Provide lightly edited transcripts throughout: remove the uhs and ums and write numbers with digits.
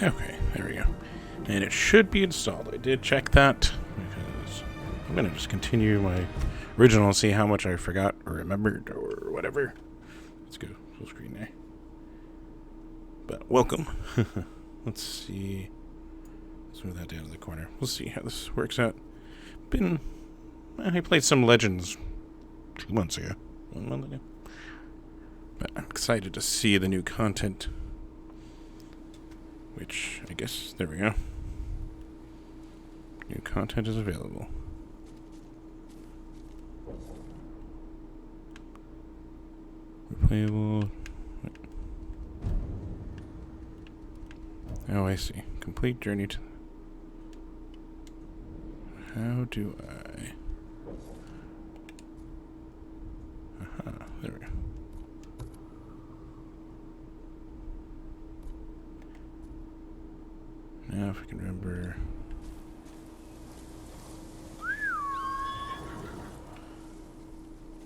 Okay, there we go. And it should be installed. I did check that because I'm going to just continue my original and see how much I forgot or remembered or whatever. Let's go full screen there. But welcome. Let's see. Let's move that down to the corner. We'll see how this works out. I played some Legends 2 months ago. 1 month ago. But I'm excited to see the new content. Which, I guess, there we go. New content is available. Replayable. Oh, I see. Complete journey to... How do I... Aha, there we go. Now if I can remember...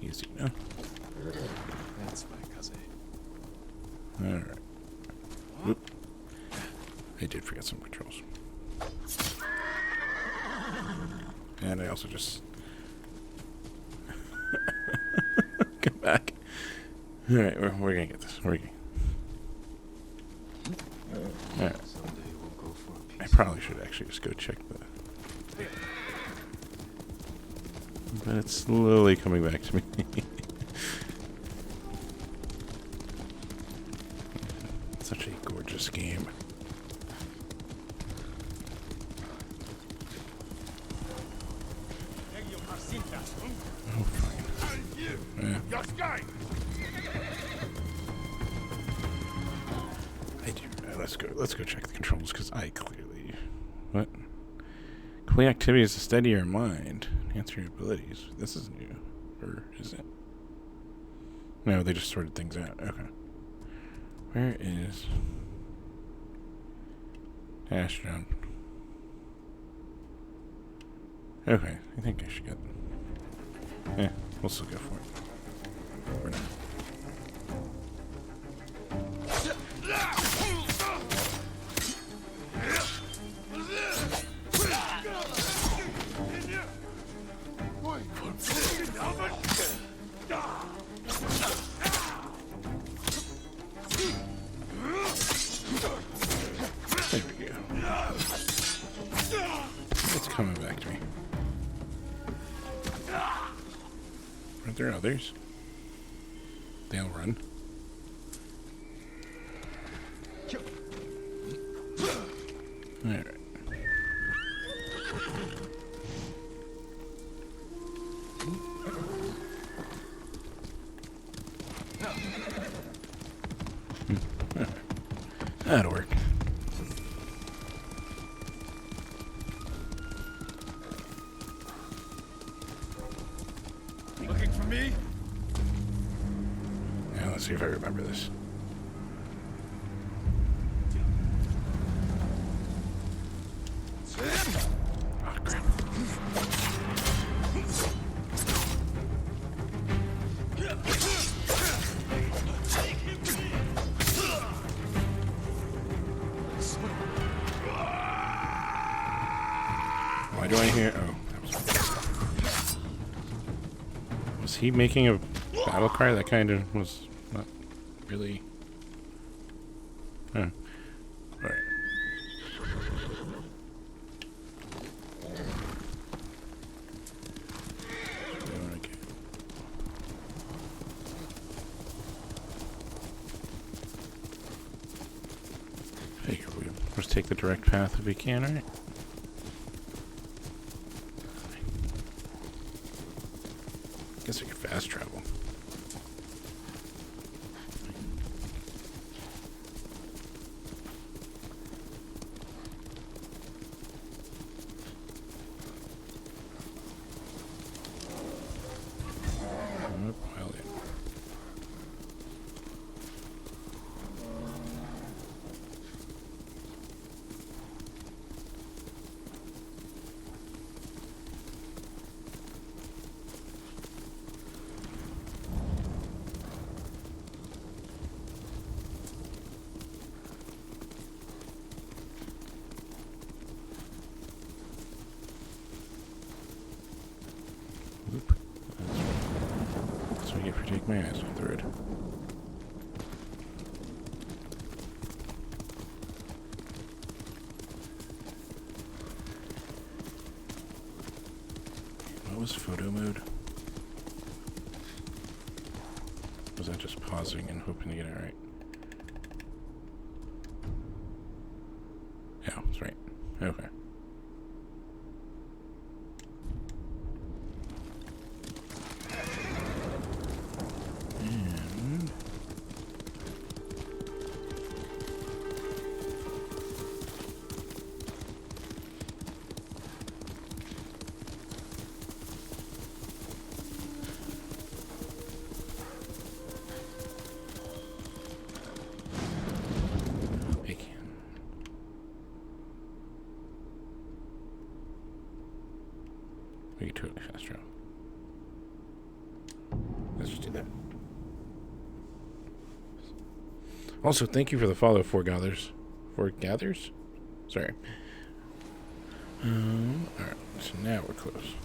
Easy, no? That's my cousin. Alright. Oop. I did forget some controls. And I also just... Come back. Alright, we're gonna get this. We're gonna... Alright. I probably should actually just go check the... But it's slowly coming back to me. Such a gorgeous game. Oh, fine. Yeah. I do. Let's go check the controls because I clearly... What? Complete activities to steady your mind. Enhance your abilities. This is new. Or is it? No, they just sorted things out. Okay. Where is... Dash jump. Okay, I think I should get... Yeah, we'll still go for it. For now. There we go. It's coming back to me. Aren't there others? They'll run. Alright. That'll work. Looking for me? Now let's see if I remember this. Oh, crap. Why do I hear... Oh, that was he making a battle cry? That kind of was not really... Huh. Alright. Hey, let's take the direct path if we can, alright? Guess we can fast travel. Oh, hell yeah. take my eyes off the road. What was photo mode? Was that just pausing and hoping to get it right? Yeah, that's right. Okay. And I can. We can totally fast travel. Let's just do that. Also, thank you for the follow, Foregathers. Foregathers? Sorry. Alright, so now we're close.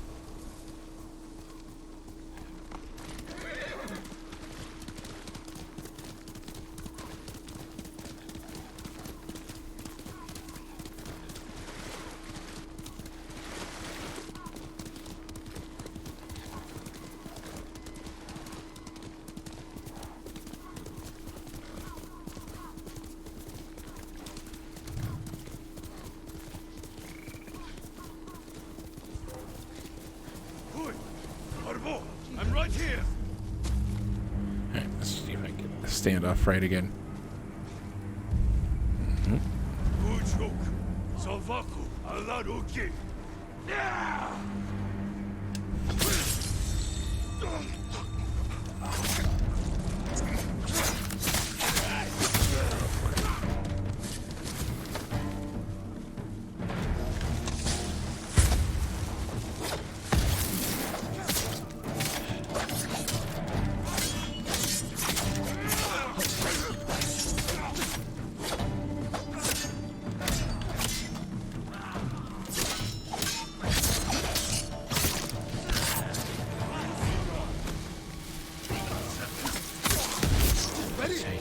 I'm right here. Alright, let's see if I can get the standoff right again. Ujuk, Salvaku, Alaruki.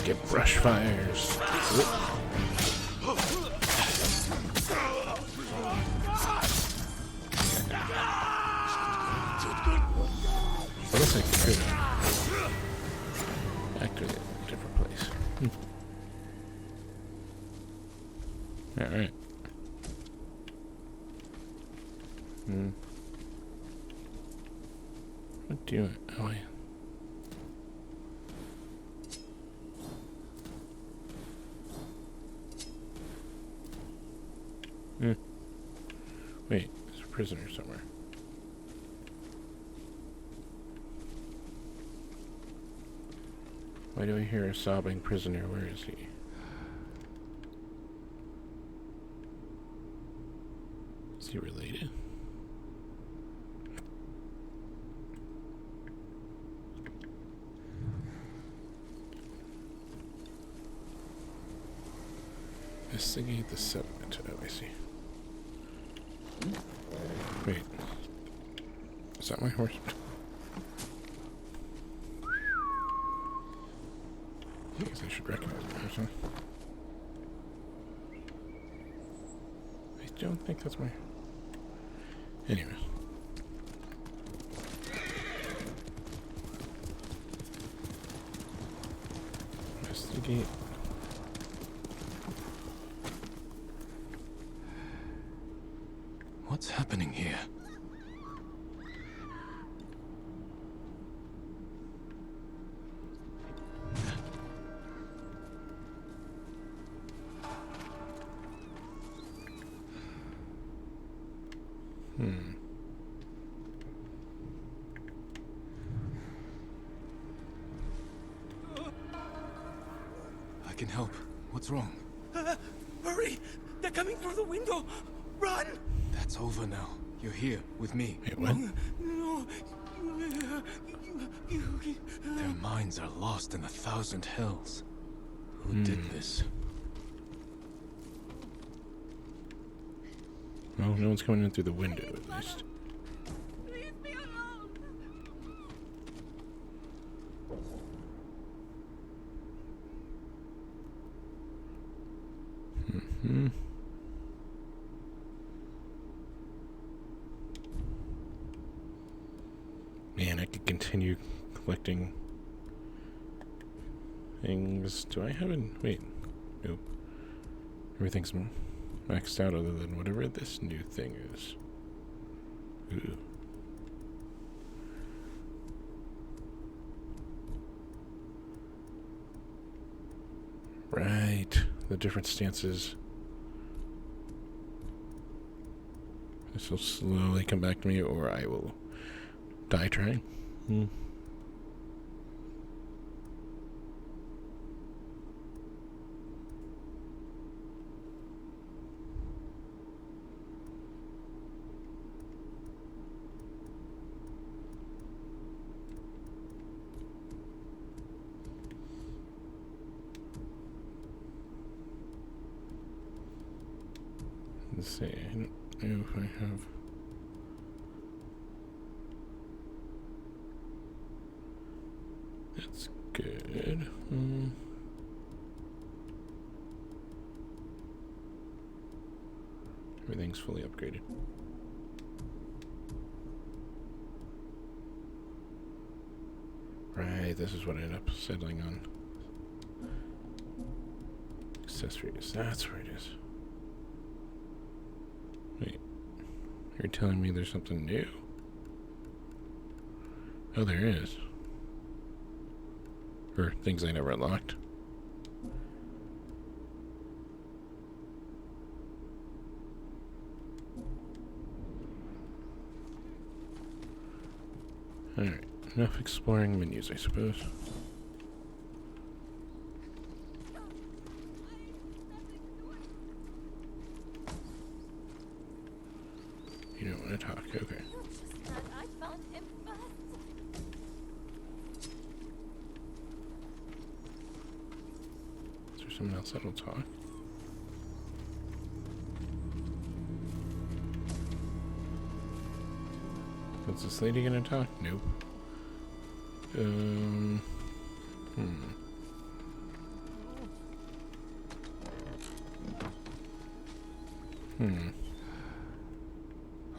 Get brush fires. I guess I could activate it in a different place. Alright. What do you... Oh, yeah. Wait, there's a prisoner somewhere. Why do I hear a sobbing prisoner? Where is he? Is he related? Investigate the settlement. Oh, I see. Wait. Is that my horse? I guess I should recognize the person. I don't think that's my... Anyway. Investigate. What's happening here? I can help. What's wrong? Hurry! They're coming through the window! Run! That's over now. You're here with me. Wait, what? No. Their minds are lost in 1,000 hells. Who did this? Well, no one's coming in through the window, at least. Leave me alone! could continue collecting things. Do I have an... Wait. Nope. Everything's maxed out other than whatever this new thing is. Ooh. Right. The different stances. This will slowly come back to me, or I will die trying. Let's see. I don't know if I have. That's good. Everything's fully upgraded. Right, this is what I ended up settling on. Accessories, that's where it is. Wait, you're telling me there's something new? Oh, there is. Or things I never unlocked. Alright, enough exploring menus, I suppose. You don't want to talk, okay. I found him first. Is there someone else that'll talk? Is this lady gonna talk? Nope. A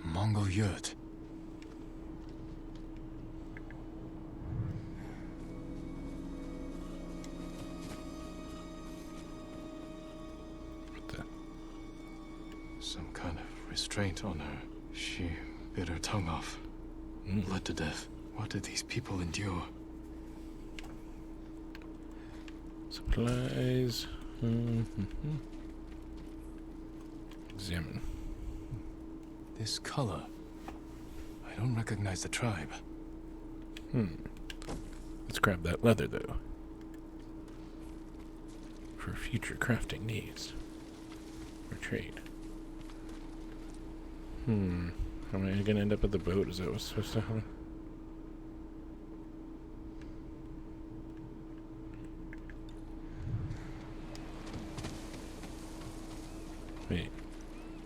Mongol yurt. What the? Some kind of restraint on her. She bit her tongue off. Bled to death. What did these people endure? Supplies. Examine. This color. I don't recognize the tribe. Let's grab that leather, though. For future crafting needs. Or trade. Am I gonna end up at the boat? Is that what's supposed to happen? Wait.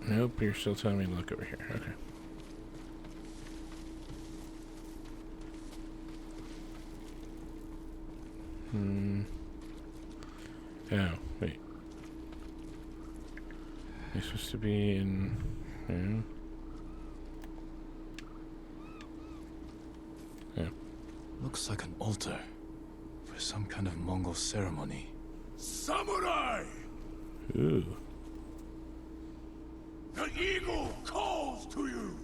Nope, you're still telling me to look over here. Okay. Oh, wait. You're supposed to be in... Yeah. Looks like an altar for some kind of Mongol ceremony. Samurai! Ooh. The eagle calls to you!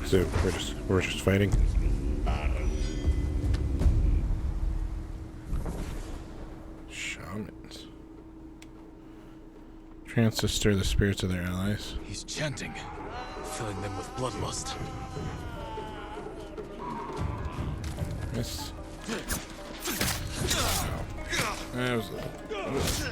So we're just fighting. Shamans. Trance to stir the spirits of their allies. He's chanting, filling them with bloodlust. Yes. That was oops.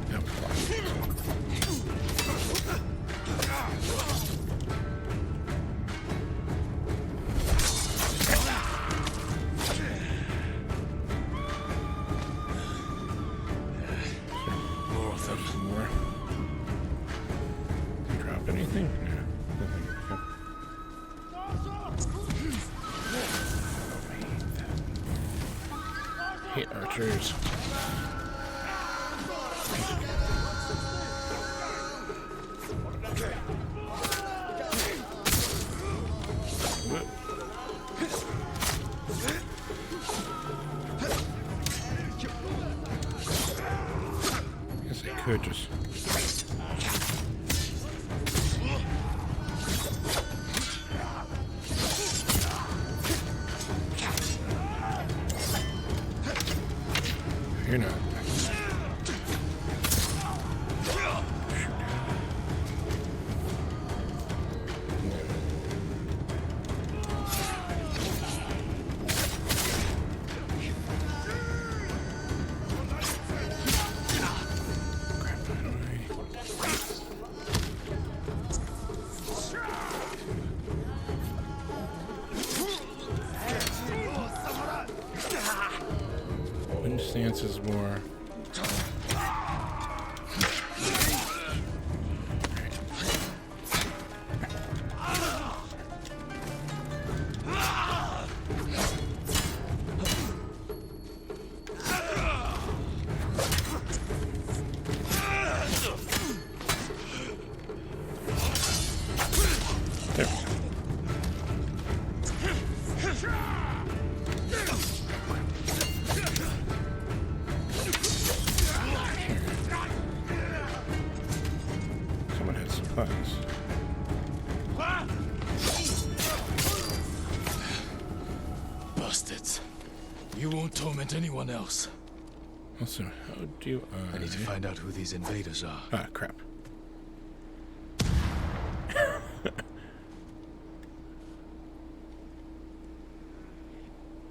Yep. some more. Drop anything? No. Nothing. Okay. I hate archers. Guess I could just. You're not. Wind stance is more. There. Someone has supplies. Bastards. You won't torment anyone else. Also, how do I need to find out who these invaders are. Ah, crap.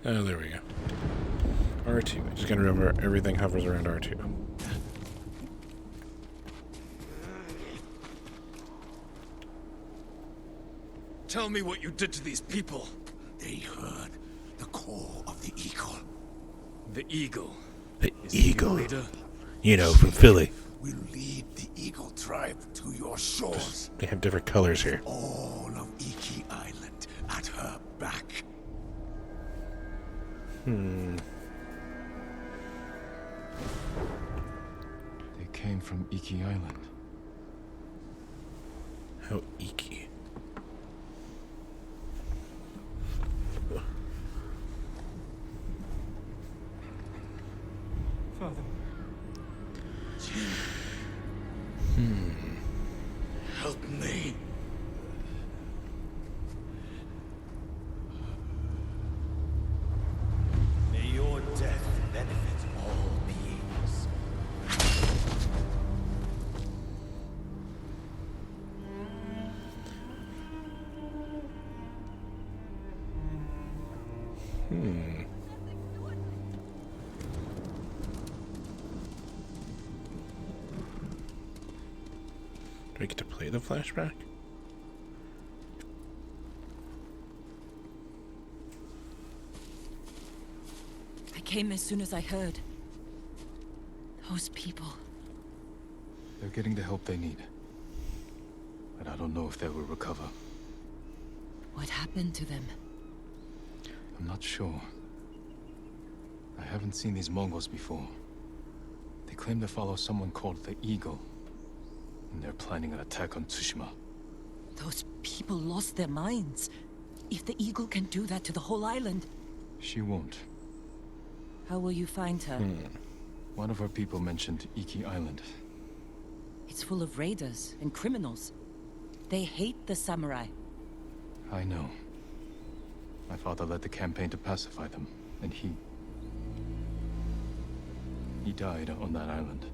Oh, there we go. R2. Just gotta remember everything hovers around R2. Tell me what you did to these people. They heard the call of the eagle. The eagle. The Is the eagle. leader? You know, from Philly. Will lead the eagle tribe to your shores. They have different colors here. All of Iki Island at her back. Hmm. They came from Iki Island. How icky. Father. Help me. May your death benefit all beings. Do I get to play the flashback? I came as soon as I heard. Those people. They're getting the help they need. But I don't know if they will recover. What happened to them? I'm not sure. I haven't seen these Mongols before. They claim to follow someone called the Eagle. And they're planning an attack on Tsushima. Those people lost their minds. If the Eagle can do that to the whole island, She won't. how will you find her? One of our people mentioned Iki Island. It's full of raiders and criminals. They hate the samurai. I know. My father led the campaign to pacify them, and he died on that island.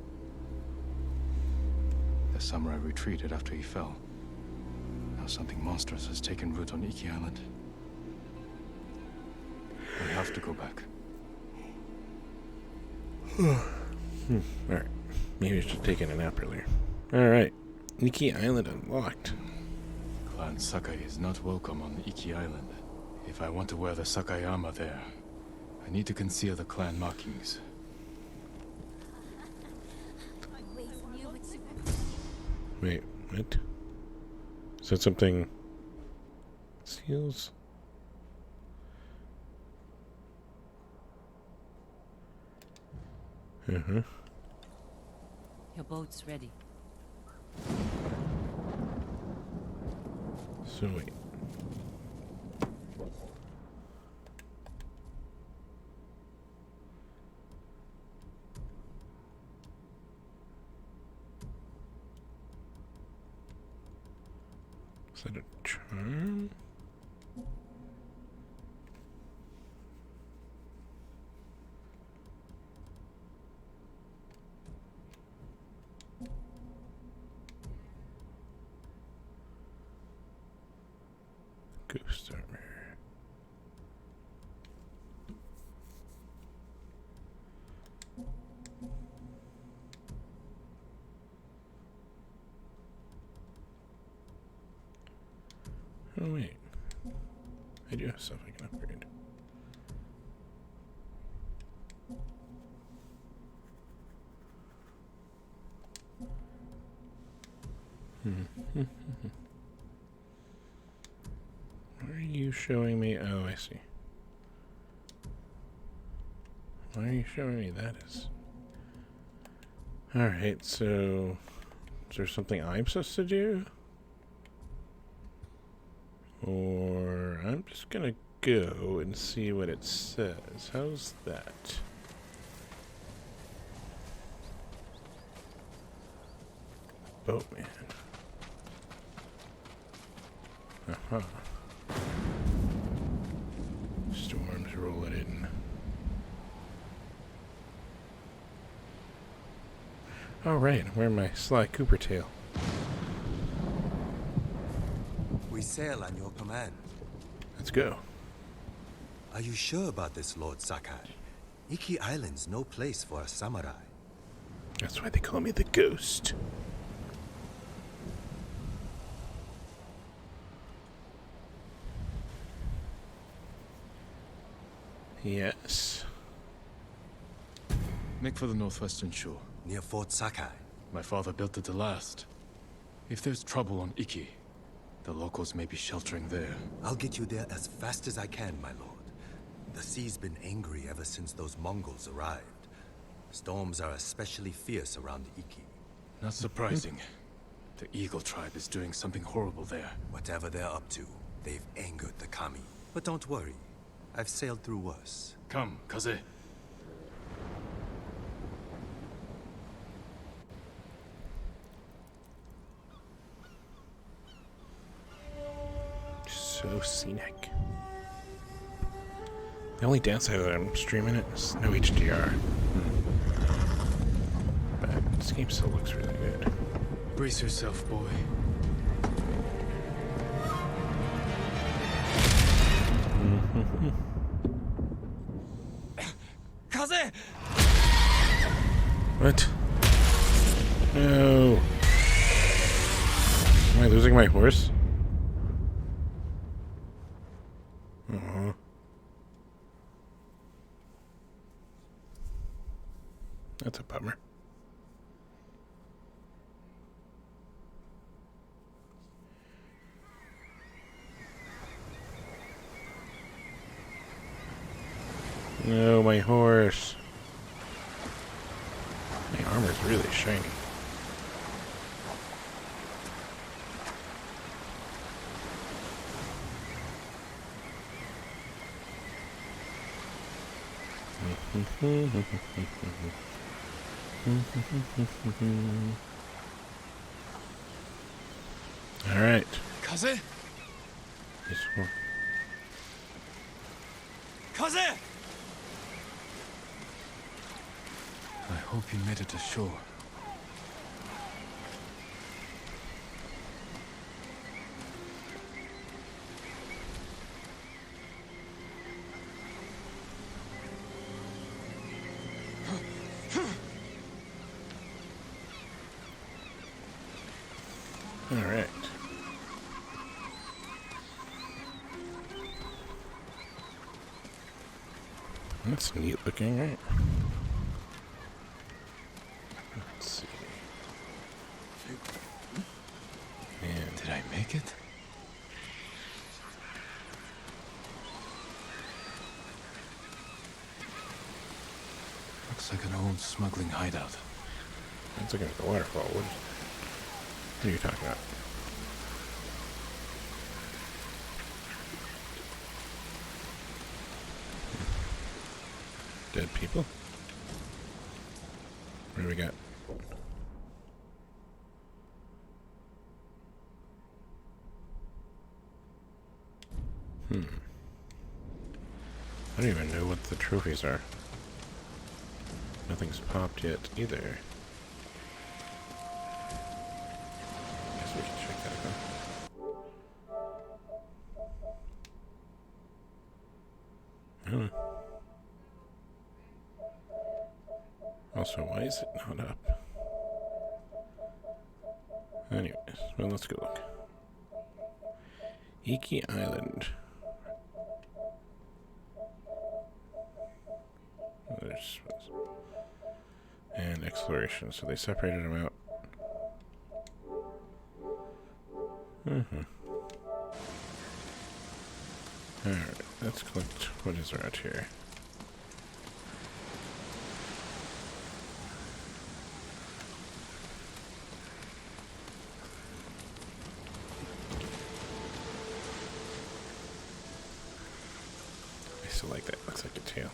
The samurai retreated after he fell. Now something monstrous has taken root on Iki Island. We have to go back. Alright. Maybe I should have taken a nap earlier. Alright. Iki Island unlocked. Clan Sakai is not welcome on Iki Island. If I want to wear the Sakai armor there, I need to conceal the clan markings. Always knew Wait, what? Is that something? Seals? Uh-huh. Your boat's ready. So wait. Is that a charm? Ghost armor. Oh wait, I do have stuff I can upgrade. What are you showing me? Oh, I see. Why are you showing me that is? Alright, so is there something I'm supposed to do? Or I'm just gonna go and see what it says. How's that? Boatman. Uh-huh. Storms rolling in. Oh right, I'm wearing my Sly Cooper tail. We sail on your command. Let's go. Are you sure about this, Lord Sakai? Iki Island's no place for a samurai. That's why they call me the Ghost. Yes. Make for the northwestern shore. Near Fort Sakai. My father built it to last. If there's trouble on Iki, the locals may be sheltering there. I'll get you there as fast as I can, my lord. The sea's been angry ever since those Mongols arrived. Storms are especially fierce around Iki. Not surprising. The Eagle tribe is doing something horrible there. Whatever they're up to, they've angered the Kami. But don't worry. I've sailed through worse. Come, Kaze. So scenic. The only downside that I'm streaming it is no HDR. But this game still looks really good. Brace yourself, boy. Kaze! What? No. Am I losing my horse? Aw. That's a bummer. No, my horse. My armor's really shiny. All right. Kaze? This one. Kaze! I hope you made it to shore. All right. That's neat looking, right? Let's see. old smuggling hideout. That's looking at the waterfall. What are you talking about? Dead people? What do we got? I don't even know what the trophies are. Nothing's popped yet either. Guess we should check that out. I don't know. Also, why is it not up? Anyways, well, let's go look. Iki Island. And exploration, so they separated them out. Alright, let's collect what is around here. I still like that, looks like a tail.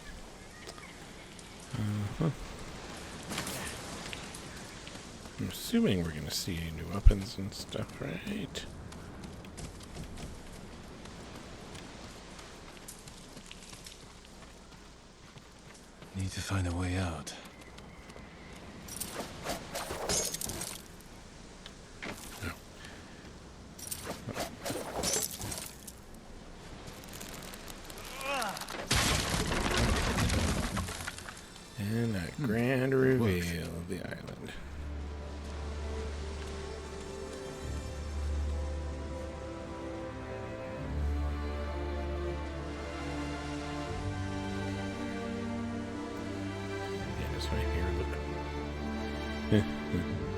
I'm assuming we're gonna see new weapons and stuff, right? Need to find a way out. No. And a grand reveal of the island. Right here, look.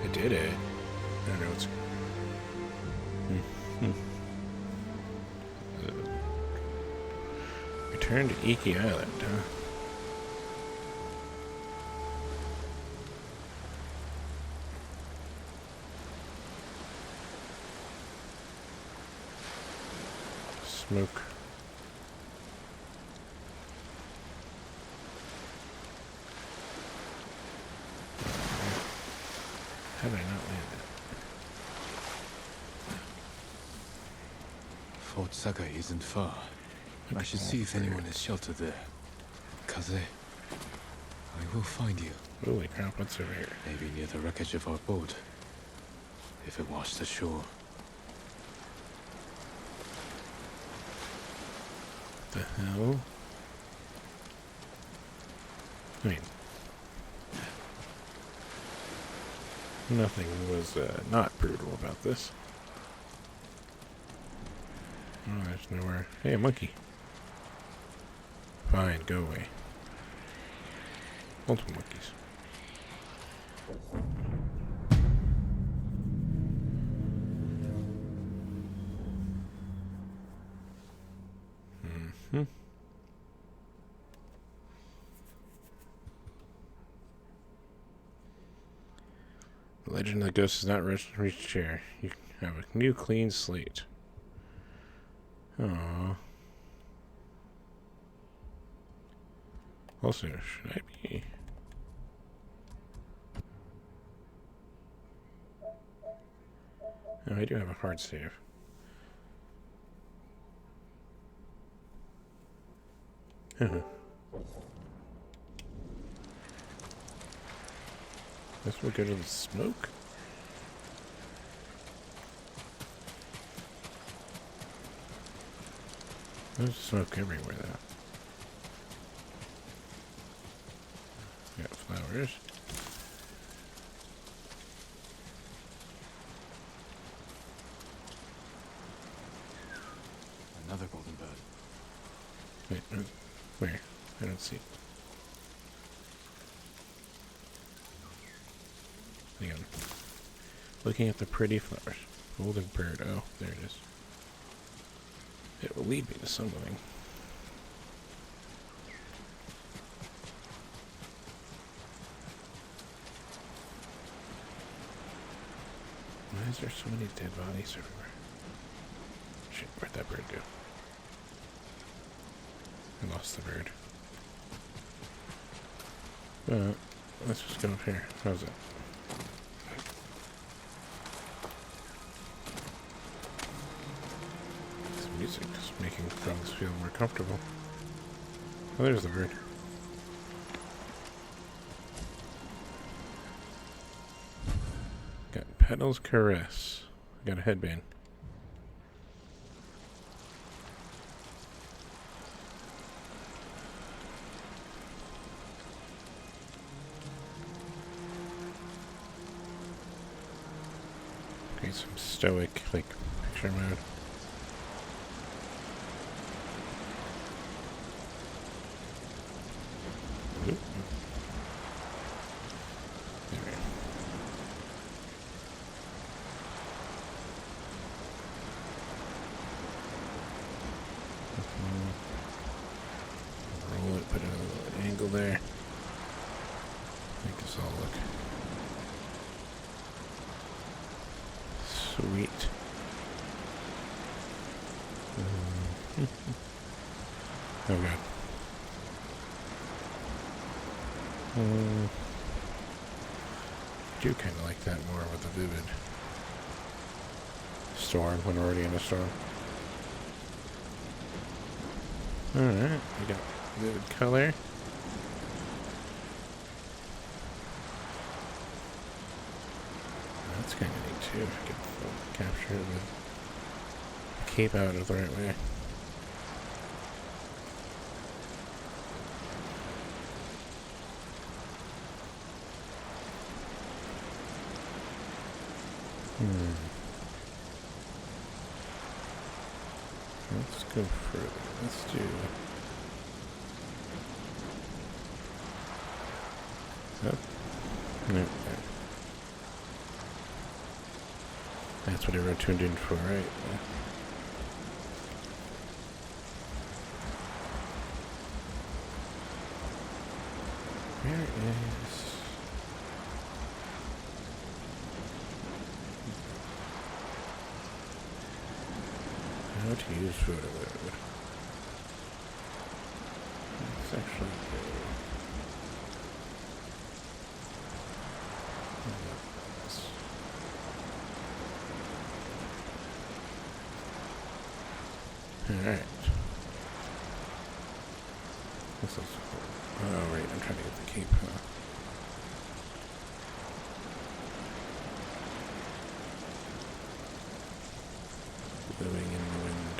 I did it. I don't know what's... Return to Iki Island, huh? Smoke. How did I not land it? Fort Sakai isn't far. I should see if anyone is sheltered there. Kaze, I will find you. Holy crap, what's over here? Maybe near the wreckage of our boat. If it washed ashore. What the hell? I mean... Nothing was not brutal about this. Oh, there's nowhere. Hey, a monkey. Fine, go away. Multiple monkeys. The legend of the ghost has not reached here. You have a new clean slate. Aww. Also, should I be... Oh, I do have a hard save. Guess we'll go to the smoke. There's smoke everywhere now. Got flowers. Another golden bird. Wait, where? I don't see it. Hang on. Looking at the pretty flowers. Golden bird. Oh, there it is. It will lead me to something. is there so many dead bodies everywhere? Shit, where'd that bird go? I lost the bird. Let's just go up here. How's it? This music is making things feel more comfortable. Oh, there's the bird. Got Petal's Caress. Got a headband. Okay, some stoic, like, picture mode. Oop. There we go. Roll it, put it at a little angle there. Make this all look sweet. Oh god. I do kind of like that more with the vivid storm when we're already in a storm. Alright, we got vivid color. That's kind of neat too. If I could capture it with the cape out of the right way. Let's go further. Let's do... Oh. No. That's what everyone tuned in for, right? Where is... How to use photo mode. It's actually alright. This is oh right, I'm trying to get the cape, huh? Blowing in the wind.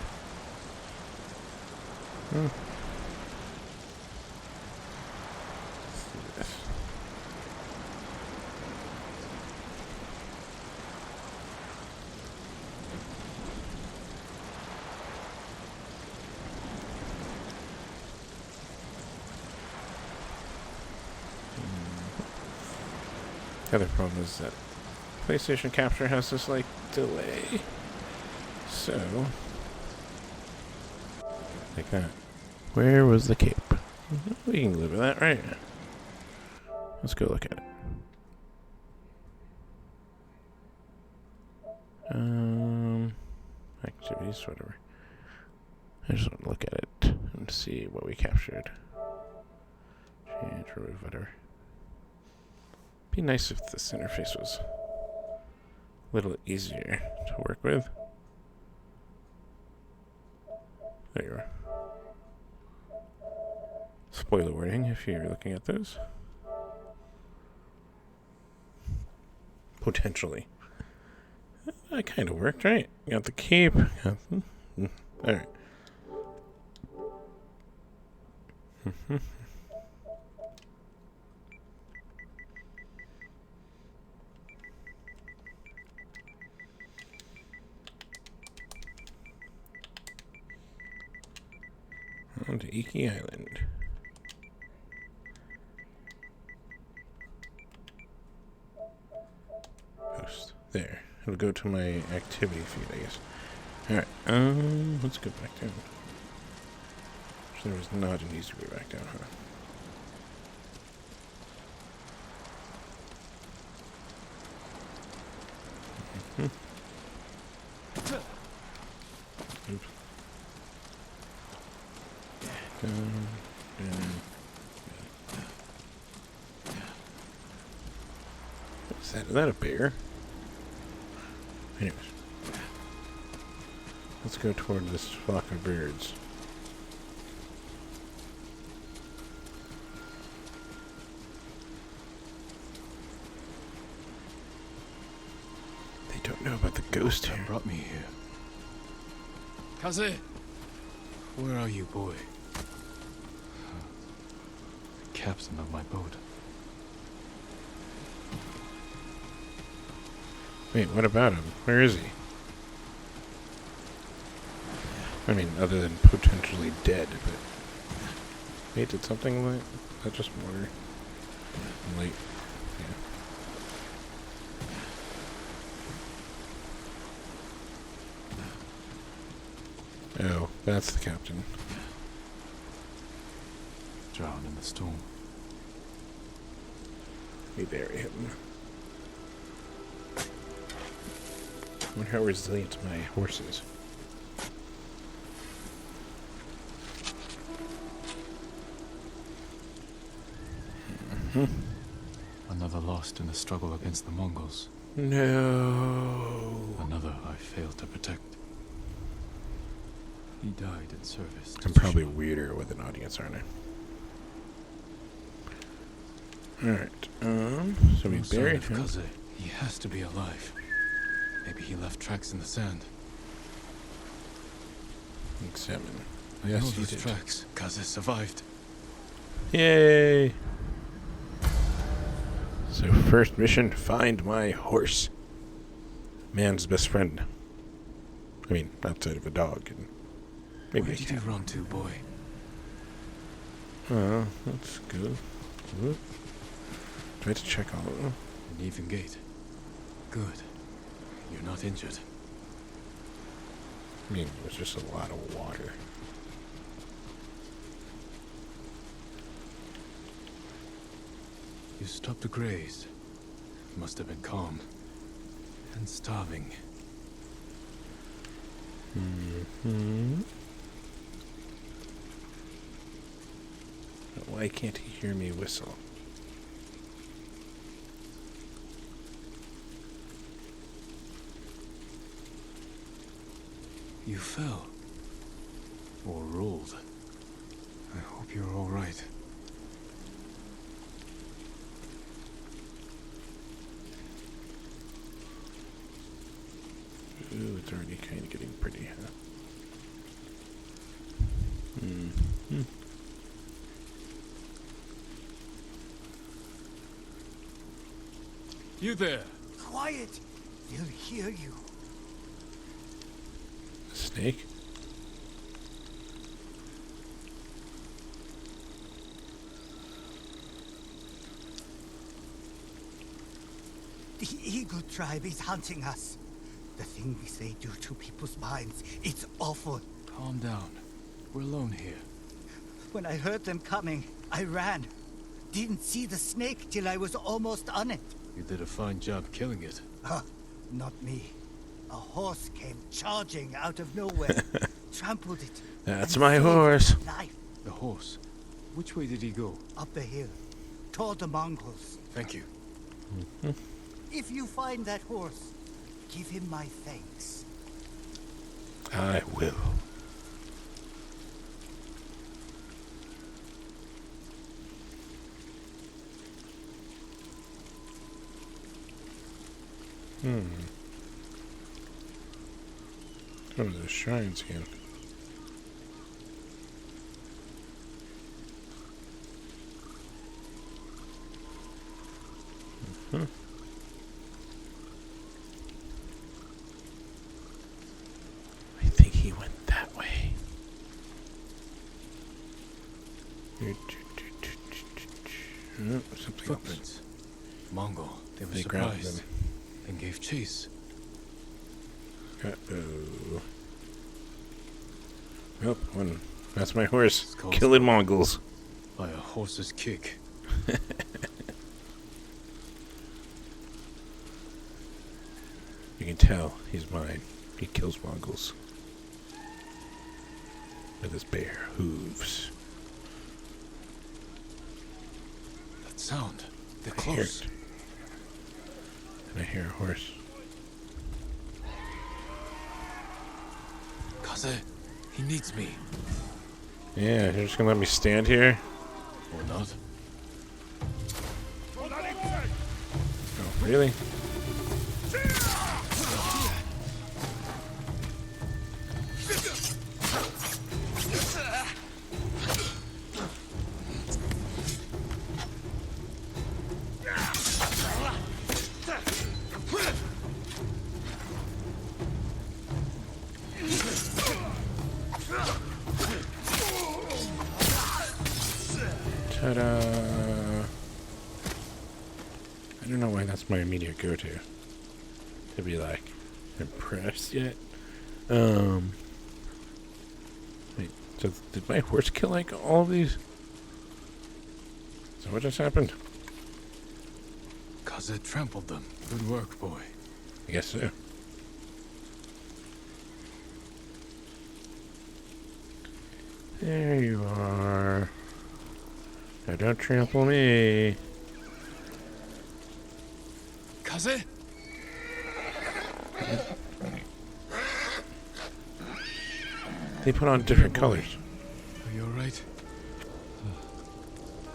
Oh. Let's do this. The other problem is that PlayStation Capture has this like delay. So, like that. Where was the cape? We can live with that, right? Let's go look at it. Activities, whatever. I just want to look at it and see what we captured. Change, remove, whatever. Be nice if this interface was a little easier to work with. There you are. Spoiler warning if you're looking at those. Potentially. That kind of worked, right? Got the cape. Alright. On to Iki Island. Post. There. It'll go to my activity feed, I guess. Alright, let's go back down. So there was not an easy way back down, huh? Oops. Down. Is that a bear? Anyways. Let's go toward this flock of birds. They don't know about the ghost here. Brought me here. Kaze! Where are you, boy? The captain of my boat. Wait, what about him? Where is he? I mean, other than potentially dead, but... Wait, did something light? Is that just water? Light. Yeah. Oh, that's the captain. Drowned in the storm. We bury him. I wonder how resilient my horse is. Another lost in the struggle against the Mongols. No. Another I failed to protect. He died in service to I'm probably Tsushima. weirder with an audience, aren't I? Alright, so we No sign buried of him. Kaze. He has to be alive. Maybe he left tracks in the sand. Examine. I know Yes, he those did. tracks. Kaze survived. Yay! So first mission, find my horse. Man's best friend. I mean, outside of a dog and maybe Where a did you cat. run to, boy? Oh, that's good. Whoop. Do I have to check all of them? An even gate. Good. You're not injured. I mean, it was just a lot of water. You stopped to graze. Must have been calm. And starving. Hmm. Why can't he hear me whistle? You fell. Or rolled. I hope you're all right. Ooh, it's already kind of getting pretty, huh? Hmm. You there! Quiet! They'll hear you. Snake? The Eagle tribe is hunting us. The things they do to people's minds, it's awful. Calm down. We're alone here. When I heard them coming, I ran. Didn't see the snake till I was almost on it. You did a fine job killing it. Not me. A horse came charging out of nowhere, trampled it. That's and my saved horse. its life. The horse. Which way did he go? Up the hill, toward the Mongols. Thank you. If you find that horse, give him my thanks. I will. One of those shrines again. I think he went that way. Oh, something else. Footprints. Mongol. They were They grabbed surprised. them. And gave chase. Uh-oh. Nope, one. That's my horse. Skulls. Killing Mongols. By a horse's kick. You can tell he's mine. He kills Mongols with his bare hooves. That sound. They're I hear close. it. And I hear a horse. Kaze, he needs me. Yeah, you're just gonna let me stand here? Or not. Oh, really? Ta-da! I don't know why that's my immediate go-to. To be like, impressed yet? Wait, so did my horse kill like all of these? Is that what just happened? Kaze trampled them. Good work, boy. I guess so. There you are. Now don't trample me. Kaze? They put on different boy. colors. Are you alright?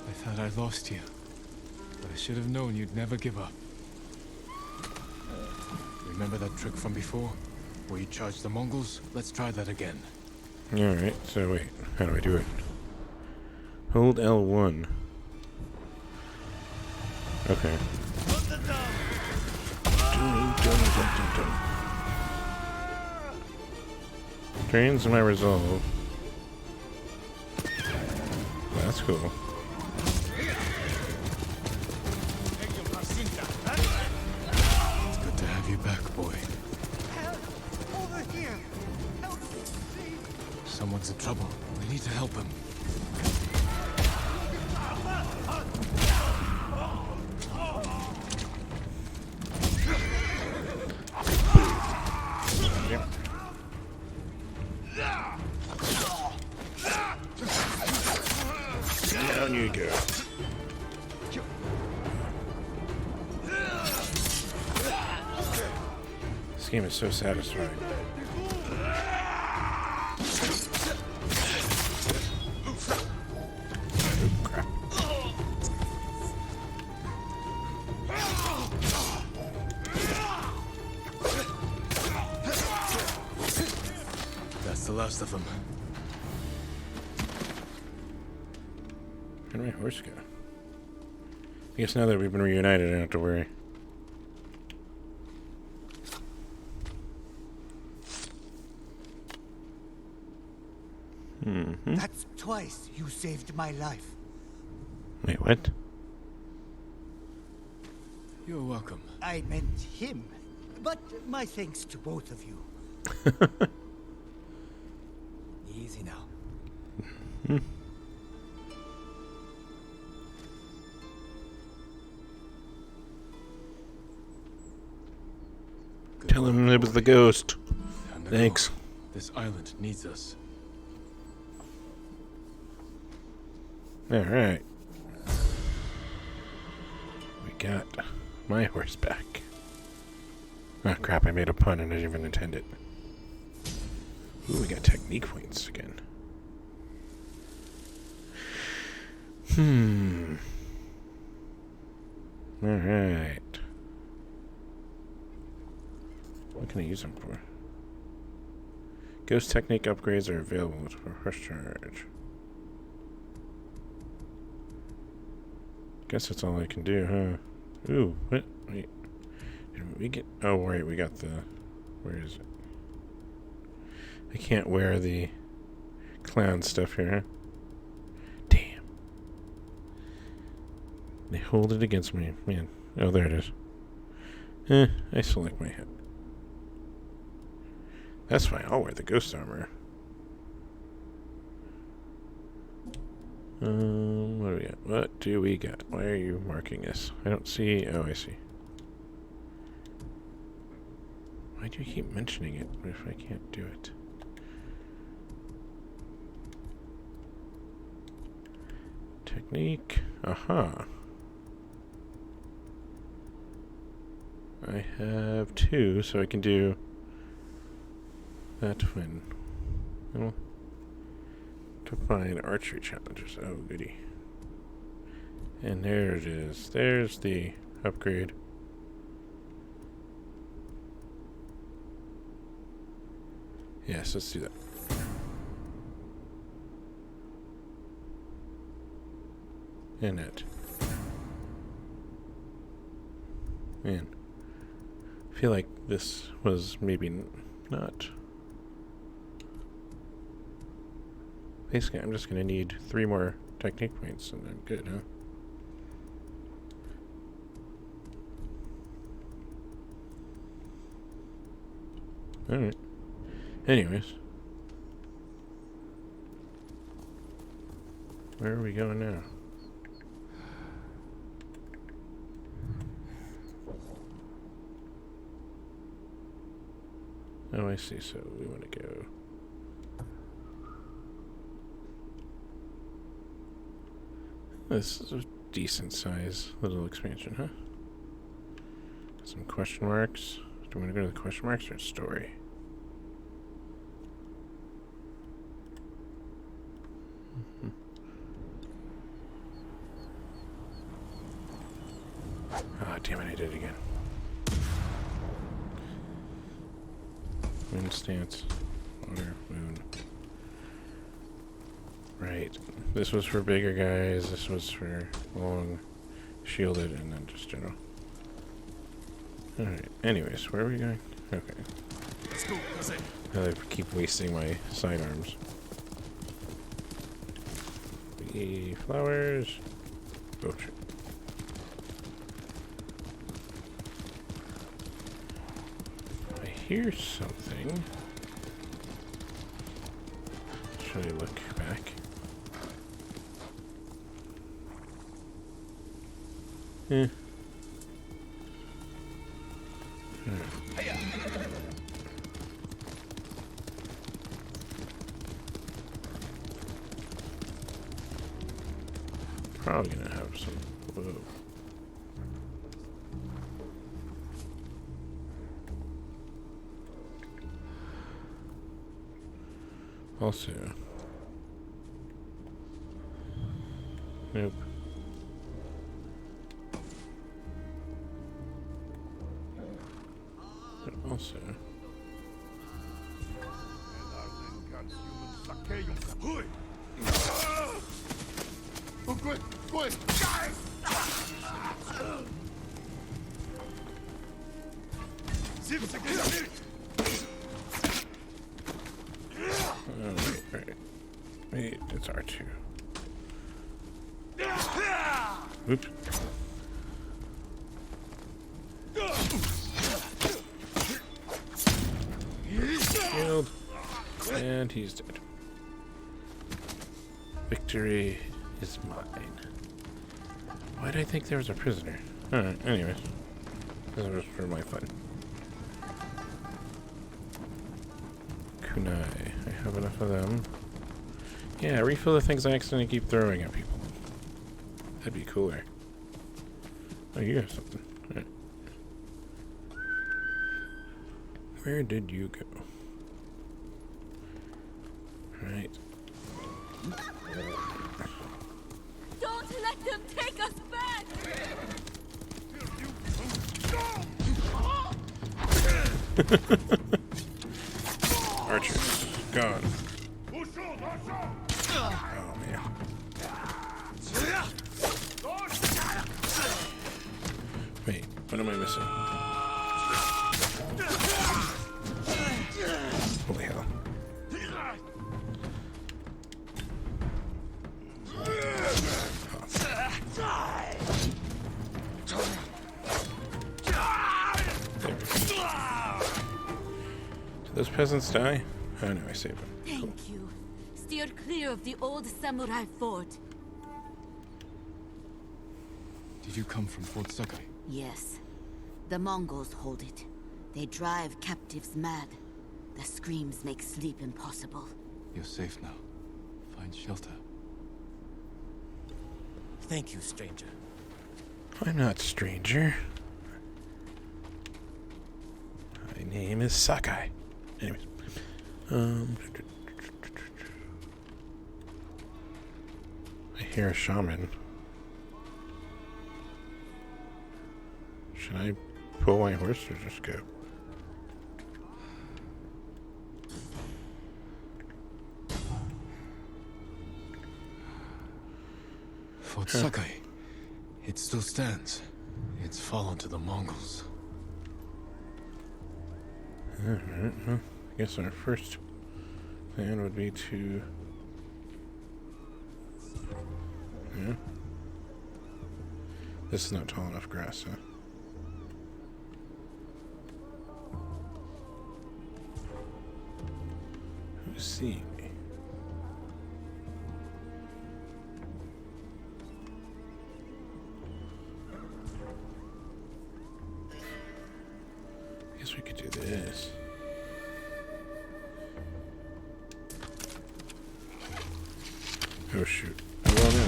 I thought I lost you. But I should have known you'd never give up. Remember that trick from before? Where you charged the Mongols? Let's try that again. Alright, so wait, how do I do it? Hold L1. Okay. Drains my resolve. That's cool. It's good to have you back, boy. Help! Over here! Help me, please! Someone's in trouble. We need to help him. Down you go. This game is so satisfying. Oh, crap. That's the last of them. Where'd my horse go? I guess now that we've been reunited, I don't have to worry. That's twice you saved my life. Wait, what? You're welcome. I meant him. But my thanks to both of you. Easy now. Good Tell work, him it was boy. the ghost. Time to Thanks. go. This island needs us. Alright. We got my horse back. Oh crap, I made a pun and I didn't even intend it. Ooh, we got technique points again. Alright. What can I use them for? Ghost technique upgrades are available for horse charge. Guess that's all I can do, huh? Ooh, what? Wait. Did we get... Oh, wait, we got the... Where is it? I can't wear the clown stuff here, huh? Damn. They hold it against me. Man. Oh, there it is. I select my head. That's fine. I'll wear the ghost armor. What do we got? What do we got? Why are you marking this? I don't see... Oh, I see. Why do you keep mentioning it if I can't do it? Technique. Aha. I have 2, so I can do that when. Well, define archery challenges. Oh, goody. And there it is. There's the upgrade. Yes, let's do that. And it. Man. I feel like this was maybe not. Basically, I'm just going to need 3 more technique points and I'm good, huh? Alright. Anyways. Where are we going now? Oh, I see. So we want to go. This is a decent size little expansion, huh? Some question marks. Do we want to go to the question marks or story? Ah, damn it, I did it again. Wind stance, water, moon. Right. This was for bigger guys, this was for long, shielded, and then just general. Alright, anyways, where are we going? Okay. Let's go, cousin. I keep wasting my sidearms. Flowers. Oh, shit. I hear something. Should I look back? Eh. Probably gonna have some. Whoa. Also. Nope. But also. Oh, wait. Wait, it's R2. Oops. Killed. And he's dead. Victory is mine. Why did I think there was a prisoner? Alright, anyways. This was for my fun. Kunai. I have enough of them. Yeah, refill the things I accidentally keep throwing at people. That'd be cooler. Oh, you have something. Alright. Where did you go? Alright. Don't let them take us back! Archers. Gone. Oh, man. Wait, what am I missing? Holy hell. Did those peasants die? Oh no, I saved them. Thank you. Steer clear of the old samurai fort. Did you come from Fort Sakai? Yes. The Mongols hold it. They drive captives mad. The screams make sleep impossible. You're safe now. Find shelter. Thank you, stranger. I'm not stranger. My name is Sakai. Anyways. I hear a shaman. Should I pull my horse or just go? Fort Sakai. It still stands. It's fallen to the Mongols. Alright, well, I guess our first plan would be to... Yeah. This is not tall enough grass, huh? Who's seeing me? I guess we could do this. Oh shoot. Oh well, no.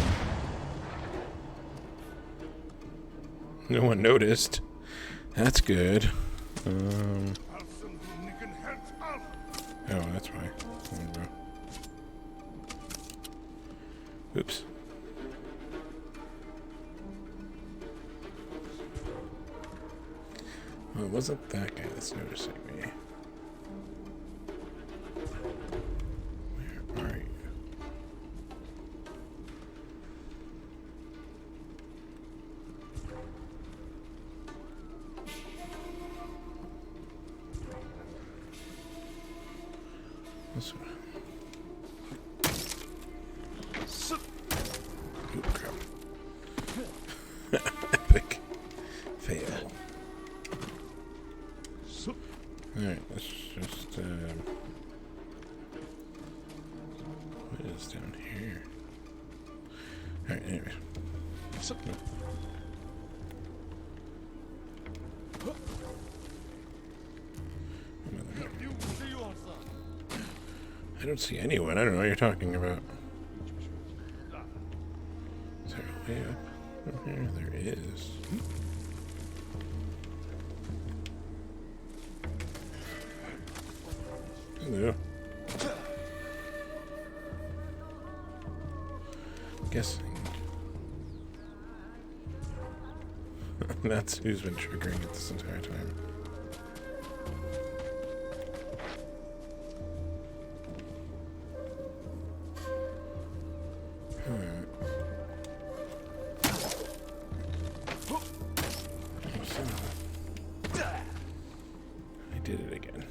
No one noticed. That's good. Oh, that's why. Oh, no. Oops. Well, it wasn't that guy that's noticing me. Where are you? This one. Oop, crap. Epic fail. Alright, let's just, what is down here? Alright, anyway. I don't see anyone. I don't know what you're talking about. Is there a way up from here? There is. Hello. Guessing. That's who's been triggering it this entire time. I did it again.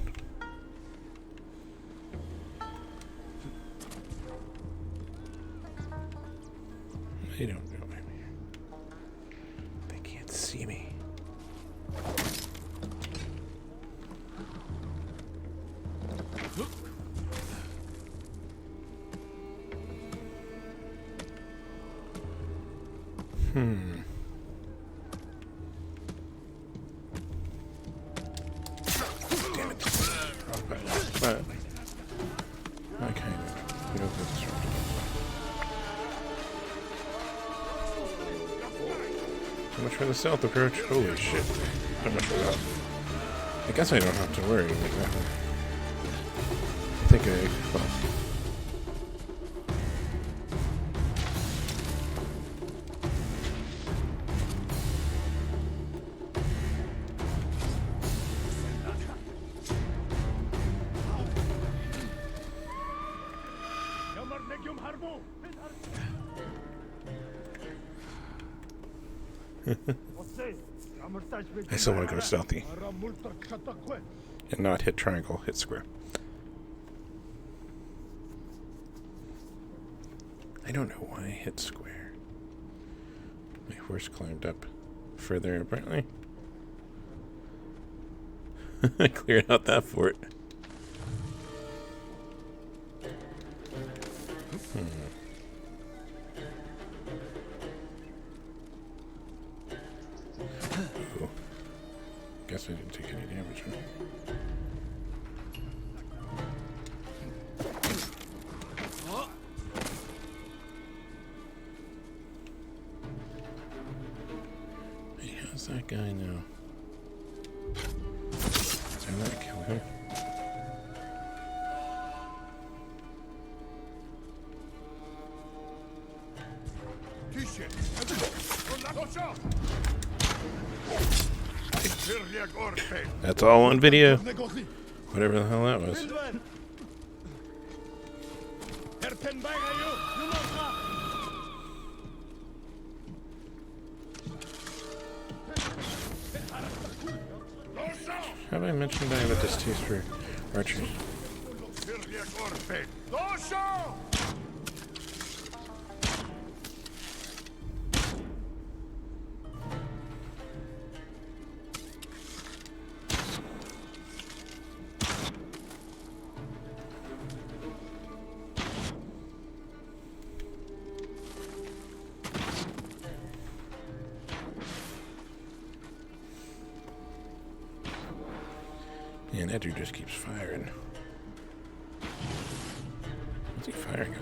They don't know I'm here. They can't see me. Damn it. But I kind of feel disrupted. So much for the stealth approach. Holy shit. So much for that. I guess I don't have to worry about that. I think well. I still want to go stealthy. And not hit triangle, hit square. I don't know why I hit square. My horse climbed up further, apparently. I cleared out that fort. Guess guess I didn't take any damage. Hey, how's that guy now? Did that kill him? That's all on video. Whatever the hell that was. Have I mentioned I have a distaste for archery? Man, that dude just keeps firing. What's he firing at?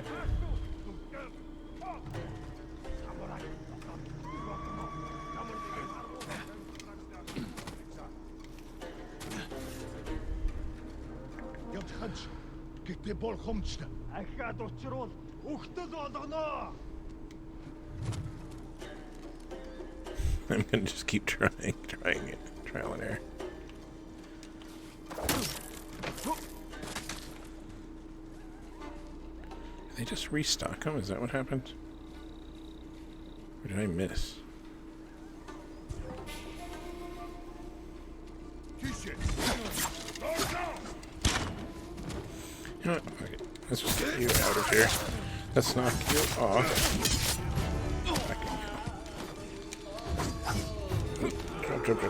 I'm gonna just keep trying it. Trial and error. Did they just restock them? Is that what happened? Or did I miss? You know what? Fuck it. Let's just get you out of here. Let's knock you off. Drop.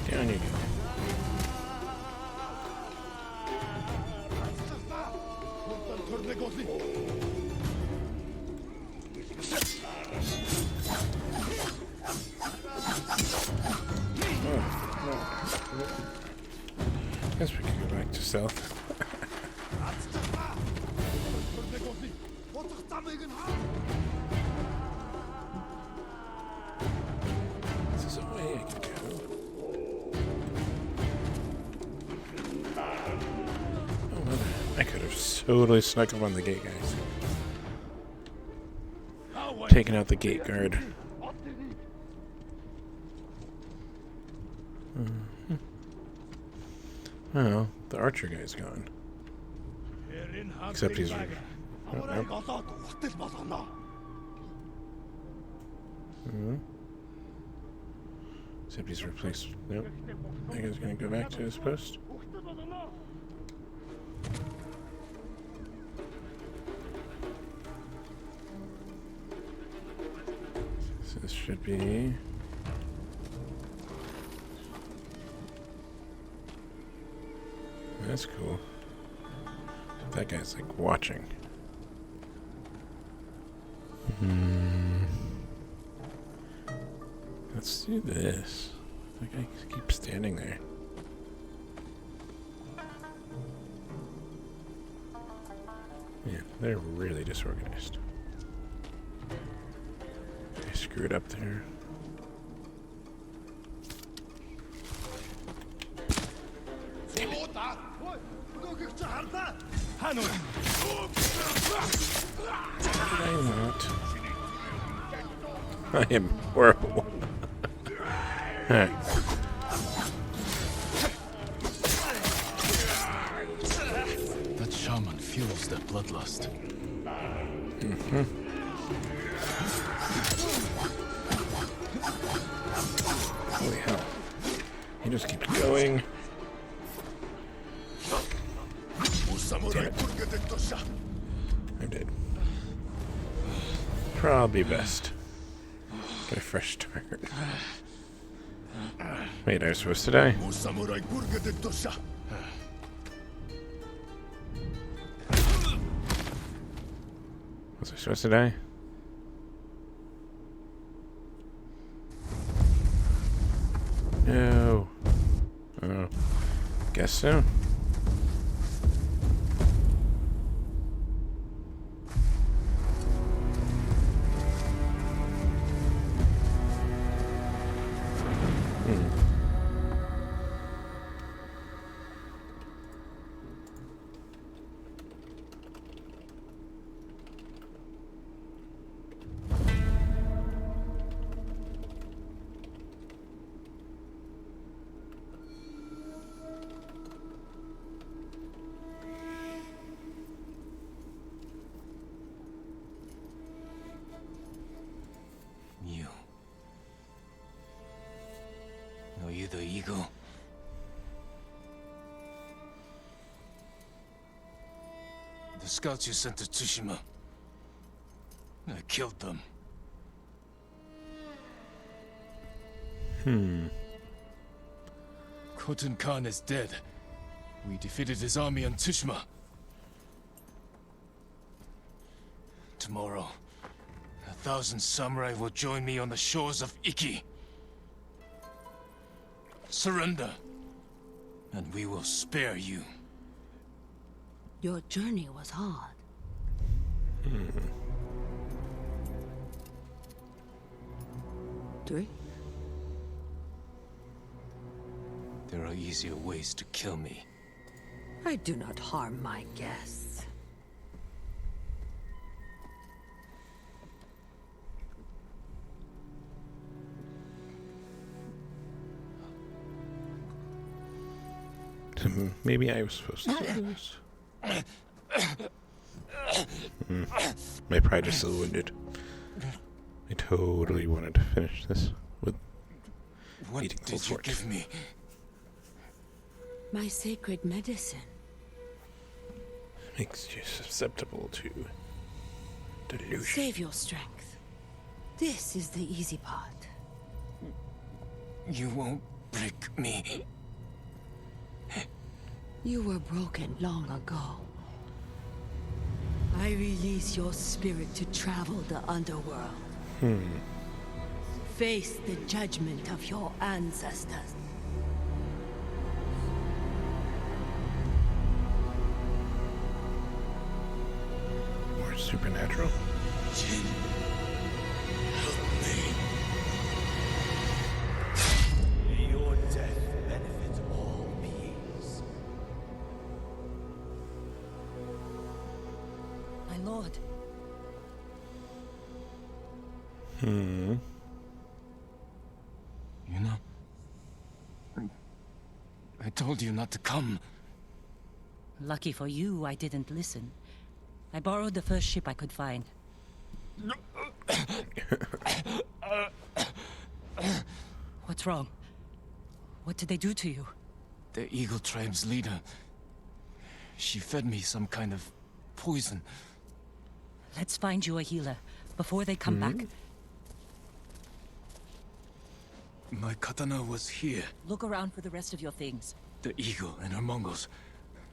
Down you go. Guess we can go back to south. This is a way I can go. Oh, mother. I could have totally snuck up on the gate, guys. Taking out the gate guard. Well, the archer guy's gone. Except he's... Except he's replaced... Nope. I think he's gonna go back to his post. So this should be... That's cool. That guy's like watching. Let's do this. That guy keeps standing there. Yeah, they're really disorganized. I screwed up there. I am horrible. Alright. That shaman fuels their bloodlust. Holy hell. He just keeps going. Damn it. I'm dead. Probably best. Get a fresh start. Wait, I was supposed to die? Was I supposed to die? No. Oh. Guess so. You. Are you the eagle? The scouts you sent to Tsushima. I killed them. Khotun Khan is dead. We defeated his army on Tsushima. Tomorrow, 1,000 samurai will join me on the shores of Iki. Surrender, and we will spare you. Your journey was hard. Three? There are easier ways to kill me. I do not harm my guests. Maybe I was supposed to do this. My pride is still wounded. I totally wanted to finish this with What eating did you Cold give me? My sacred medicine. Makes you susceptible to delusion. Save your strength. This is the easy part. You won't break me. You were broken long ago. I release your spirit to travel the underworld. Face the judgment of your ancestors. More supernatural. Jin, help me. May your death benefit all beings. My lord. You know, I told you not to come. Lucky for you, I didn't listen. I borrowed the first ship I could find. What's wrong? What did they do to you? The Eagle tribe's leader. She fed me some kind of poison. Let's find you a healer before they come back. My katana was here. Look around for the rest of your things. The Eagle and her Mongols.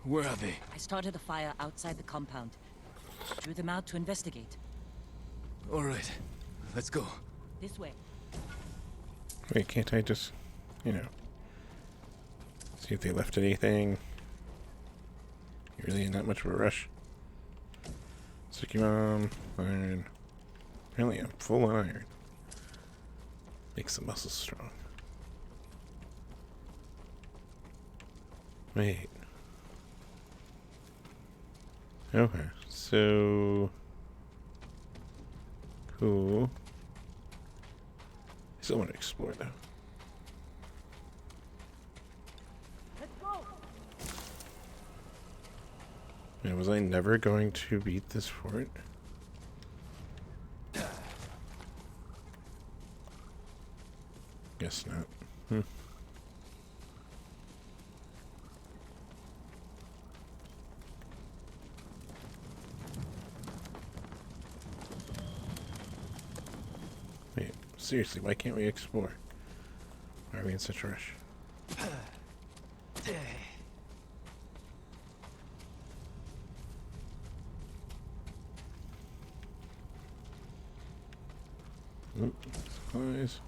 Where are they? I started a fire outside the compound. Drew them out to investigate. All right, let's go. This way. Wait, can't I just, see if they left anything? You really in that much of a rush? Sticky bomb, iron. Apparently I'm full on iron. Makes the muscles strong. Wait. Okay, so... Cool. I still want to explore though. Let's go! Yeah, was I never going to beat this fort? Guess not. Wait, seriously, why can't we explore? Why are we in such a rush? Oop, supplies.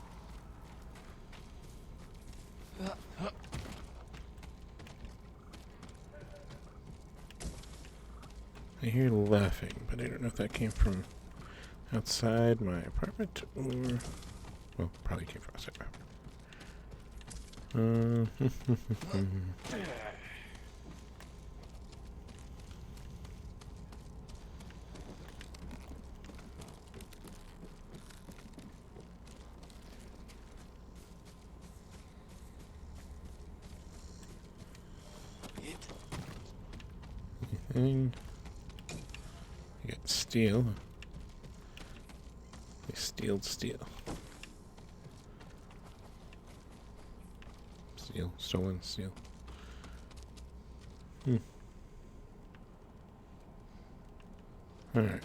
I hear laughing, but I don't know if that came from outside my apartment or... Well, probably came from outside my apartment. Anything? You got steel. You stealed steel. Steel. Stolen steel. Alright.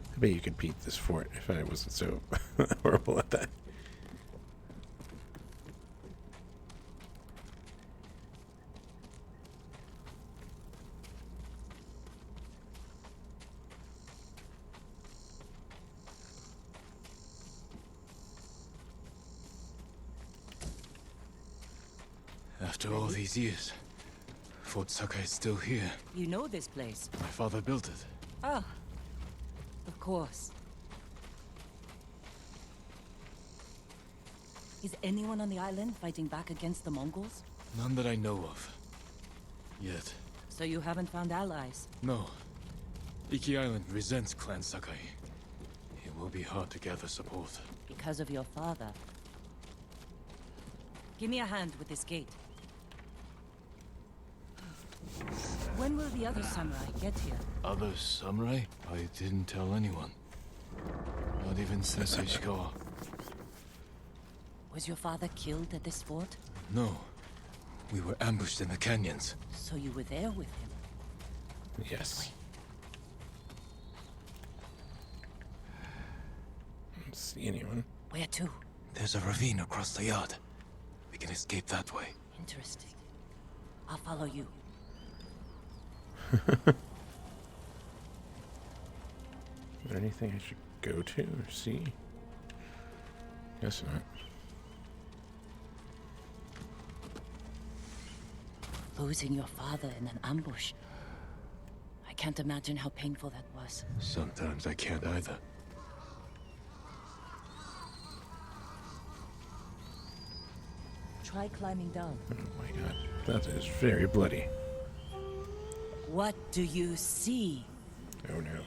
I bet you could beat this fort if I wasn't so horrible at that. After all these years, Fort Sakai is still here. You know this place? My father built it. Ah, of course. Is anyone on the island fighting back against the Mongols? None that I know of. Yet. So you haven't found allies? No. Iki Island resents Clan Sakai. It will be hard to gather support. Because of your father. Give me a hand with this gate. When will the other samurai get here? Other samurai? I didn't tell anyone. Not even Sensei Ishikawa. Was your father killed at this fort? No. We were ambushed in the canyons. So you were there with him? Yes. I don't see anyone. Where to? There's a ravine across the yard. We can escape that way. Interesting. I'll follow you. Is there anything I should go to or see? Guess not. Losing your father in an ambush. I can't imagine how painful that was. Sometimes I can't either. Try climbing down. Oh my god. That is very bloody. What do you see? Oh no.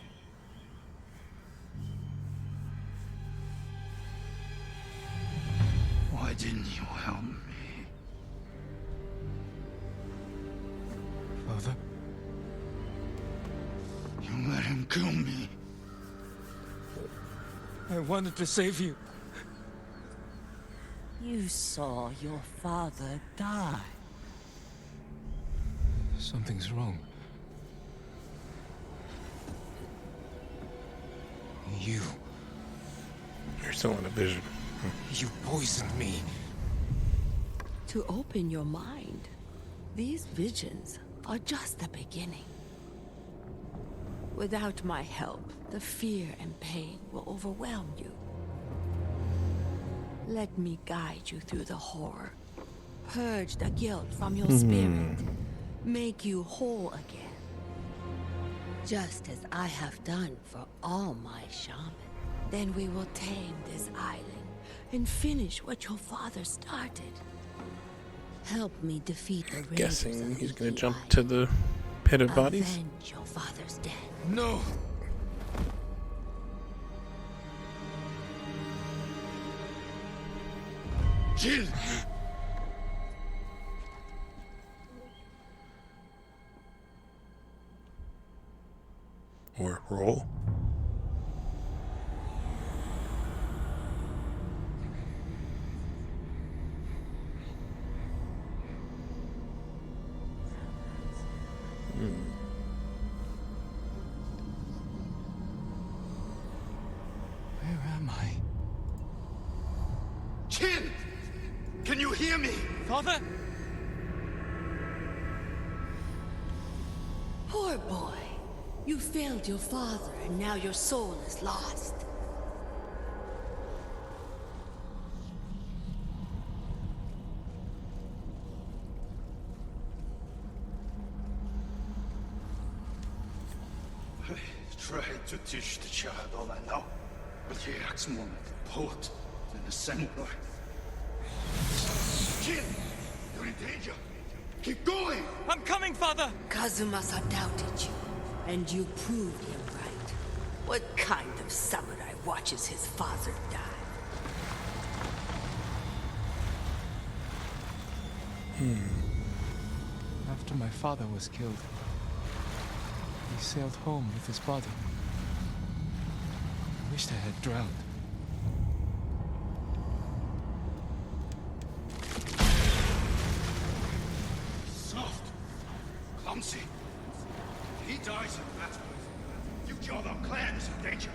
Why didn't you help me? Father? You let him kill me. I wanted to save you. You saw your father die. Something's wrong. You You're still in a vision. poisoned me. To open your mind, these visions are just the beginning. Without my help, the fear and pain will overwhelm you. Let me guide you through the horror. Purge the guilt from your spirit. Make you whole again. Just as I have done for all my shamans. Then we will tame this island and finish what your father started. Help me defeat the raiders Guessing of he's gonna Iki jump Island. to the pit of bodies. Avenge your father's death. No! Kill! Or roll. am I? Chin! Can you hear me? Father? Poor boy. You failed your father, and now your soul is lost. I tried to teach the child all I know, but he acts more like a poet than a samurai. Chin! You're in danger! Keep going! I'm coming, Father! Kazumasa doubted you, and you proved him right. What kind of samurai watches his father die? After my father was killed, he sailed home with his body. I wished I had drowned. Soft! Clumsy! He dies in battle. You killed our clan is in danger.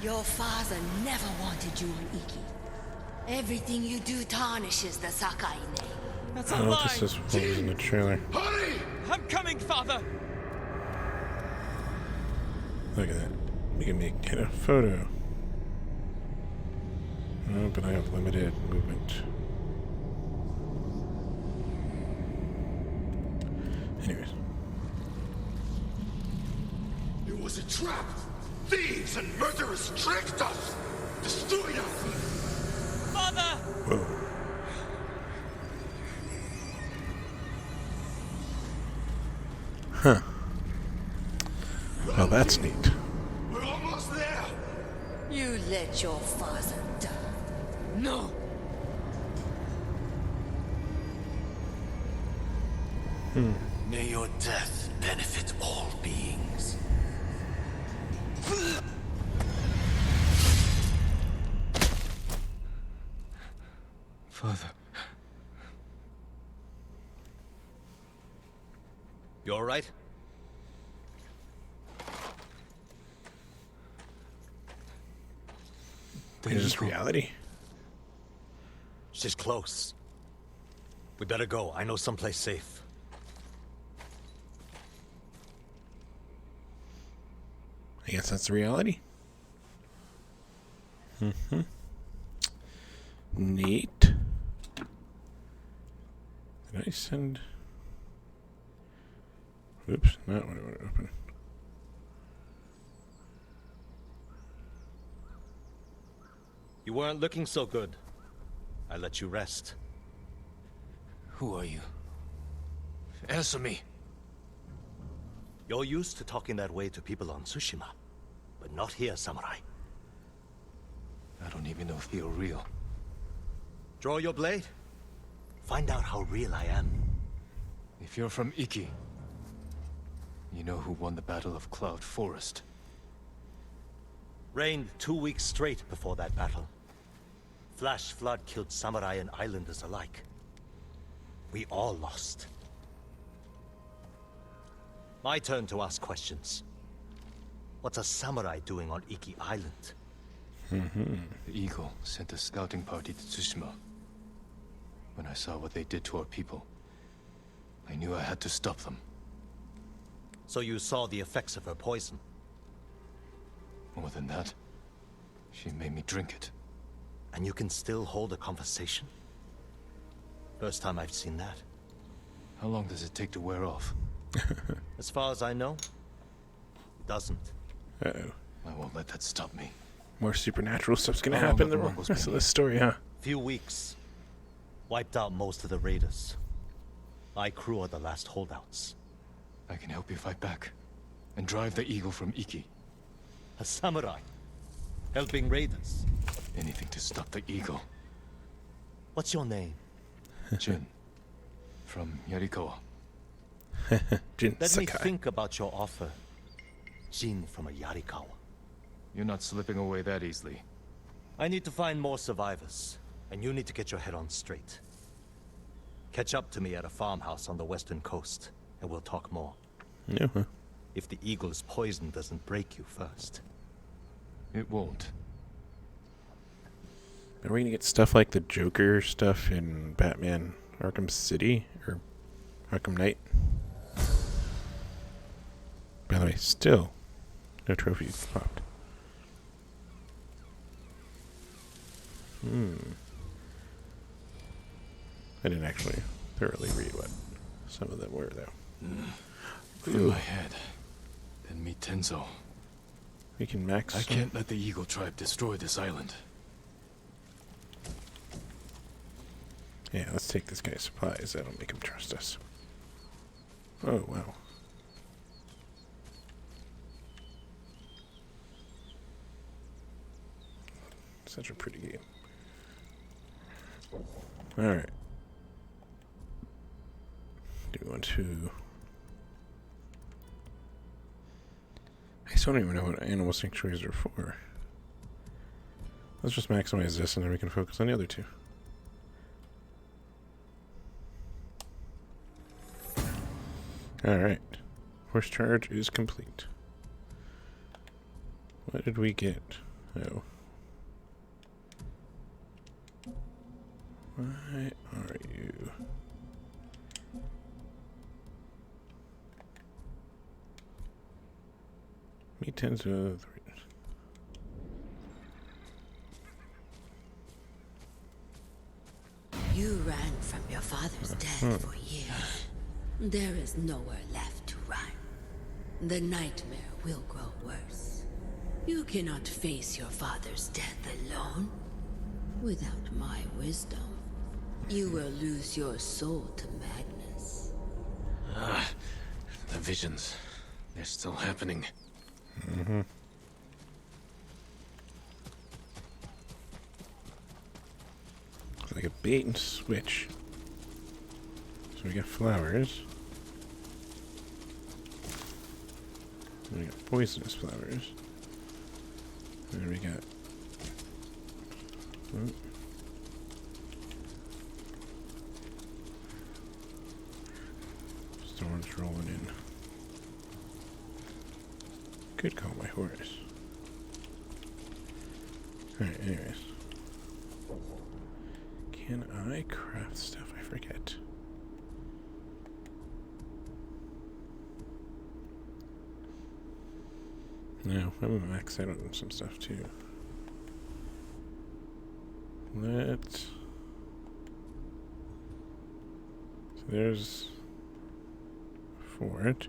Your father never wanted you on Iki. Everything you do tarnishes the Sakai name. That's a Oh, lie! this is what was in the trailer. Hurry! I'm coming, Father! Look at that. We can get a photo. Oh, but I have limited movement. Anyways. It was a trap! Thieves and murderers tricked us! Destroyed us! Father! Whoa. Huh. Well, that's neat. We're almost there! You let your father die. No! May your death benefit all beings. Father. You all right? Is this reality? She's close. We better go. I know someplace safe. I guess that's the reality. Neat. Did I send... Oops, not what I want to open. You weren't looking so good. I let you rest. Who are you? Answer me. You're used to talking that way to people on Tsushima, but not here, Samurai. I don't even know if you're real. Draw your blade. Find out how real I am. If you're from Iki, you know who won the Battle of Cloud Forest. Rained 2 weeks straight before that battle. Flash flood killed samurai and islanders alike. We all lost. My turn to ask questions. What's a samurai doing on Iki Island? The Eagle sent a scouting party to Tsushima. When I saw what they did to our people, I knew I had to stop them. So you saw the effects of her poison? More than that, she made me drink it. And you can still hold a conversation? First time I've seen that. How long does it take to wear off? As far as I know, it doesn't. Uh-oh. I won't let that stop me. More supernatural stuff's gonna How long happen have in the the Mongols rest of been this story, huh? Few weeks. Wiped out most of the raiders. My crew are the last holdouts. I can help you fight back. And drive the Eagle from Iki. A samurai. Helping raiders. Anything to stop the Eagle. What's your name? Jin. From Yarikawa. Jin Let me Sakai. think about your offer. Jin from a Yarikawa. You're not slipping away that easily. I need to find more survivors, and you need to get your head on straight. Catch up to me at a farmhouse on the western coast, and we'll talk more. Yeah, huh? If the Eagle's poison doesn't break you first. It won't. Are we gonna get stuff like the Joker stuff in Batman Arkham City or Arkham Knight? By the way, still no trophies popped. I didn't actually thoroughly read what some of them were, though. Clear my head. Then meet Tenzo. We can max. I can't let the Eagle tribe destroy this island. Yeah, let's take this guy's supplies. That'll make him trust us. Oh, wow. Such a pretty game. Alright. Do we want to... I still don't even know what animal sanctuaries are for. Let's just maximize this and then we can focus on the other two. Alright. Horse charge is complete. What did we get? Oh. Why are you? Me tends to... You ran from your father's death for years. There is nowhere left to run. The nightmare will grow worse. You cannot face your father's death alone. Without my wisdom, you will lose your soul to madness. The visions. They're still happening. Mm-hmm. It's like a bait and switch. So we got flowers. And we got poisonous flowers. And then we got... Oh. Storm's rolling in. Could call my horse. Alright, anyways. Can I craft stuff? I forget. No, I'm gonna max out on some stuff too. Let's... So there's... Fort.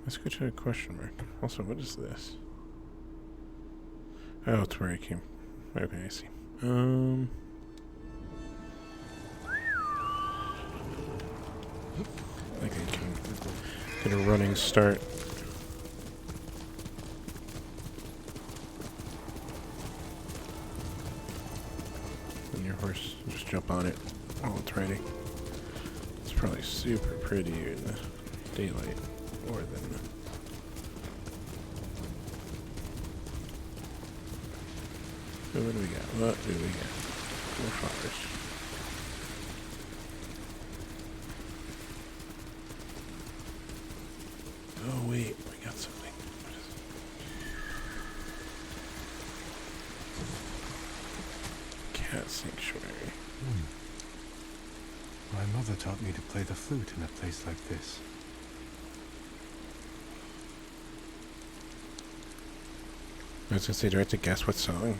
Let's go to a question mark. Also, what is this? Oh, it's where I came. Okay, I see. I think I can get a running start. And your horse, just jump on it while it's ready. It's probably super pretty in the daylight, more than... So what do we got? What do we got? More flowers. Oh wait, we got something. What is it? Cat sanctuary. My mother taught me to play the flute in a place like this. I was gonna say, do I have to guess what song?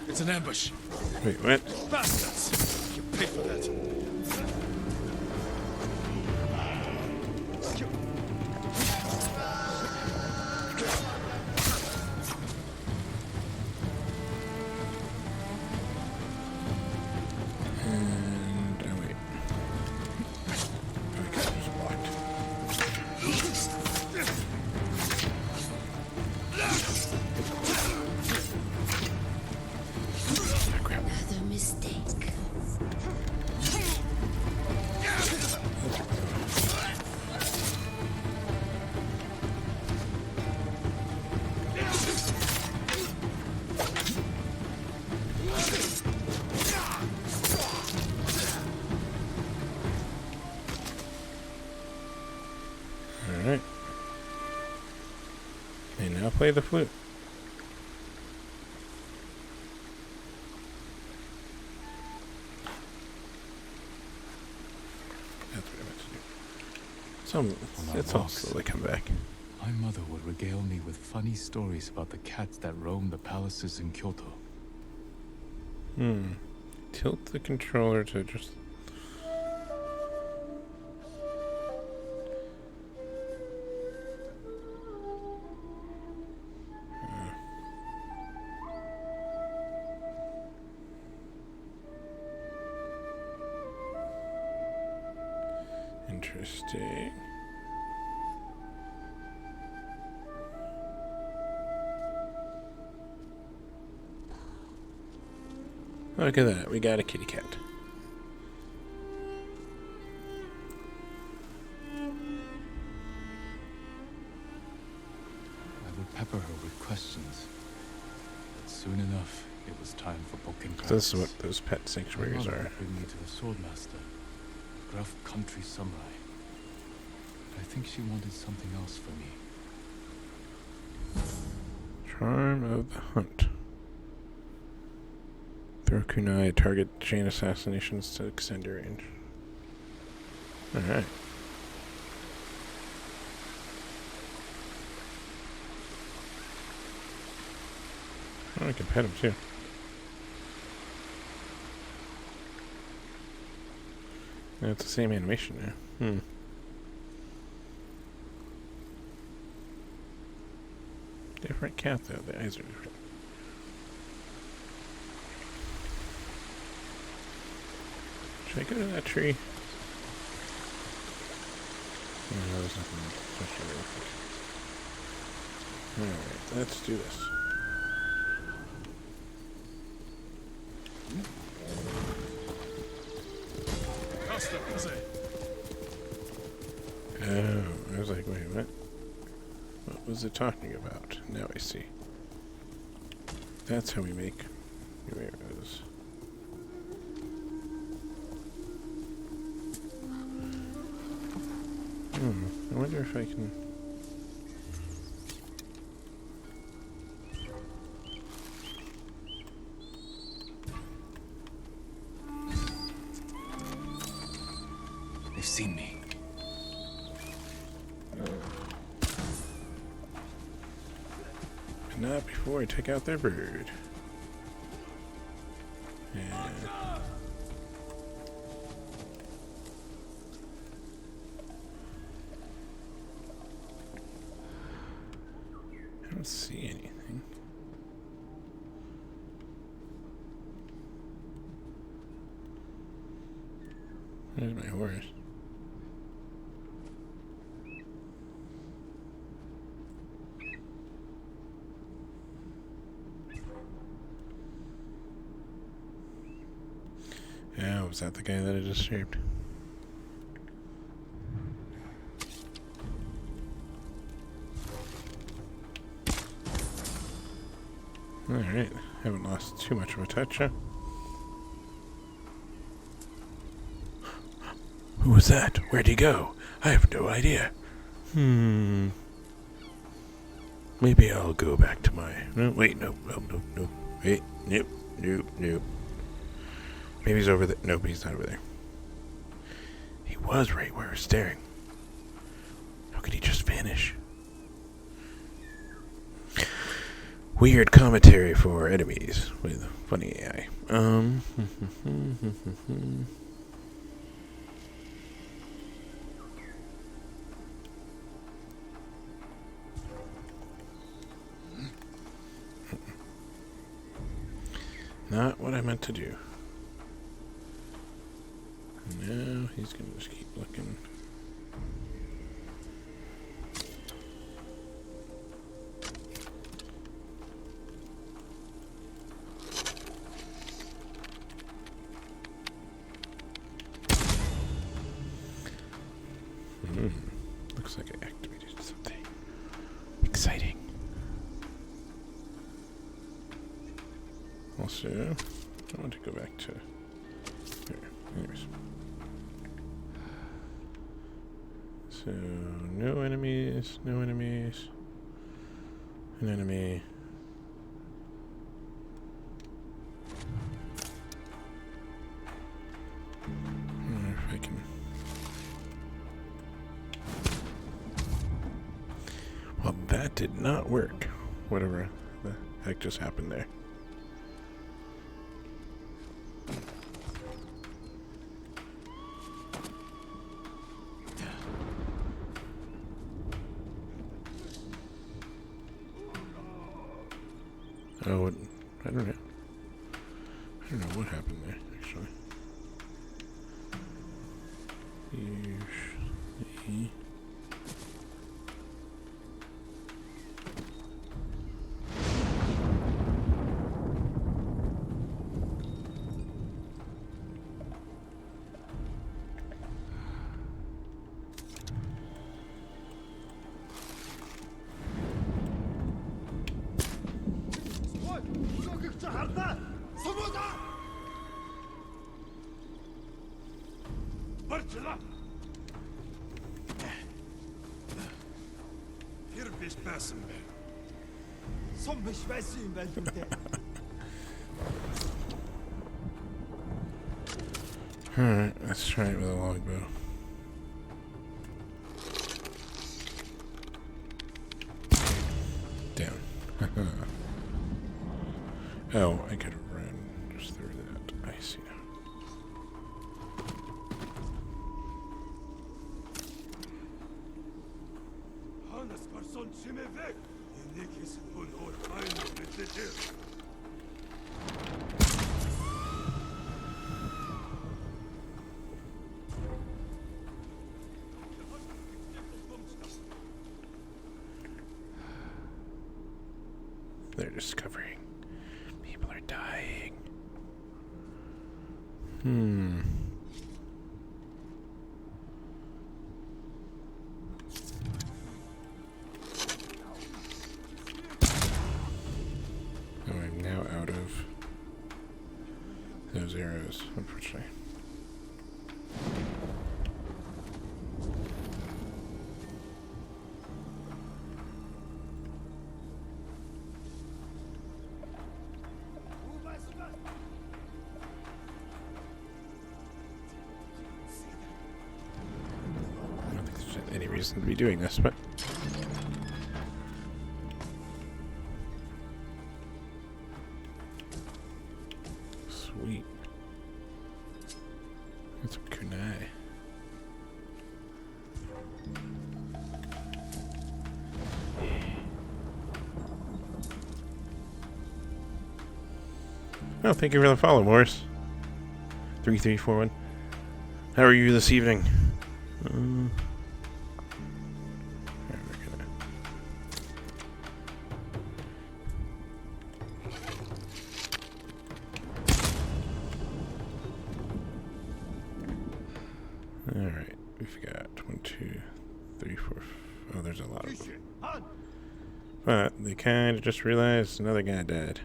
It's an ambush. Wait, what? Bastards! You pay for that. And oh wait. Okay, it's blocked. Ah, crap. Another mistake. Alright. I'll play the flute. That's what I meant to do. It's all slowly come back. My mother would regale me with funny stories about the cats that roam the palaces in Kyoto. Tilt the controller to just... Interesting. Look at that. We got a kitty cat. I would pepper her with questions. But soon enough, it was time for booking So this is what those pet sanctuaries My mother are. would bring me to the swordmaster, a gruff country samurai. But I think she wanted something else for me. Charm of the Hunt. Throw kunai, target chain assassinations to extend your range. Alright. Oh, I can pet him too. Yeah, it's the same animation now. Different cat though, the eyes are different. Should I go to that tree? No, there's nothing special there. Alright, let's do this. Oh, I was like, wait, what? What was it talking about? Now I see. That's how we make new arrows. I wonder if I can... They've seen me. But not before I take out their bird. Yeah. I don't see anything. Where's my horse? Yeah, was that the guy that I just shaped? Alright, haven't lost too much of a touch, huh? Who was that? Where'd he go? I have no idea. Maybe I'll go back to my... No, wait, no. Wait, nope. Maybe he's over there. Nope, he's not over there. He was right where I was staring. How could he just vanish? Weird commentary for enemies with funny AI. Not what I meant to do. Now he's gonna just keep looking. Looks like I activated something exciting. Also, I want to go back to here. Anyways. So, no enemies. An enemy. If I can. Well, that did not work. Whatever the heck just happened there. Oh, I don't know. I don't know what happened there, actually. Usually. Hier bist besser. Alright, let's try it with a longbow. Down. Oh, I could have run just through that. I see now. Hannes var sån weg. Nikis hon har ein mit dir. They're discovering. People are dying. Hmm. Oh, I'm now out of those arrows, unfortunately. I don't think there's any reason to be doing this, but sweet. That's a kunai. Oh, thank you for the follow, Morris. 3341. How are you this evening? Alright, we've got 1, 2, 3, 4. Oh, there's a lot of them. But they kind of just realized another guy died.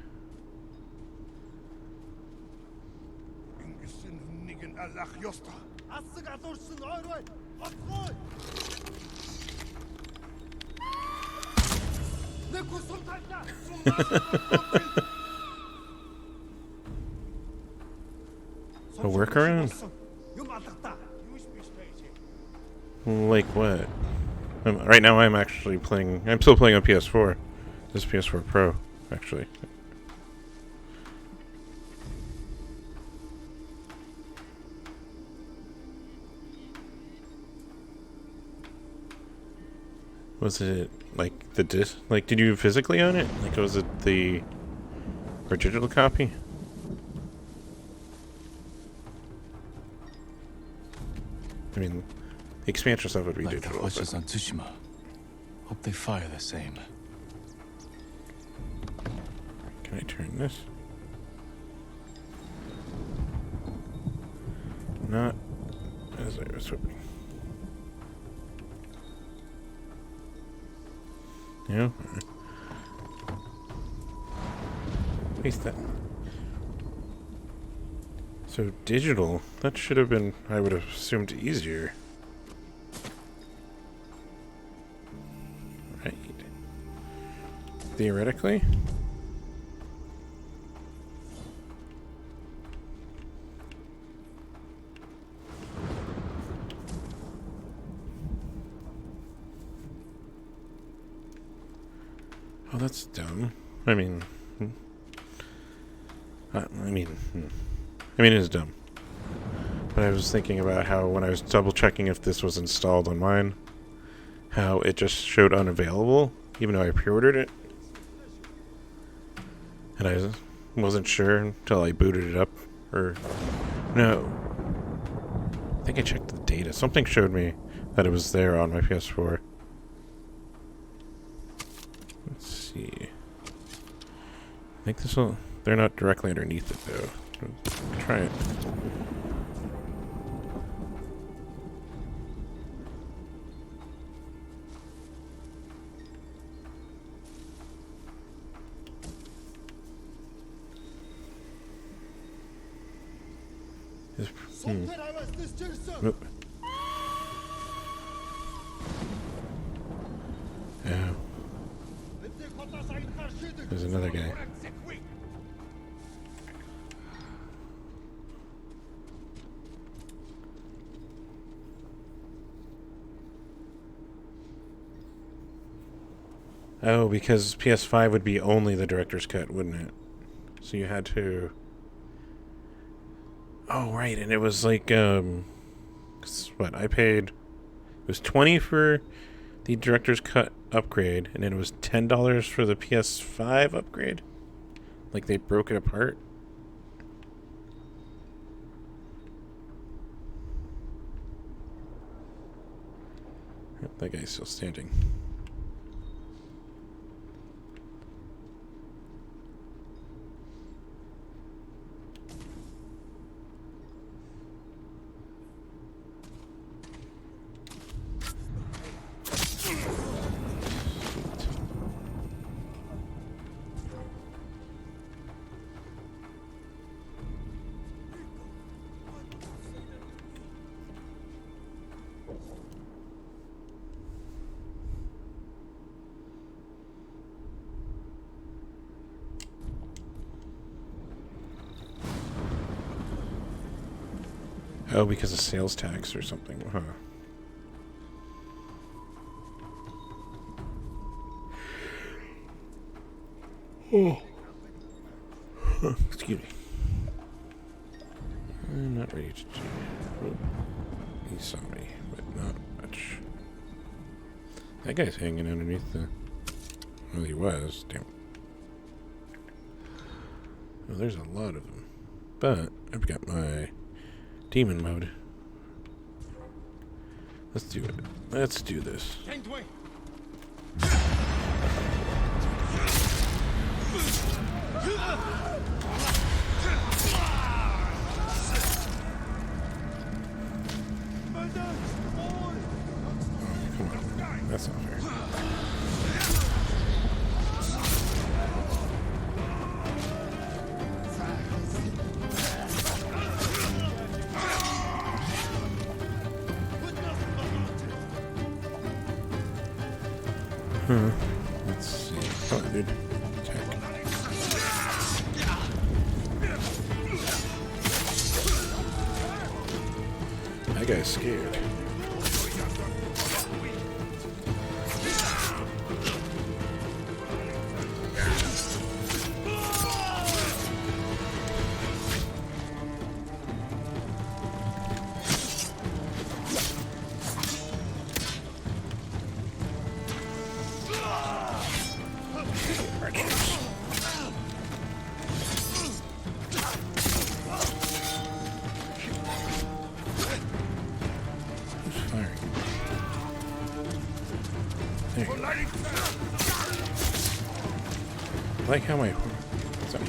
A workaround? Like what? Right now I'm actually playing... I'm still playing on PS4. This is PS4 Pro, actually. Was it, like, the disc? Like, did you physically own it? Like, was it the... or digital copy? I mean, the expansion stuff would be Like the digital. watches on Tsushima. Hope they fire the same. Can I turn this? Not as I was hoping. No? Waste that. So digital, that should have been, I would have assumed, easier. Right. theoretically. Oh, that's dumb. I mean, it is dumb. But I was thinking about how when I was double checking if this was installed on mine, how it just showed unavailable, even though I pre-ordered it. And I wasn't sure until I booted it up. Or, no. I think I checked the data. Something showed me that it was there on my PS4. Let's see. I think this will... They're not directly underneath it, though. Try it. Oop. Yeah. There's another guy. Oh, because PS5 would be only the director's cut, wouldn't it? So you had to... Oh, right, and it was like, what, I paid... It was $20 for the director's cut upgrade, and then it was $10 for the PS5 upgrade? Like, they broke it apart? Yep, that guy's still standing. Oh, because of sales tax or something. Huh. Oh. Excuse me. I'm not ready to do. Oh. He saw me, but not much. That guy's hanging underneath the... Well, he was. Damn. Well, there's a lot of them. But I've got my... demon mode. Let's do it. Let's do this. Oh, come on. That's not fair. Let's see. Oh, dude. Attack. That guy's scared. I like how my... What's that?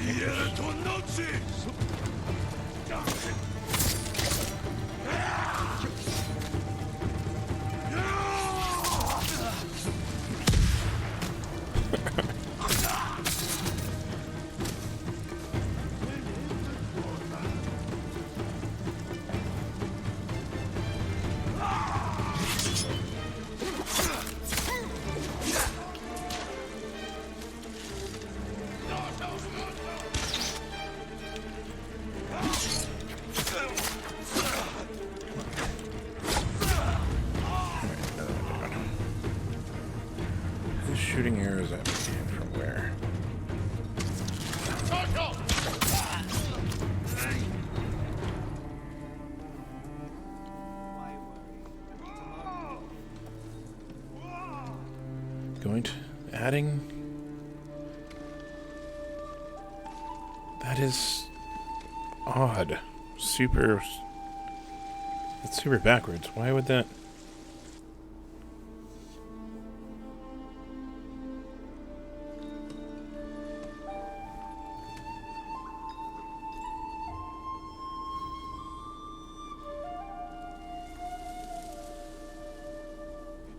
shooting arrows at me from where? Going to adding. That is odd. Super. It's super backwards. Why would that?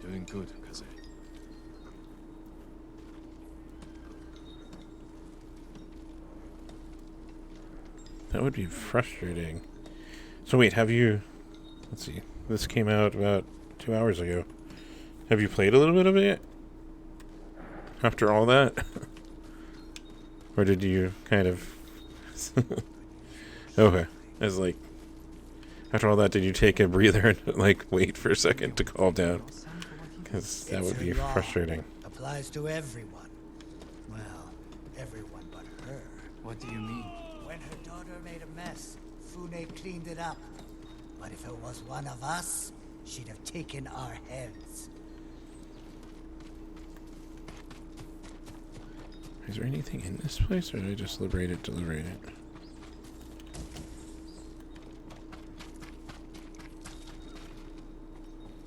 You're doing good, Kaze. That would be frustrating. So wait, have you... Let's see. This came out about 2 hours ago. Have you played a little bit of it yet? After all that? Or did you kind of... Okay. As like... After all that, did you take a breather and like wait for a second to calm down? Because that would be frustrating. Applies to everyone. Well, everyone but her. What do you mean? When her daughter made a mess, Fune cleaned it up. But if it was one of us, she'd have taken our heads. Is there anything in this place, or did I just liberate it to liberate it?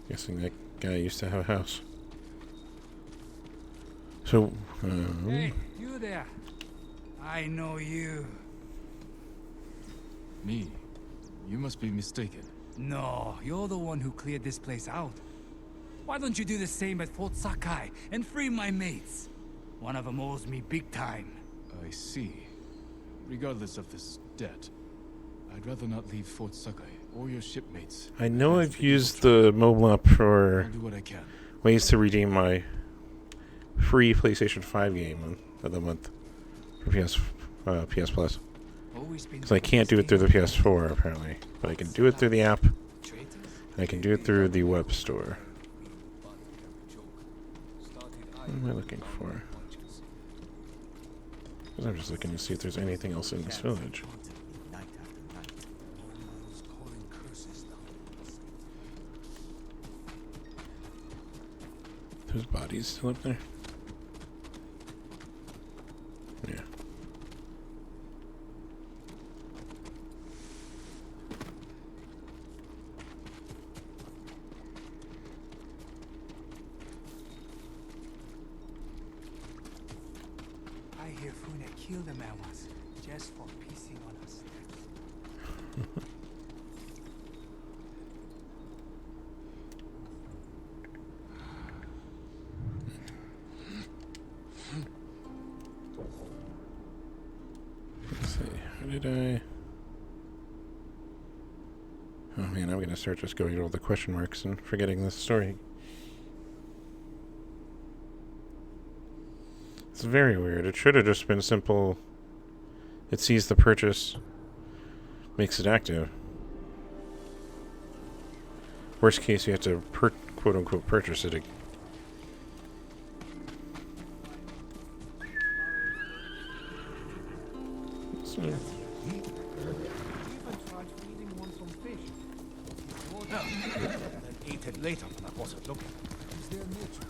Guessing that guy used to have a house. So, Hey, you there. I know you. Me? You must be mistaken. No, you're the one who cleared this place out. Why don't you do the same at Fort Sakai and free my mates? One of them owes me big time. I see. Regardless of this debt, I'd rather not leave Fort Sakai or your shipmates. I know I've used the mobile app for I'll do what I can. ways to redeem my free PlayStation 5 game of the month for PS Plus. Because I can't do it through the PS4 apparently, but I can do it through the app, and I can do it through the web store. What am I looking for? Because I'm just looking to see if there's anything else in this village. There's bodies still up there? Yeah. I hear Fune killed a man once, just for pissing on us. Let's see. How did I... Oh man, I'm gonna start just going to all the question marks and forgetting this story. It's very weird. It should have just been simple. It sees the purchase, makes it active. Worst case, you have to quote unquote purchase it. So, Even tried feeding one some fish. Then ate it later when I wasn't looking. Is their nature?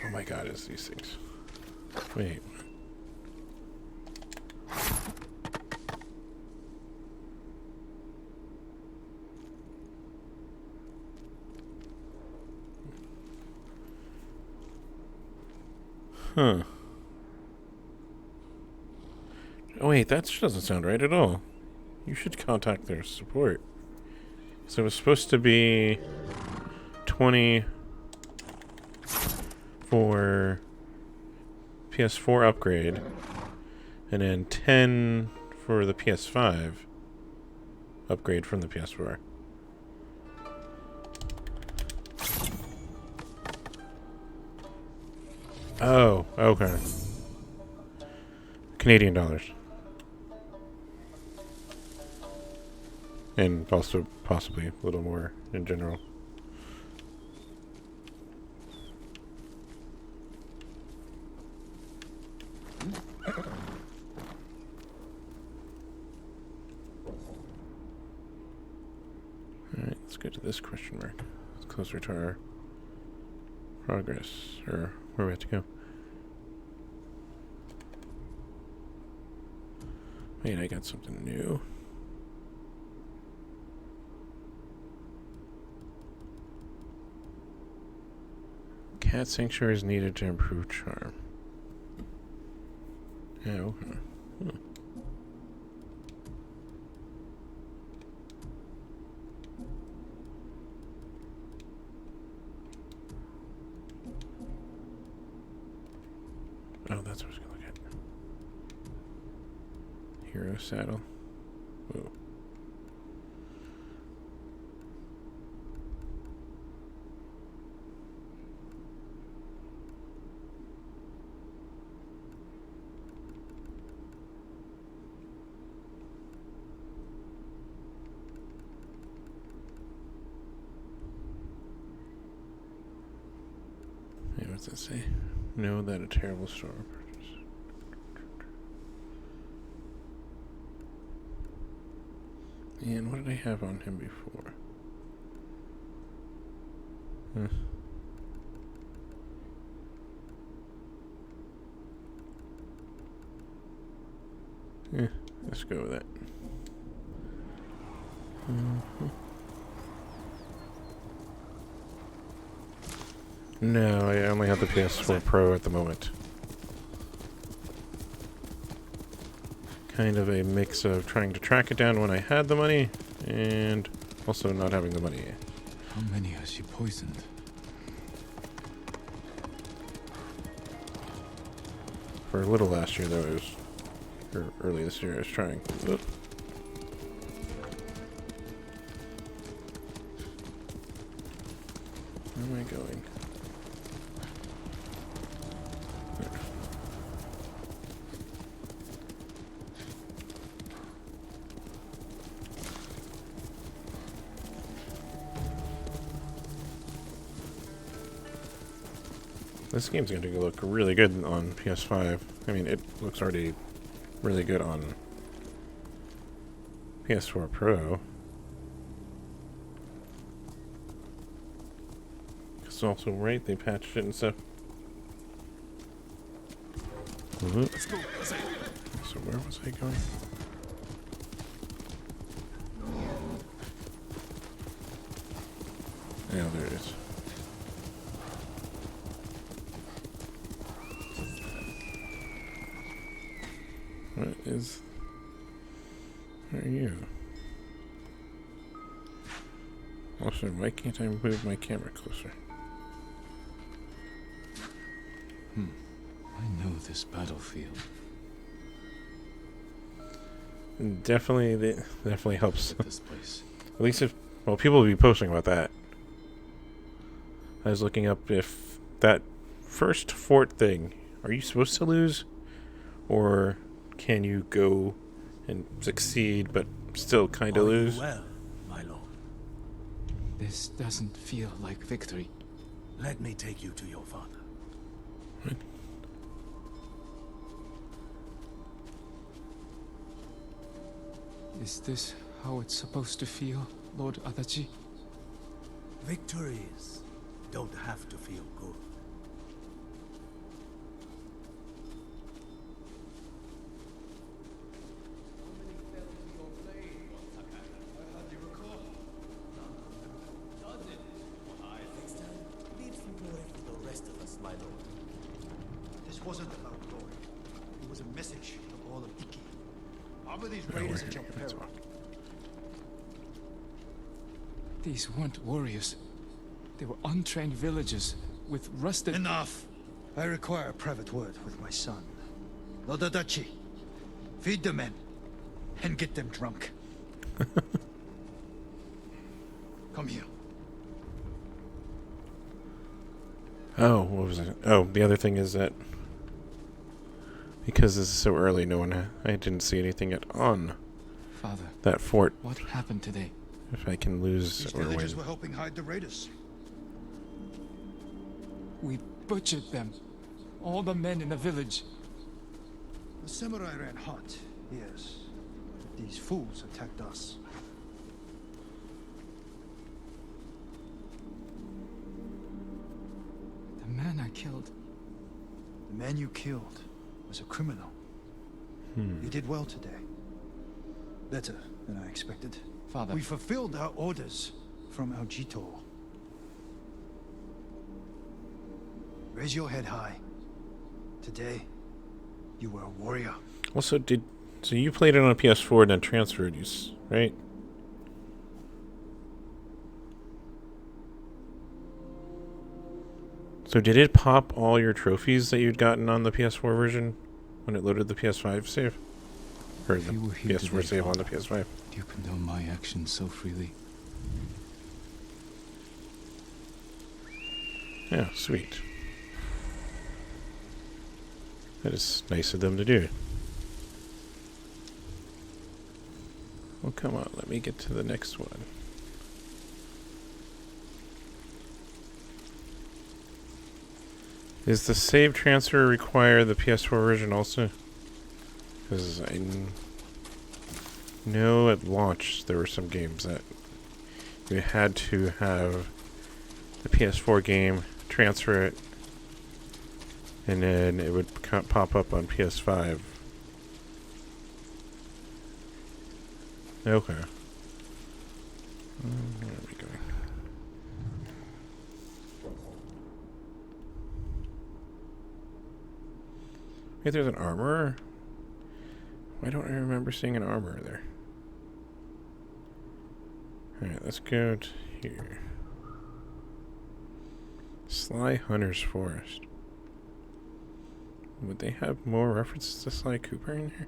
Oh my god, it's these things. Wait. Huh. Oh wait, that doesn't sound right at all. You should contact their support. So it was supposed to be 20 for PS4 upgrade, and then 10 for the PS5 upgrade from the PS4. Oh, okay. Canadian dollars. And also possibly a little more in general. Alright, let's go to this question mark. It's closer to our progress, or where we have to go. Wait, I got something new. Cat sanctuary is needed to improve charm. Yeah, okay. Oh, that's what I was gonna look at. Hero saddle. Whoa. Hey, what's that say? Know that a terrible storm approaches. And what did I have on him before? Yeah, let's go with that. No, I only have the PS4 Pro at the moment. Kind of a mix of trying to track it down when I had the money, and also not having the money. How many has she poisoned? For a little last year, though, or early this year, I was trying. Oop. Where am I going? This game's going to look really good on PS5. I mean, it looks already really good on PS4 Pro. It's also right, they patched it and stuff. Let's go. So where was I going? Yeah, there it is. What is... Where are you? Also, why can't I move my camera closer? I know this battlefield. Definitely helps. This place. At least if... Well, people will be posting about that. I was looking up if that first fort thing, are you supposed to lose? Or can you go and succeed but still kind of lose? Well, my lord. This doesn't feel like victory. Let me take you to your father. What? Is this how it's supposed to feel, Lord Adachi? Victories don't have to feel good. Leave some glory for the rest of us, my lord. This wasn't about glory. It was a message to all of Iki. Armor these raiders at your peril. These weren't warriors. They were untrained villagers with rusted... Enough! I require a private word with my son. Lord Adachi, feed the men and get them drunk. Come here. Oh, what was it? Oh, the other thing is that because this is so early, I didn't see anything yet on Father, that fort. what happened today? If I can lose These or villagers win. were helping hide the raiders. We butchered them. All the men in the village. The samurai ran hot, yes. But these fools attacked us. The man I killed. The man you killed was a criminal. You did well today. Better than I expected. Father. We fulfilled our orders from our Jito. Raise your head high. Today, you were a warrior. Also, so you played it on a PS4 and then transferred, right? So did it pop all your trophies that you'd gotten on the PS4 version when it loaded the PS5 save? Or If the you were here PS4 today, save on the Father, PS5? do you condone my actions so freely? Yeah, sweet. That is nice of them to do. Well, come on, let me get to the next one. Is the save transfer require the PS4 version also? Because I know at launch there were some games that you had to have the PS4 game, transfer it, and then it would pop up on PS5. Okay. Where are we going? Wait, there's an armorer? Why don't I remember seeing an armorer there? Alright, let's go to here. Sly Hunter's Forest. Would they have more references to Sly Cooper in here?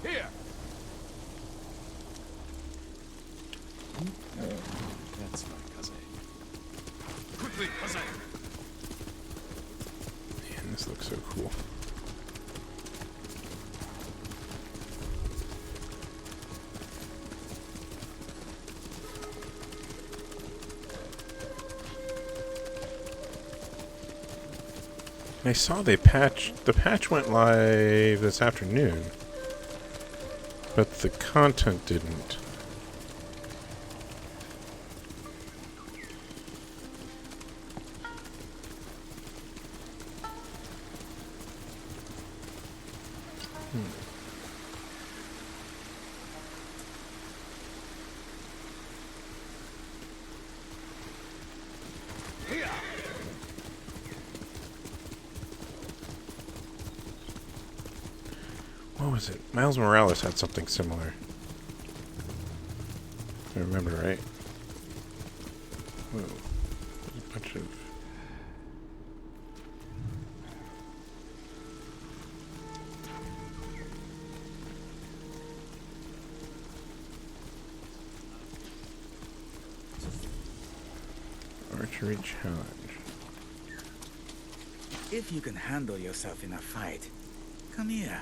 Here! That's my cousin. Quickly, cousin! Man, this looks so cool. I saw the patch went live this afternoon, but the content didn't. What was it? Miles Morales had something similar. If I remember right. Whoa. There's a bunch of... Archery challenge. If you can handle yourself in a fight, come here.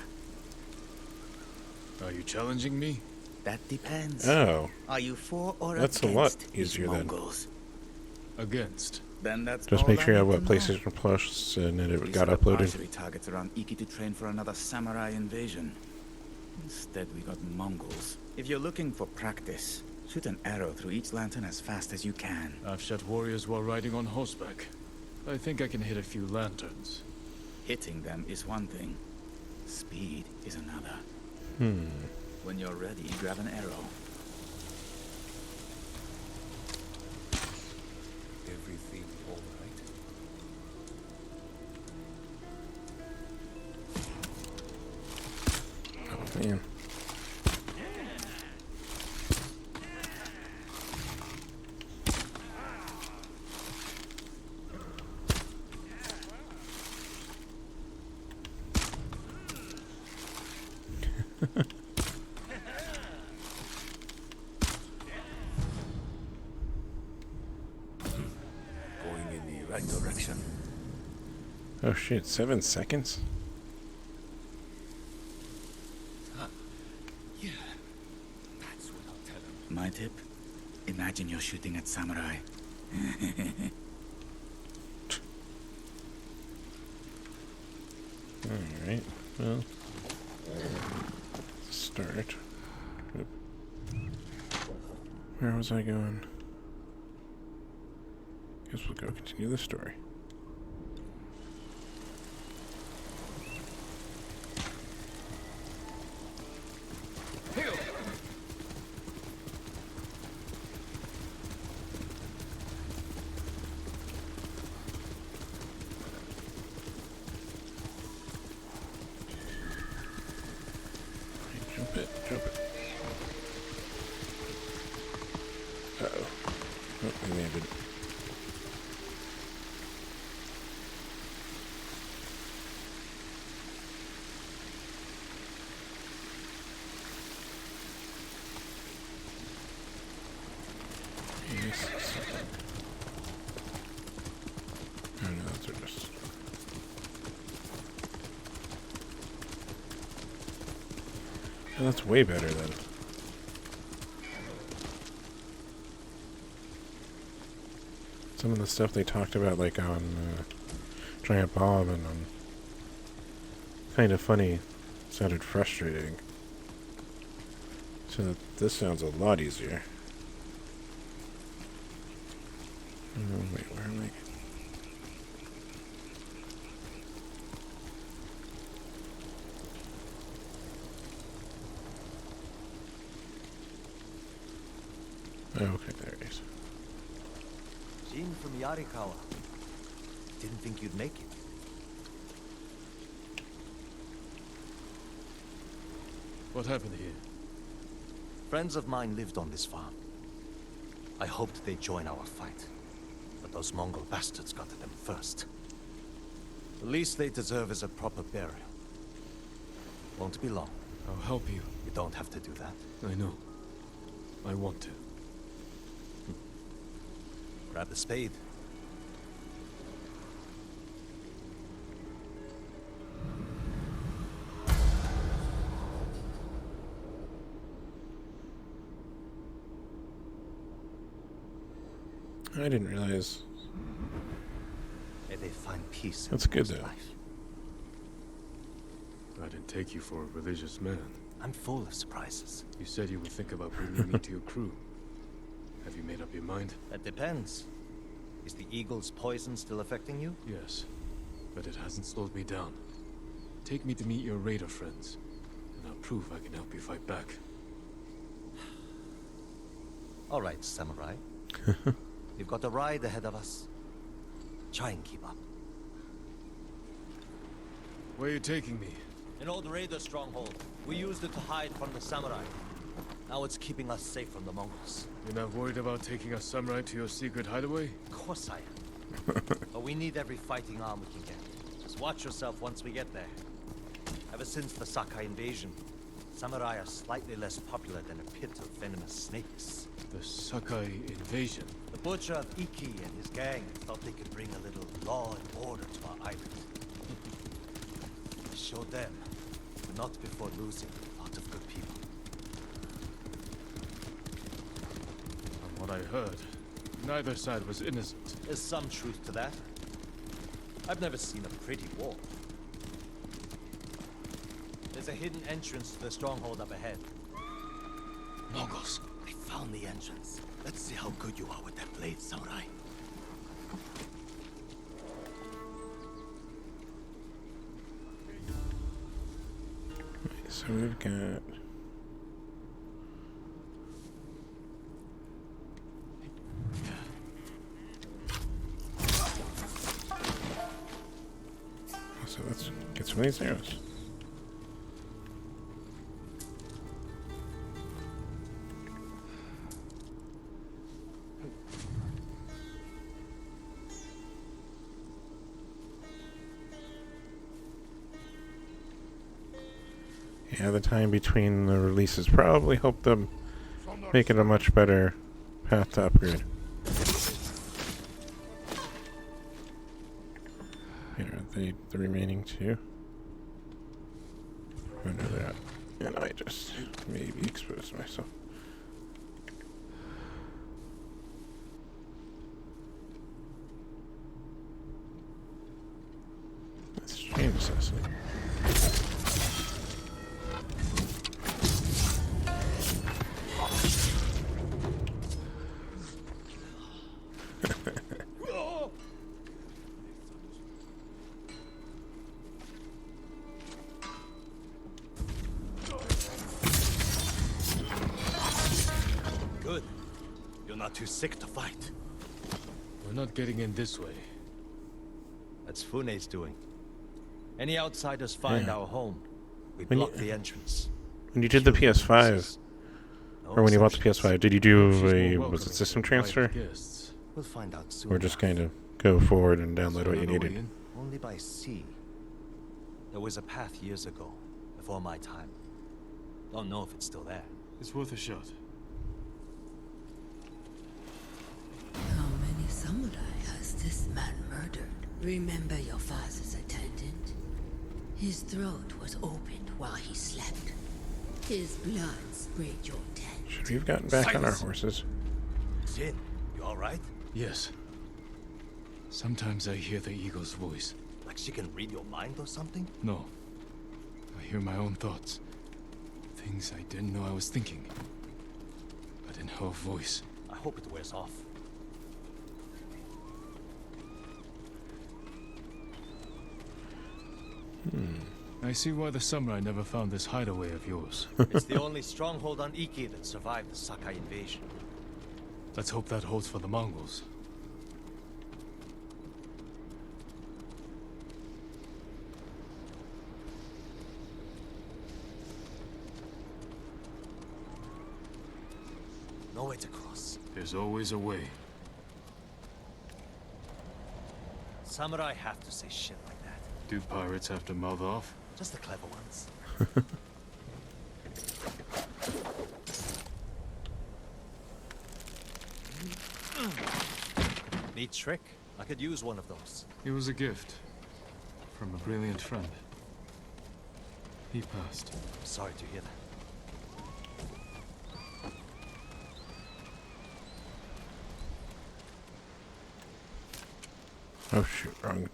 Are you challenging me? That depends. Oh, Are you for or that's a against lot these easier then. Mongols? Against. Then that's Just all make I sure you have need what to know. PlayStation Plus and then it We got set up uploaded. archery targets around Iki to train for another samurai invasion. Instead, we got Mongols. If you're looking for practice, shoot an arrow through each lantern as fast as you can. I've shot warriors while riding on horseback. I think I can hit a few lanterns. Hitting them is one thing. Speed is another. When you're ready, grab an arrow. Everything all right? Oh, man. right direction. Oh shit, 7 seconds? Yeah, that's what I'll tell him. My tip? Imagine you're shooting at samurai. Alright, well. Start. Oop. Where was I going? Guess we'll go continue the story. Jump it, jump it. Uh-oh. Oh, I landed. Yes. Oh no, those are just... Oh, that's way better then. Some of the stuff they talked about, like on Giant Bomb and on Kind of Funny, sounded frustrating. So this sounds a lot easier. Oh, wait, where am I? Oh, okay, there it is. Jin from Yarikawa. Didn't think you'd make it. What happened here? Friends of mine lived on this farm. I hoped they'd join our fight. But those Mongol bastards got to them first. The least they deserve is a proper burial. Won't be long. I'll help you. You don't have to do that. I know. I want to. Grab the spade. I didn't realize. May they find peace That's in good, this though. life. I didn't take you for a religious man. I'm full of surprises. You said you would think about bringing me to your crew. Have you made up your mind? That depends. Is the eagle's poison still affecting you? Yes, but it hasn't slowed me down. Take me to meet your raider friends, and I'll prove I can help you fight back. All right, samurai. We've got a ride ahead of us. Try and keep up. Where are you taking me? An old raider stronghold. We used it to hide from the samurai. Now it's keeping us safe from the Mongols. You're not worried about taking a samurai to your secret hideaway? Of course I am. But we need every fighting arm we can get. Just watch yourself once we get there. Ever since the Sakai invasion, samurai are slightly less popular than a pit of venomous snakes. The Sakai invasion. The butcher of Iki and his gang thought they could bring a little law and order to our island. Show them, but not before losing a lot of good people. From what I heard, neither side was innocent. There's some truth to that. I've never seen a pretty war. There's a hidden entrance to the stronghold up ahead. Mongols, they found the entrance. Let's see how good you are with that blade, samurai. So we've got... So let's get some of these arrows. Yeah, the time between the releases probably helped them make it a much better path to upgrade. the remaining two. I know that. And I just maybe exposed myself. That's strange assassin. Good. You're not too sick to fight. We're not getting in this way. That's Fune's doing. Any outsiders find our home, we When block you- the entrance. When you did the Kill PS5, witnesses. No or when you bought the exceptions. PS5, did you do She's more a welcoming was it to system invited transfer, guests. We'll find out soon. or just enough. kind of go forward and download what you Another way needed? in? Only by sea. There was a path years ago, before my time. Don't know if it's still there. It's worth a shot. How many samurai has this man murdered? Remember your father's attendant? His throat was opened while he slept. His blood sprayed your tent. Should we have gotten back on our Silence. horses? Sin, you alright? Yes. Sometimes I hear the eagle's voice. Like she can read your mind or something? No. I hear my own thoughts. Things I didn't know I was thinking. But in her voice. I hope it wears off. I see why the samurai never found this hideaway of yours. It's the only stronghold on Iki that survived the Sakai invasion. Let's hope that holds for the Mongols. No way to cross. There's always a way. Samurai have to say shit like that. Do pirates have to mouth off? Just the clever ones. Neat trick. I could use one of those. It was a gift. From a brilliant friend. He passed. I'm sorry to hear that. Oh shoot, wrong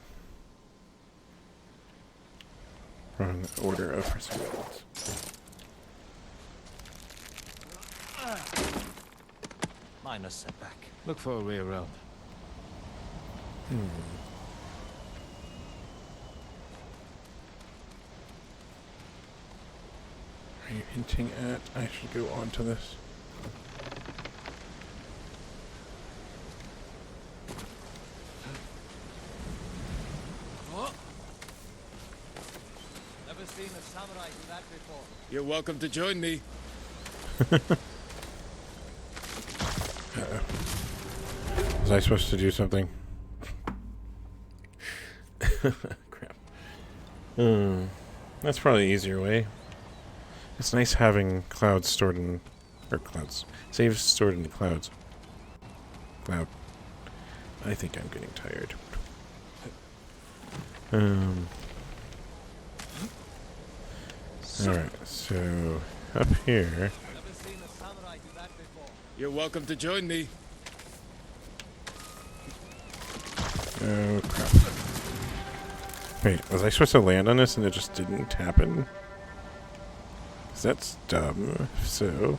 order of proceedings. Minor setback. Look for a way around. Are you hinting at I should go on to this? Never seen a samurai do that before. You're welcome to join me. Was I supposed to do something? Crap. That's probably the easier way. It's nice having clouds stored in... or clouds. Saves stored in the clouds. Cloud. I think I'm getting tired. Alright, so... up here... Never seen a samurai do that before. You're welcome to join me. Oh, crap. Wait, was I supposed to land on this and it just didn't happen? 'Cause that's dumb, so...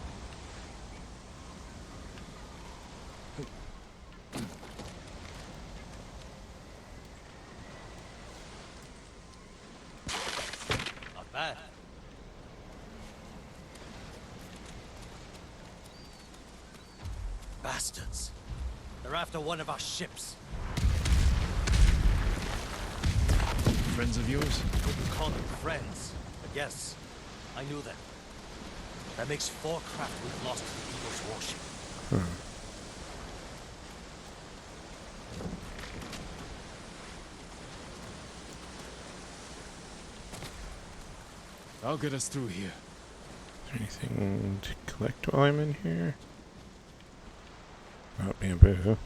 Not bad. Bastards. They're after one of our ships. Friends of yours? Wouldn't call them friends, but yes, I knew them. That makes 4 craft we've lost to the Eagle's warship. I'll get us through here. Is there anything to collect while I'm in here? Not bamboo.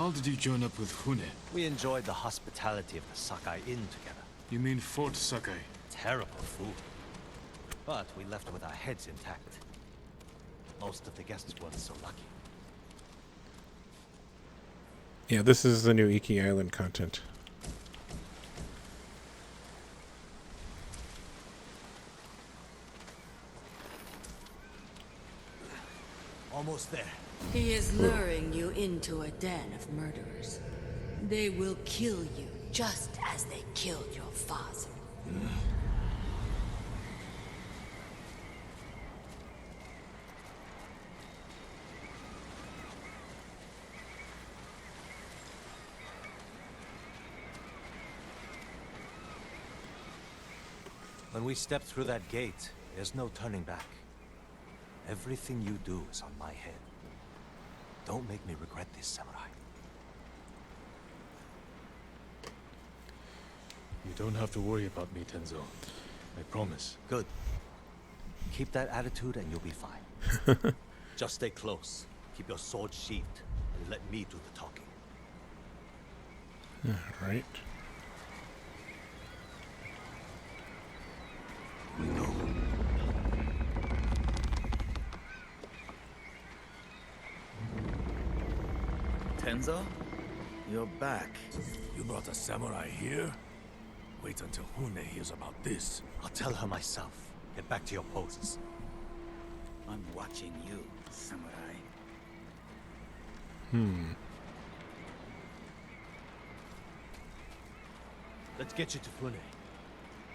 How did you join up with Fune? We enjoyed the hospitality of the Sakai Inn together. You mean Fort Sakai? Terrible food. But we left with our heads intact. Most of the guests weren't so lucky. Yeah, this is the new Iki Island content. Almost there. He is luring you into a den of murderers. They will kill you just as they killed your father. When we step through that gate, there's no turning back. Everything you do is on my head. Don't make me regret this, samurai. You don't have to worry about me, Tenzo. I promise. Good. Keep that attitude and you'll be fine. Just stay close. Keep your sword sheathed, and let me do the talking. All right. We go. Tenzo? You're back. You brought a samurai here? Wait until Hune hears about this. I'll tell her myself. Get back to your poses. I'm watching you, samurai. Let's get you to Fune.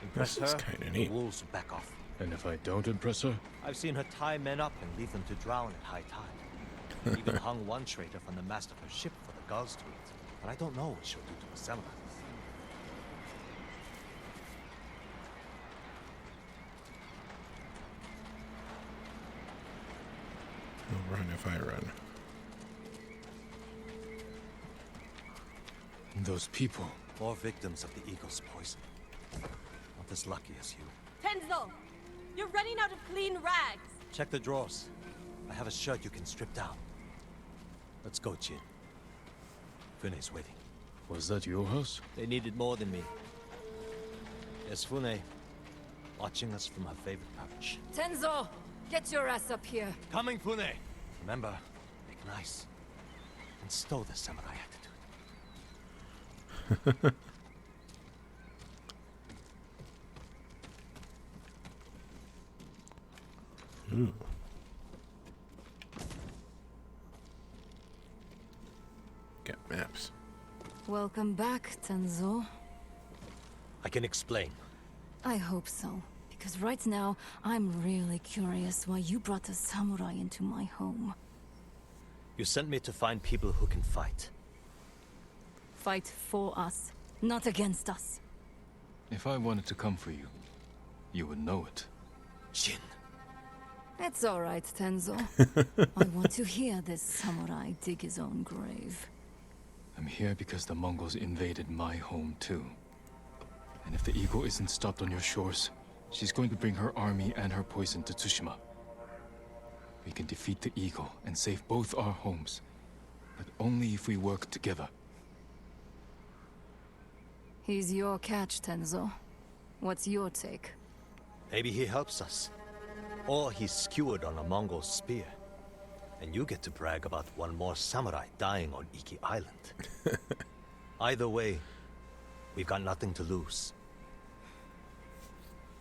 Impress This is her, kinda the neat. wolves will back off. And if I don't impress her? I've seen her tie men up and leave them to drown at high tide. Even hung one traitor from the mast of her ship for the gulls to eat. But I don't know what she'll do to a samurai. I'll run if I run. Those people. More victims of the eagle's poison. Not as lucky as you. Tenzo! You're running out of clean rags! Check the drawers. I have a shirt you can strip down. Let's go, Jin. Fune's waiting. Was that your house? They needed more than me. There's Fune, watching us from her favorite perch. Tenzo! Get your ass up here! Coming, Fune! Remember, make nice. And stow the samurai attitude. Ooh. Got maps. Welcome back, Tenzo. I can explain. I hope so. Because right now, I'm really curious why you brought a samurai into my home. You sent me to find people who can fight. Fight for us, not against us. If I wanted to come for you, you would know it. Jin. It's all right, Tenzo. I want to hear this samurai dig his own grave. I'm here because the Mongols invaded my home too. And if the eagle isn't stopped on your shores, she's going to bring her army and her poison to Tsushima. We can defeat the eagle and save both our homes, but only if we work together. He's your catch, Tenzo. What's your take? Maybe he helps us. Or he's skewered on a Mongol spear. And you get to brag about one more samurai dying on Iki Island. Either way, we've got nothing to lose.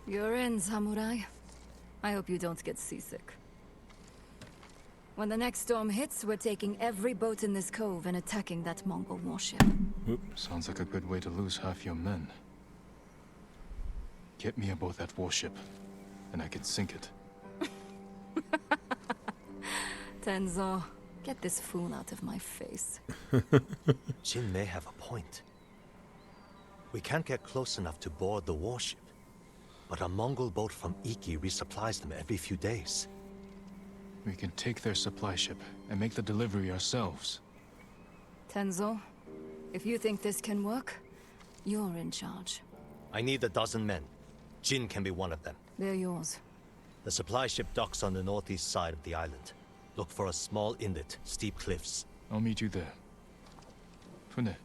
You're in, samurai. I hope you don't get seasick. When the next storm hits, we're taking every boat in this cove and attacking that Mongol warship. Sounds like a good way to lose half your men. Get me aboard that warship, and I can sink it. Tenzo, get this fool out of my face. Jin may have a point. We can't get close enough to board the warship. But a Mongol boat from Iki resupplies them every few days. We can take their supply ship and make the delivery ourselves. Tenzo, if you think this can work, you're in charge. I need a dozen men. Jin can be one of them. They're yours. The supply ship docks on the northeast side of the island. Look for a small inlet, steep cliffs. I'll meet you there. Fune,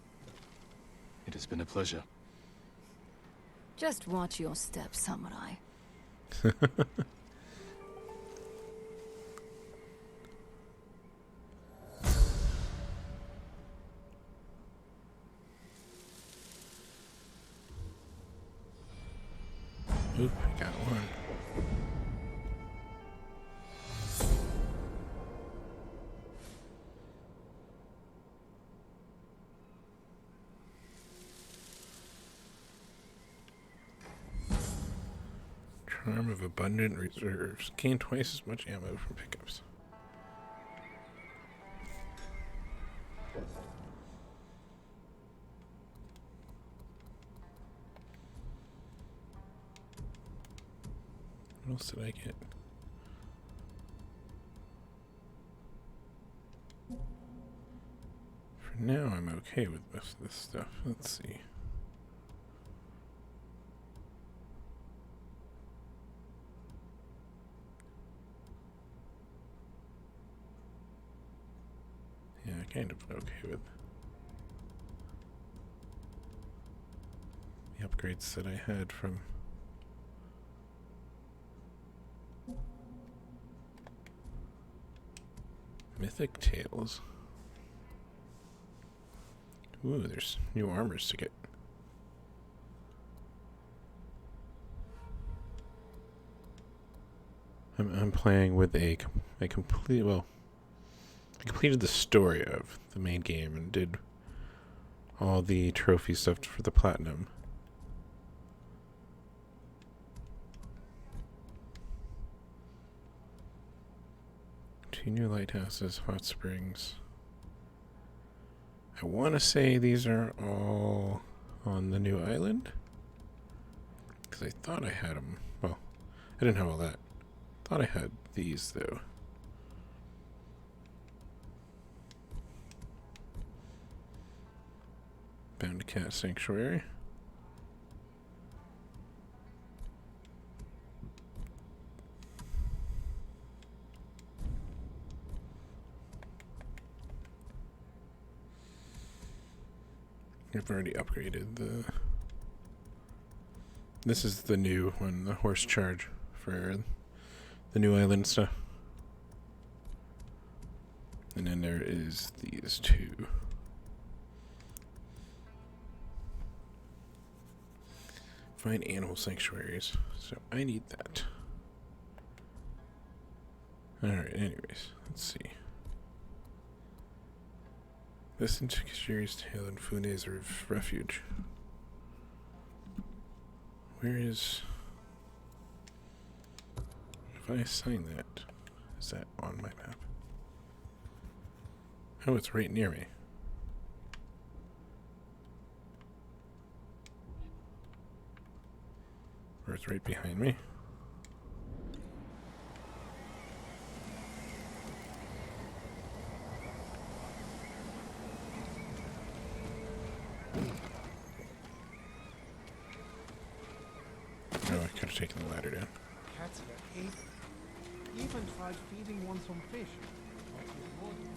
it has been a pleasure. Just watch your step, samurai. Oop, I got one. Charm of abundant reserves. Gain twice as much ammo from pickups. What else did I get? For now, I'm okay with most of this stuff. Let's see. Yeah, kind of okay with the upgrades that I had from Mythic Tales. Ooh, there's new armors to get. I'm playing with a complete, well, I completed the story of the main game and did all the trophy stuff for the platinum. Two new lighthouses, hot springs. I want to say these are all on the new island. Because I thought I had them. Well, I didn't have all that. Thought I had these, though. Bound to Cat Sanctuary. I've already upgraded the... This is the new one, the horse charge for the new island stuff. And then there is these two. Find animal sanctuaries. So I need that. Alright, anyways, let's see. Listen to Kishiri's tale and Fune's refuge. Where is... If I assign that, is that on my map? Oh, it's right near me. Or it's right behind me. Oh, I could have taken the ladder down. Cats here ate. Even tried feeding one some fish. But it wouldn't.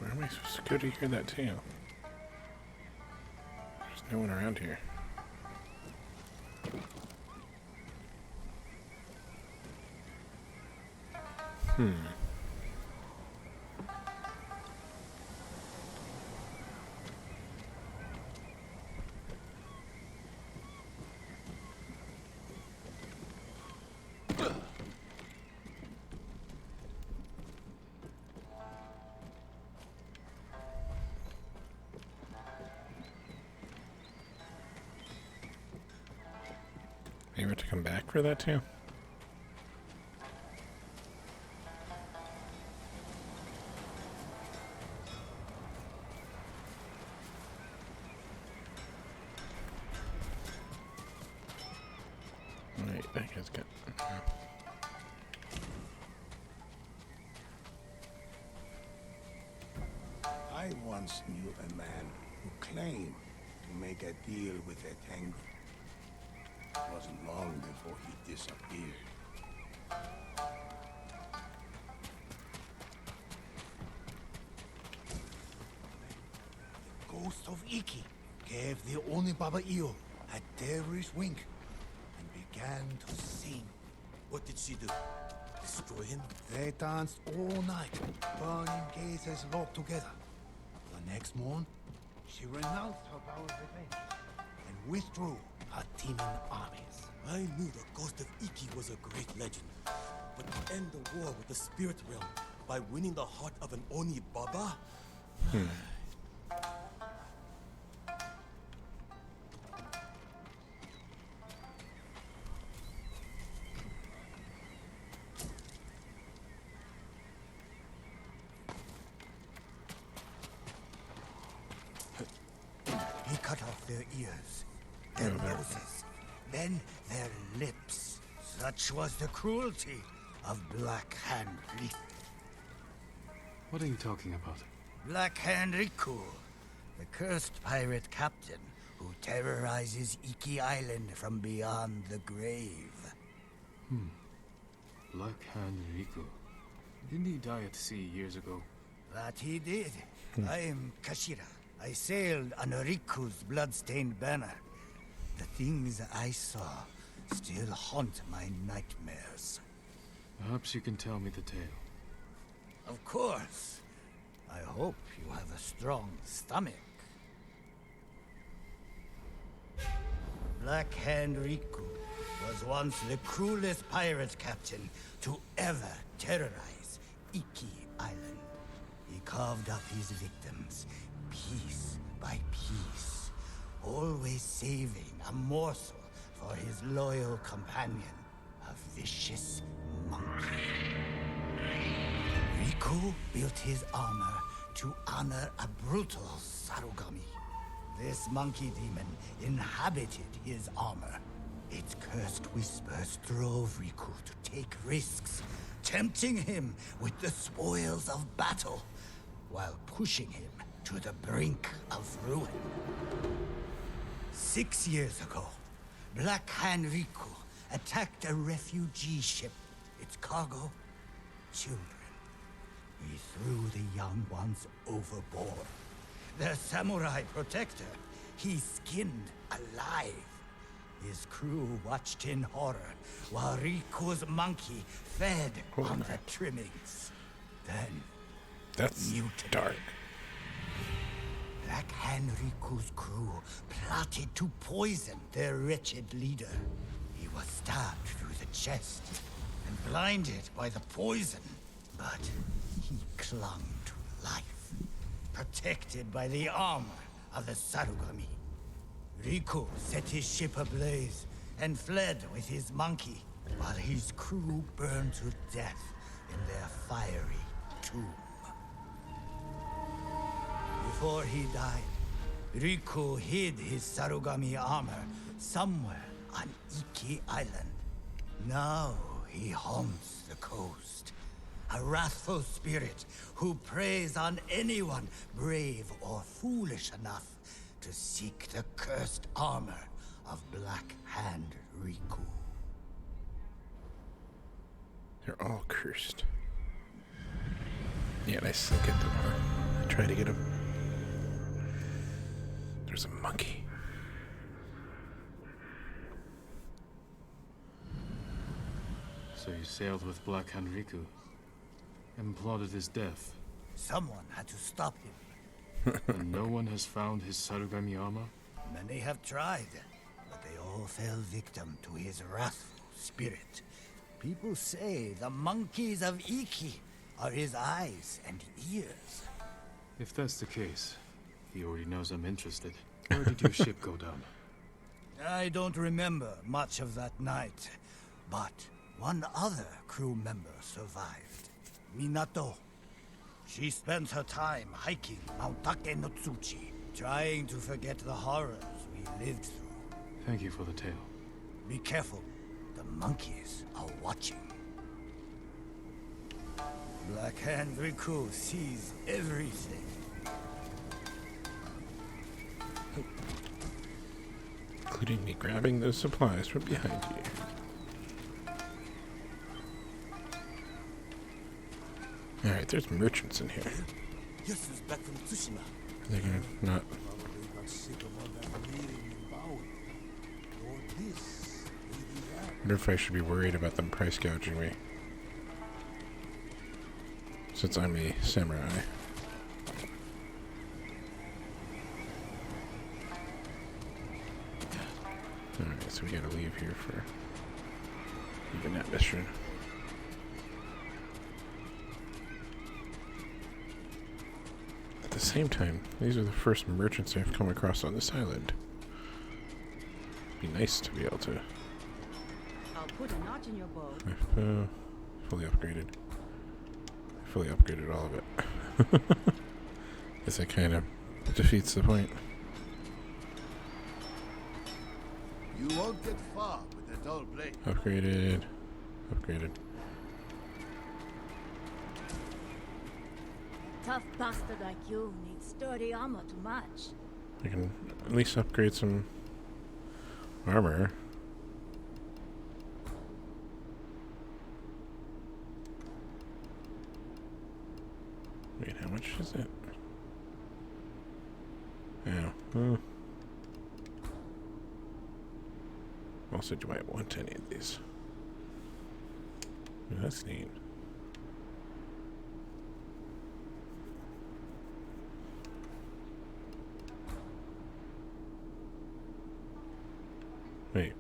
Where am I supposed to go to hear that tale? There's no one around here. Maybe I have to come back for that too? That guy's good. I once knew a man who claimed to make a deal with a Tengu. It wasn't long before he disappeared. The ghost of Iki gave the only Baba Io a devilish wink and began to sing. What did she do? Destroy him? They danced all night, burning gazes locked together. The next morn, she renounced her vow of revenge and withdrew her teeming armies. I knew the Ghost of Iki was a great legend. But to end the war with the spirit realm by winning the heart of an Oni Baba? He cut off their ears, their noses, then their lips. Such was the cruelty of Black Hand Riku. What are you talking about? Black Hand Riku, the cursed pirate captain who terrorizes Iki Island from beyond the grave. Black Hand Riku. Didn't he die at sea years ago? That he did. I am Kashira. I sailed on Riku's blood-stained banner. The things I saw still haunt my nightmares. Perhaps you can tell me the tale. Of course. I hope you have a strong stomach. Black Hand Riku was once the cruelest pirate captain to ever terrorize Iki Island. He carved up his victims, piece by piece, always saving a morsel for his loyal companion, a vicious monkey. Riku built his armor to honor a brutal Sarugami. This monkey demon inhabited his armor. Its cursed whispers drove Riku to take risks, tempting him with the spoils of battle, while pushing him to the brink of ruin. 6 years ago, Black Hand Riku attacked a refugee ship. Its cargo, children. He threw the young ones overboard. Their samurai protector, he skinned alive. His crew watched in horror while Riku's monkey fed on the trimmings. Then, That's mutiny. dark. Black Hand Riku's crew plotted to poison their wretched leader. He was stabbed through the chest and blinded by the poison, but he clung to life, protected by the armor of the Sarugami. Riku set his ship ablaze and fled with his monkey, while his crew burned to death in their fiery tomb. Before he died, Riku hid his Sarugami armor somewhere on Iki Island. Now he haunts the coast, a wrathful spirit who preys on anyone brave or foolish enough to seek the cursed armor of Black Hand Riku. They're all cursed. Yeah, I still get them. I try to get them. There's a monkey. So you sailed with Black Hand Riku and plotted his death. Someone had to stop him. And no one has found his Sarugami armor? Many have tried, but they all fell victim to his wrathful spirit. People say the monkeys of Iki are his eyes and ears. If that's the case, he already knows I'm interested. Where did your ship go down? I don't remember much of that night, but one other crew member survived. Minato. She spent her time hiking Mount Take no Tsuchi, trying to forget the horrors we lived through. Thank you for the tale. Be careful. The The monkeys are watching. Black Hand Riku sees everything. Including me grabbing those supplies from behind you. Alright, there's merchants in here. Yes, is back from Tsushima. They're gonna not. Probably got sick of all that kneeling and bowing. Or this, maybe that. I wonder if I should be worried about them price gouging me. Since I'm a samurai. Alright, so we gotta leave here for even that mission. At the same time, these are the first merchants I've come across on this island. Be nice to be able to. I'll put a notch in your bow. Fully upgraded. Fully upgraded all of it. Guess that kind of defeats the point. You won't get far with a dull blade. Upgraded. Upgraded. Tough bastard like you needs sturdy armor to match. I can at least upgrade some armor. Wait, how much is it? Yeah. Also, do I want any of these? Oh, that's neat. Wait.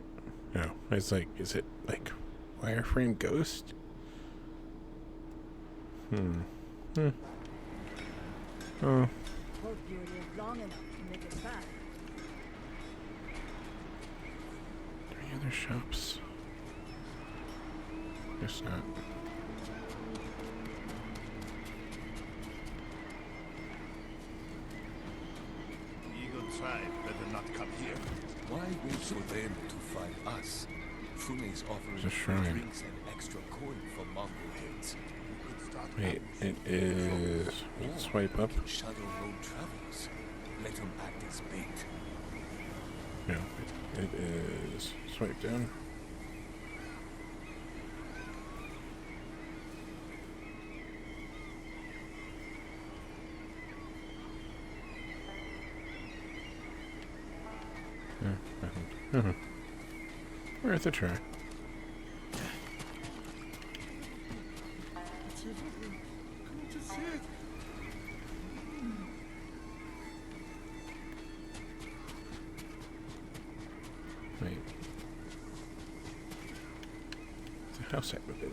No. It's like, is it like wireframe ghost? Oh. Hope you live long enough to make it back. Any other shops? Guess not. Eagle tribe better not come here. Why wait for them to find us? Fune's offering There's a shrine. drinks and extra coin for Mongol heads. Wait, it is. Swipe up? Shadow road travelers. Let them act as bait. No, it is. Swipe down. Nothing. Worth a try. Wait. It's a house I moved in.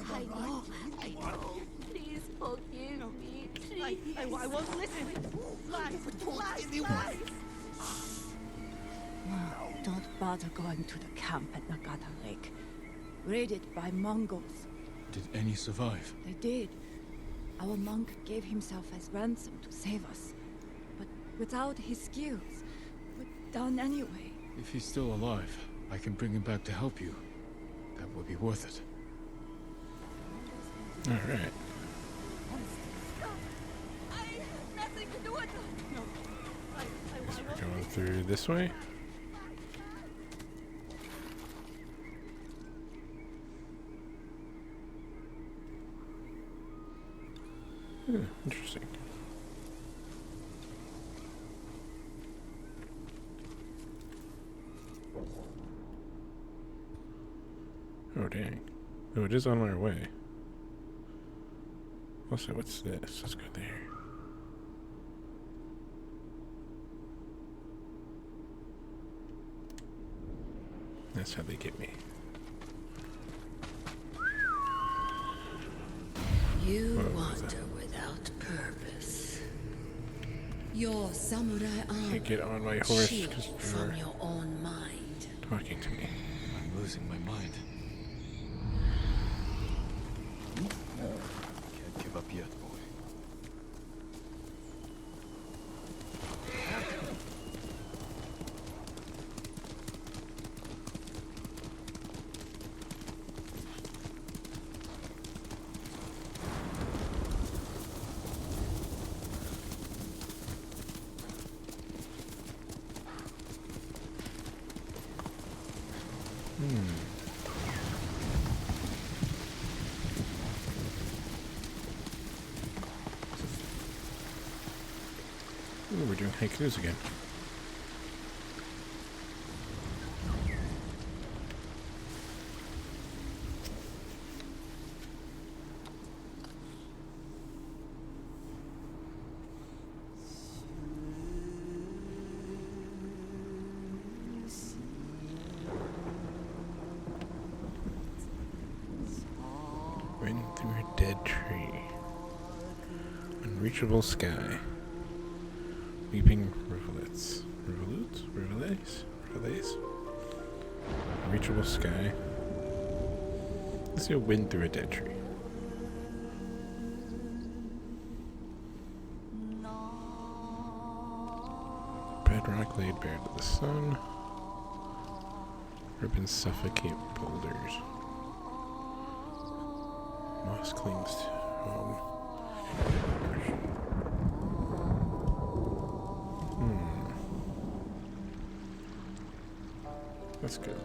I know. Please forgive me. Please. I won't listen. Lies. Don't bother going to the camp at Nagata Lake. Raided by Mongols. Did any survive? They did. Our monk gave himself as ransom to save us. But without his skills, we're done anyway. If he's still alive, I can bring him back to help you. That would be worth it. Alright. I have nothing to do with it. No. Guess we're going through this way. Interesting. Oh, dang. Oh, it is on our way. Also, what's this? Let's go there. That's how they get me. You wander without purpose. Your samurai armor Can't get on my horse shield because from you're your own mind. talking to me. I'm losing my mind. Can't give up yet, boy. doing haikus again. Ran through a dead tree. Unreachable sky. Weeping rivulets. Rivulets? Rivulets? Rivulets? Unreachable sky. Let's see a wind through a dead tree. Bedrock laid bare to the sun. Ribbons suffocate boulders. Moss clings to home. That's good.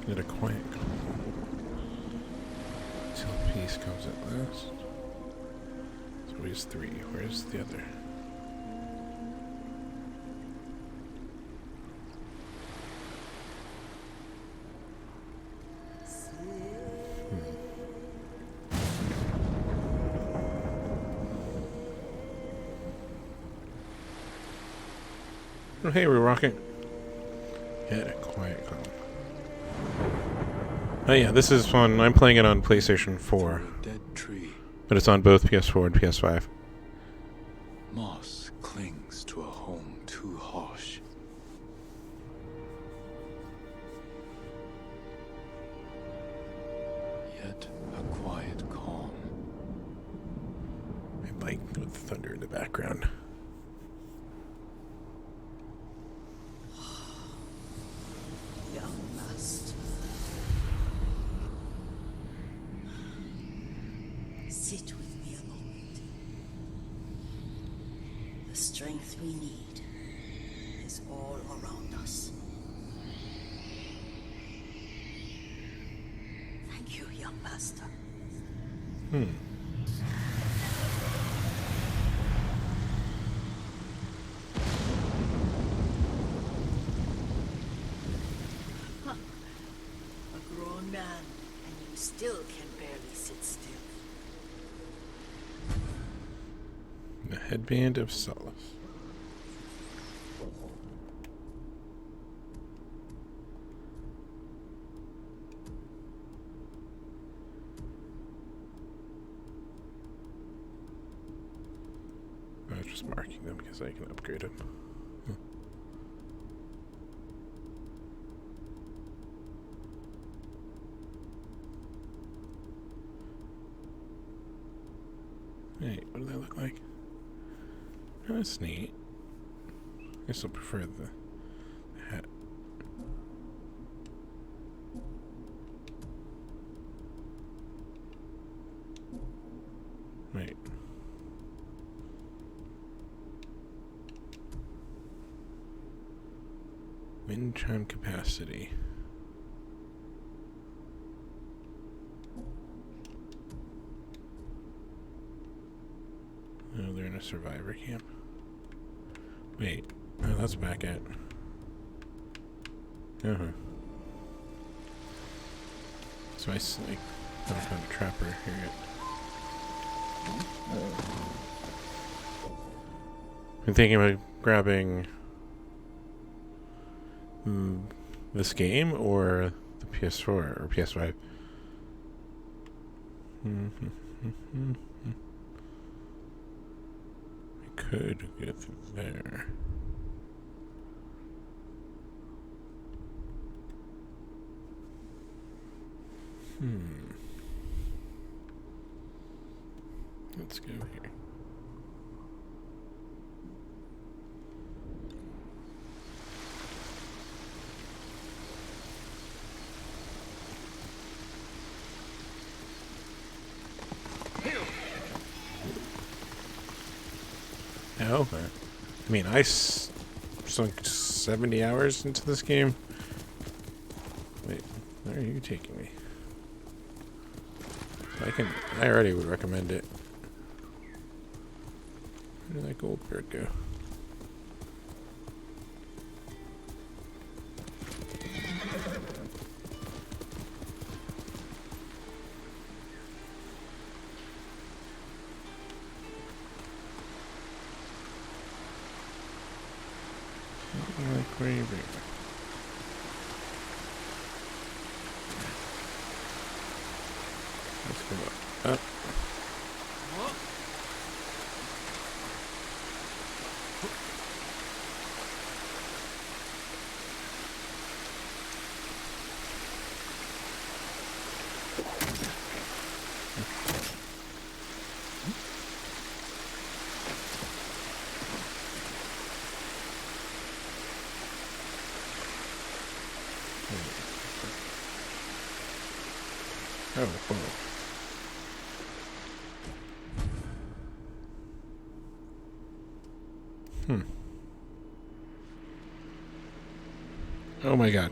Get a quiet till peace comes at last. So he's 3. Where's the other? Oh, hey, we're rocking. Get a quiet calm. Oh yeah, this is fun. I'm playing it on PlayStation 4. Dead tree. But it's on both PS4 and PS5. Moss clings to a home too harsh. Yet a quiet calm. I like with thunder in the background. Sit with me a moment. The strength we need is all around us. Thank you, young master. A grown man, and you still can barely sit still. The headband of solace. I was just marking them because I can upgrade them. Hey, what do they look like? Oh, that's neat. I still prefer the hat. Wait. Wind chime capacity. Oh, they're in a survivor camp. Wait. Oh, that's back at. So I don't find a trapper here yet. I'm thinking about grabbing this game or the PS4 or PS5. I could get through there. Let's go here. Oh, I mean, I sunk 70 hours into this game. Wait, where are you taking me? I already would recommend it. Where did that gold bird go? Where are you bringing? Let's go up. Oh, whoa. Oh my god.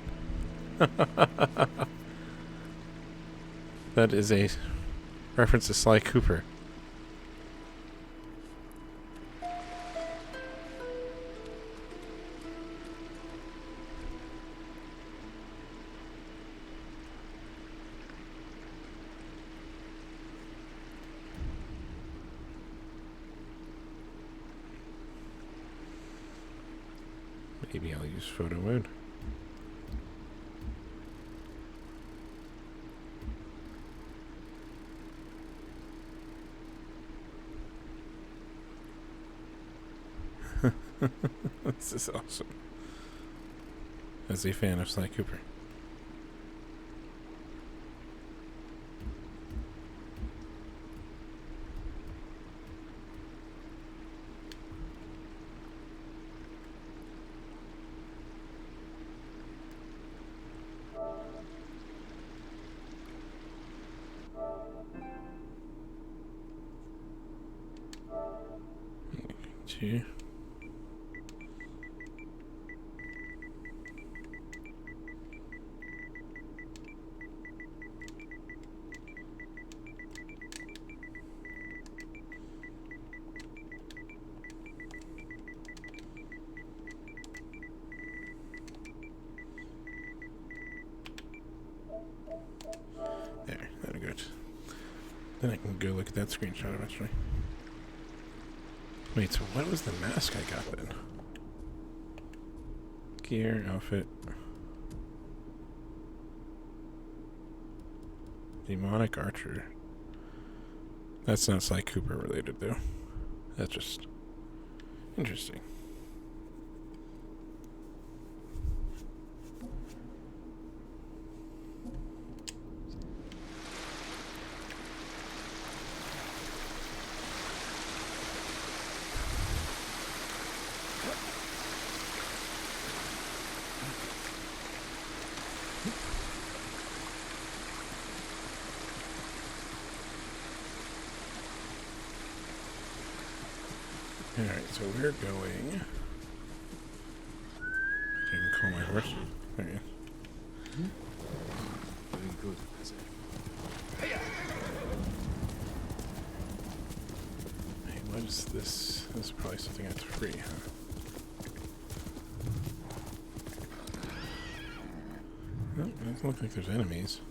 That is a reference to Sly Cooper. Maybe I'll use photo mode. This is awesome. As a fan of Sly Cooper. Two. There, that'll go. Then I can go look at that screenshot eventually. Wait, so what was the mask I got then? Gear, outfit. Demonic Archer. That's not Sly Cooper related though. That's just interesting. Alright, so we're going. I can call my horse. There he is. Very good, Professor. Hey, what is this? This is probably something that's free, huh? Oh, it doesn't look like there's enemies.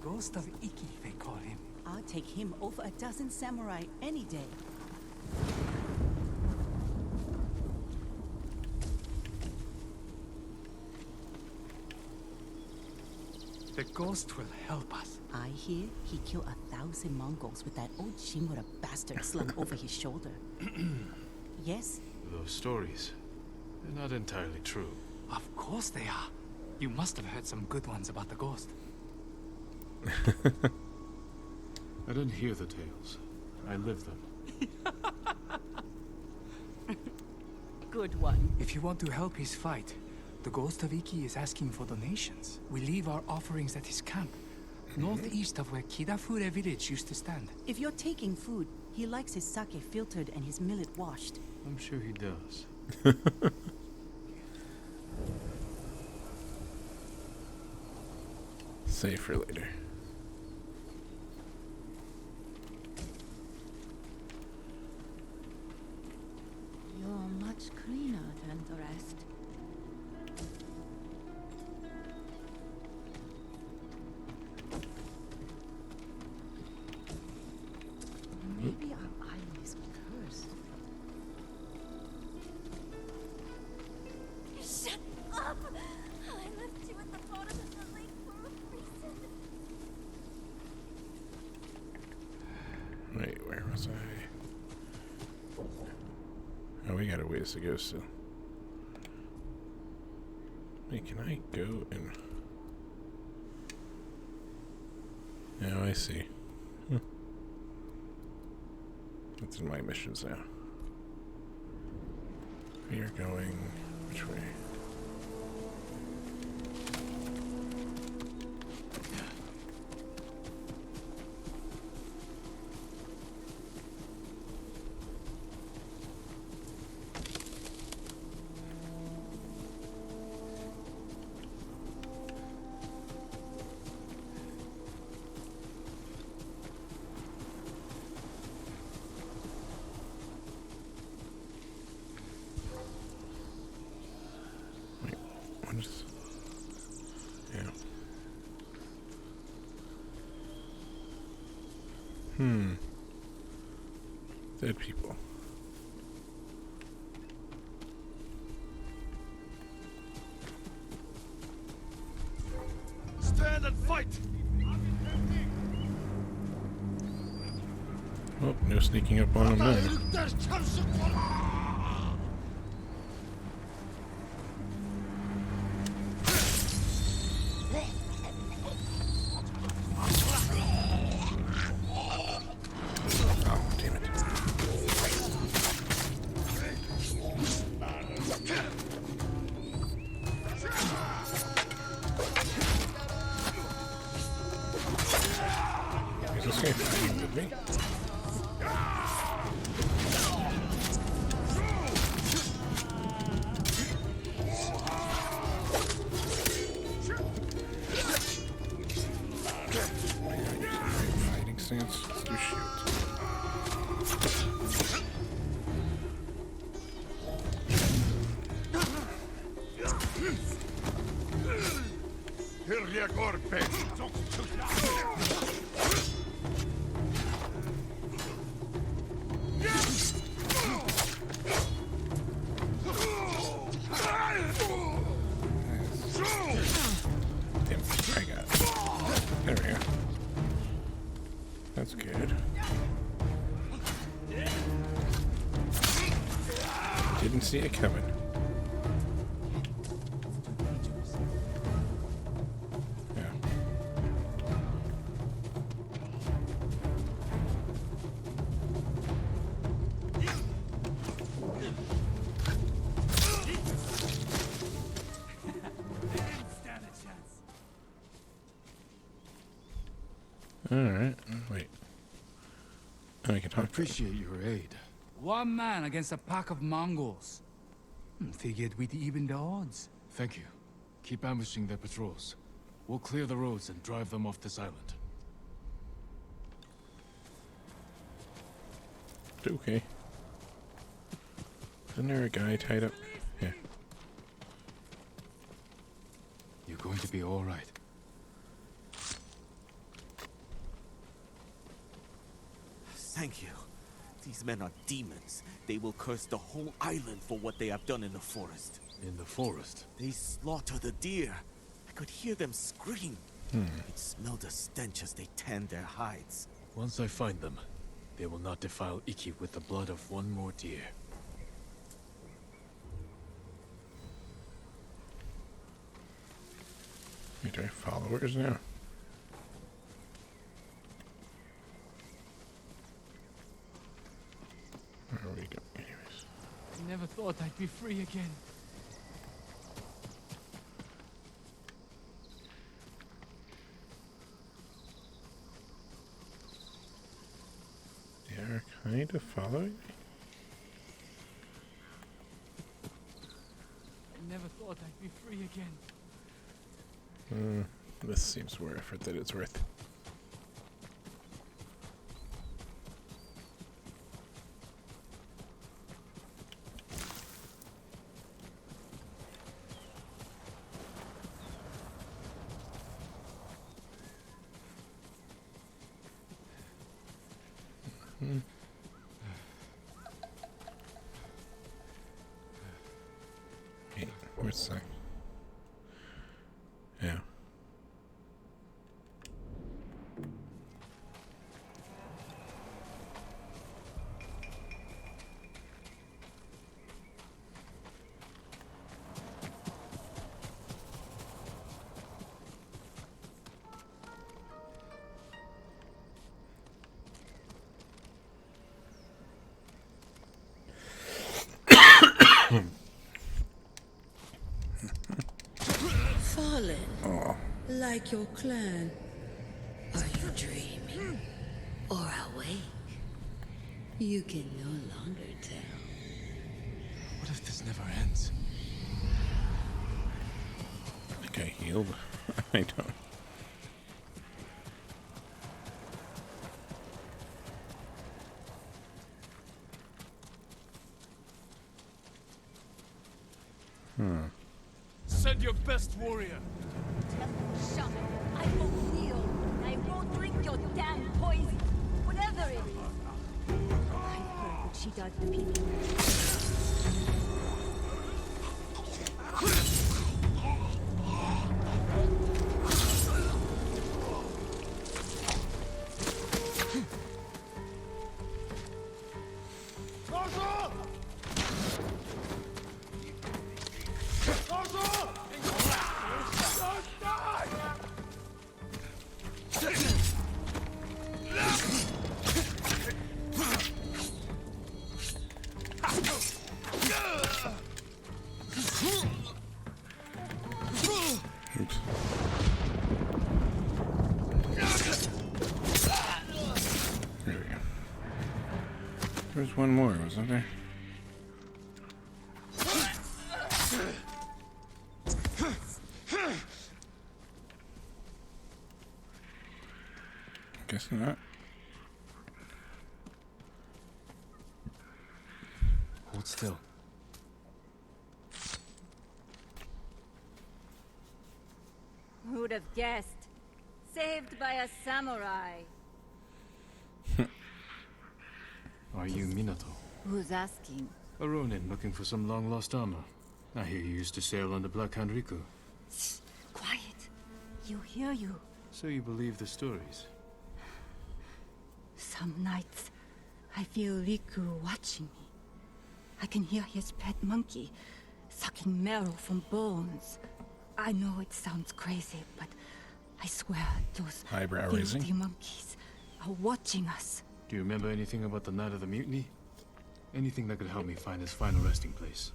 Ghost of Iki, they call him. I'll take him over a dozen samurai any day. The ghost will help us. I hear he killed 1,000 Mongols with that old Shimura bastard slung over his shoulder. Yes? Those stories, they're not entirely true. Of course they are. You must have heard some good ones about the ghost. I didn't hear the tales. I live them. Good one. If you want to help his fight, the Ghost of Iki is asking for donations. We leave our offerings at his camp, northeast of where Kidafure village used to stand. If you're taking food, he likes his sake filtered and his millet washed. I'm sure he does. Save for later. up! I left you at the bottom of the lake for a reason. Wait, where was I? Oh, we got a ways to go still. Wait, can I go and... Oh, I see. That's in my missions now. We are going... which way? Yeah. Dead people. Stand and fight! Oh, no sneaking up on them there. Stance. Let's do shield. Damn, I got it. There we go. That's good. Didn't see it coming. Yeah. Alright, wait. I can talk. I appreciate your aid. One man against a pack of Mongols. Figured we'd even the odds. Thank you. Keep ambushing their patrols. We'll clear the roads and drive them off this island. Okay. Isn't there a guy tied up? Yeah. You're going to be all right. Thank you. These men are demons. They will curse the whole island for what they have done in the forest. In the forest? They slaughter the deer. I could hear them scream. It smelled a stench as they tanned their hides. Once I find them, they will not defile Iki with the blood of one more deer. Do I have followers now? Where are we going anyways? I never thought I'd be free again. They are kind of following me. I never thought I'd be free again. This seems more effort than it's worth. Hey, where's that? Fallen, Oh. like your clan. Are you dreaming or awake? You can no longer tell. What if this never ends? I think I healed. I don't. Send your best warrior. Shut up. I won't kneel. I won't drink your damn poison. Whatever it is. I heard what she does to people. Oops. There we go. There was one more, wasn't there? Guessing not. Hold still. Who'd have guessed? Saved by a samurai. Are you Minato? Who's asking? A Ronin looking for some long-lost armor. I hear you used to sail on the Black Hand Riku. Shh, quiet. You hear you. So you believe the stories? Some nights, I feel Riku watching me. I can hear his pet monkey sucking marrow from bones. I know it sounds crazy, but I swear those Eyebrow filthy raising. monkeys are watching us. Do you remember anything about the night of the mutiny? Anything that could help me find his final resting place?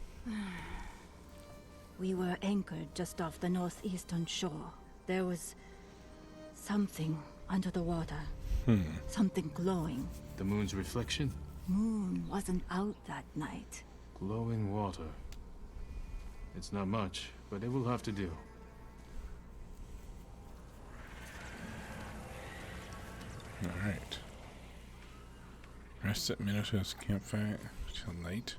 We were anchored just off the northeastern shore. There was something under the water. Something glowing. The moon's reflection? Moon wasn't out that night. Glowing water. It's not much, but it will have to do. Alright. Rest at Minato's campfire till night.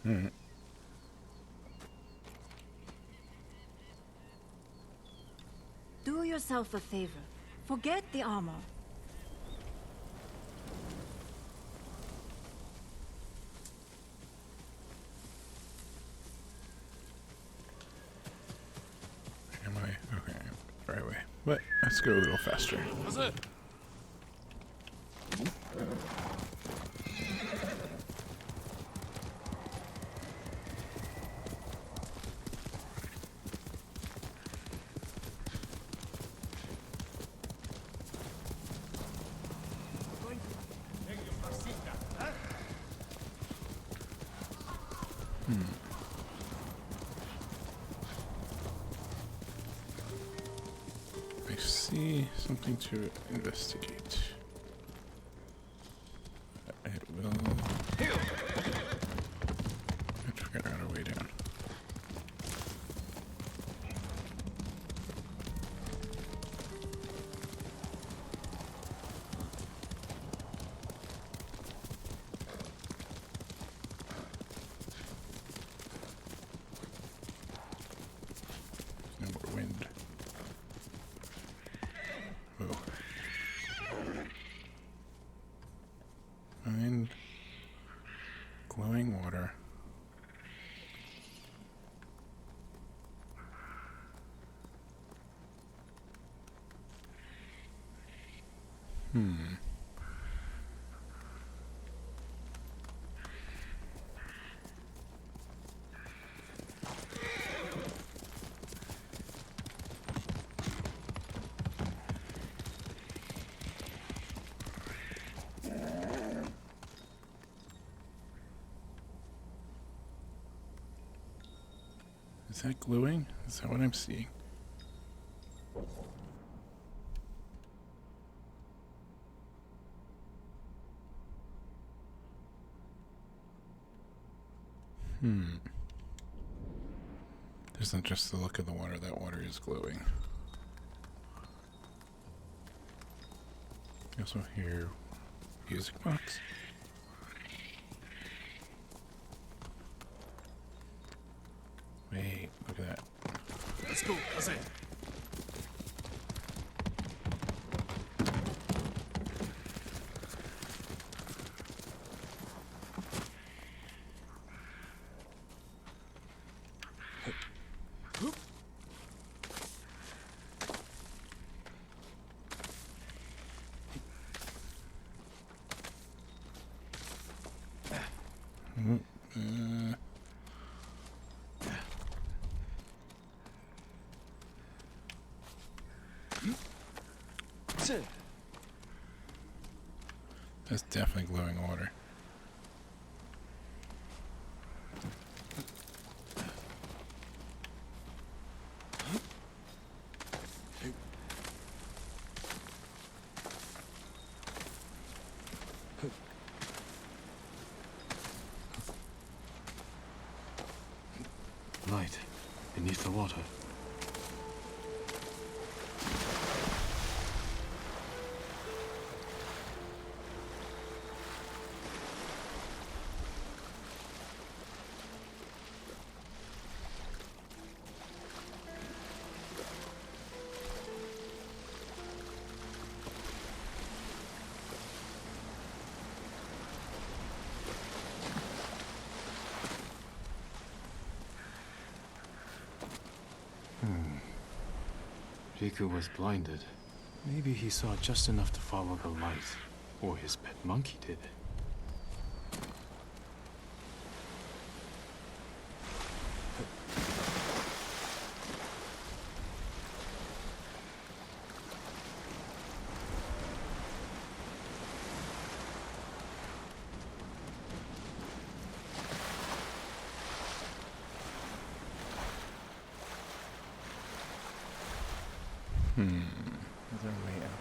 Alright. Do yourself a favor. Forget the armor. Am I? Okay, right away. But let's go a little faster. That's it. I see something to investigate. It will. I have to figure out a way down. There's no more wind. Oh. Is that gluing? Is that what I'm seeing? Isn't just the look of the water. That water is glowing. I also hear music box. Wait, look at that. Let's go, cousin. That's definitely glowing water. Light beneath the water. Riku was blinded. Maybe he saw just enough to follow the light. Or his pet monkey did. Is there a way out?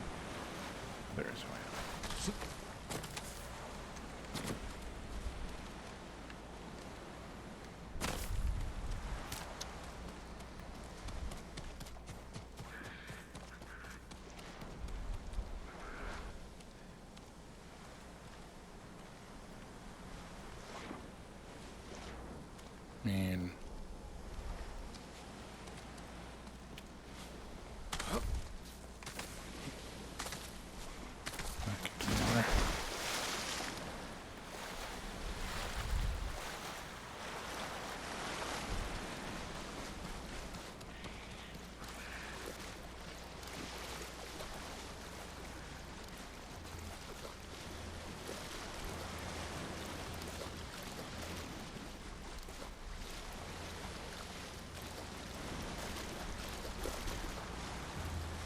There is a way out. Man.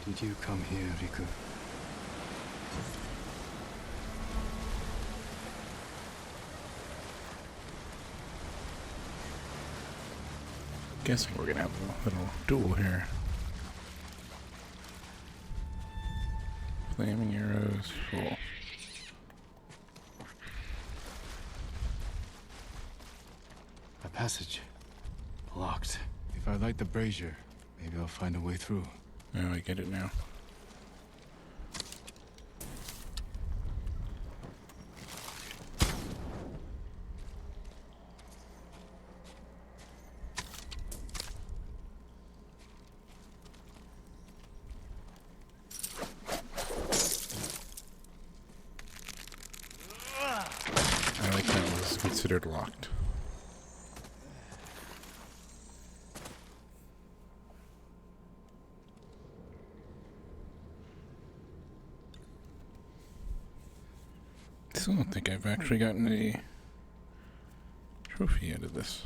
Did you come here, Riku? Guessing we're gonna have a little duel here. Flaming arrows full. A passage. Locked. If I light the brazier, maybe I'll find a way through. Oh, I get it now. I like that was considered locked. I don't think I've actually gotten a trophy out of this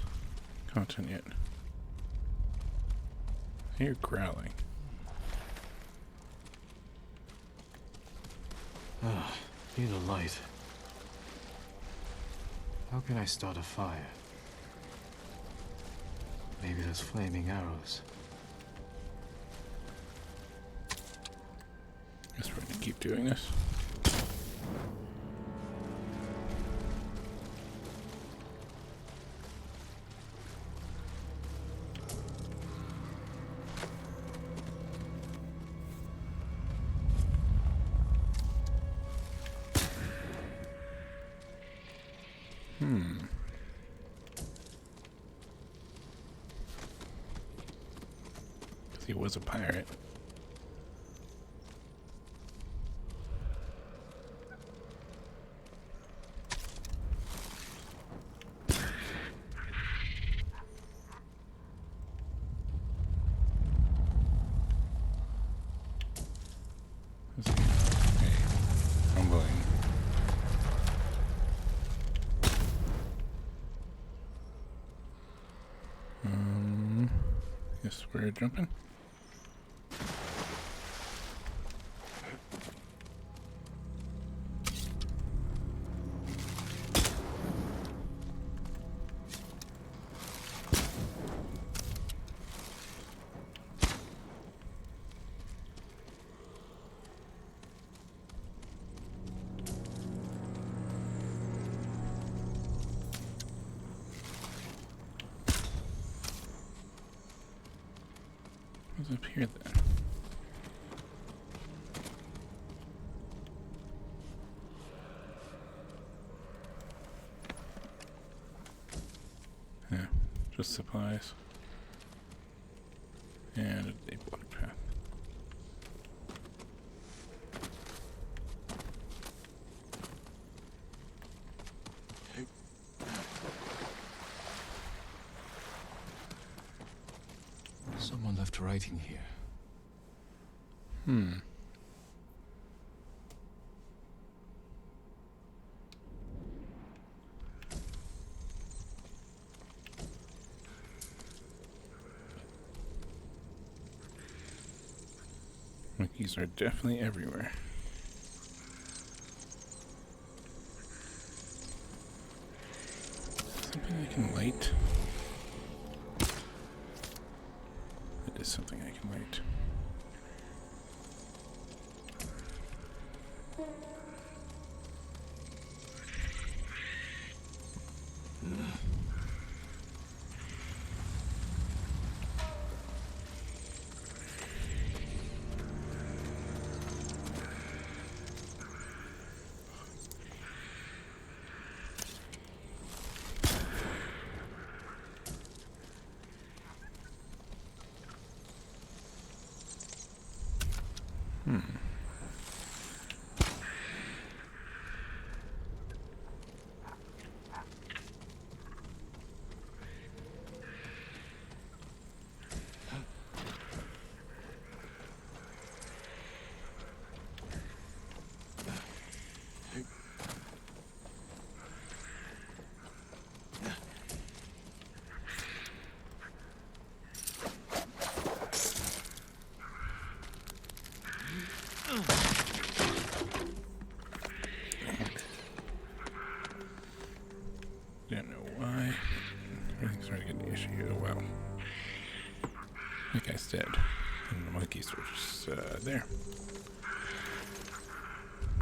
content yet. I hear growling. Ah, need a light. How can I start a fire? Maybe those flaming arrows. Guess we're gonna keep doing this. He was a pirate. Humbling. Guess we're jumping. What's up here then? Yeah, just supplies. And a block path. Someone left writing here. Monkeys are definitely everywhere. Something I can light. It is something I can light. Don't know why. Everything's starting to get the issue. Oh well. That guy's dead. And the monkeys were just there.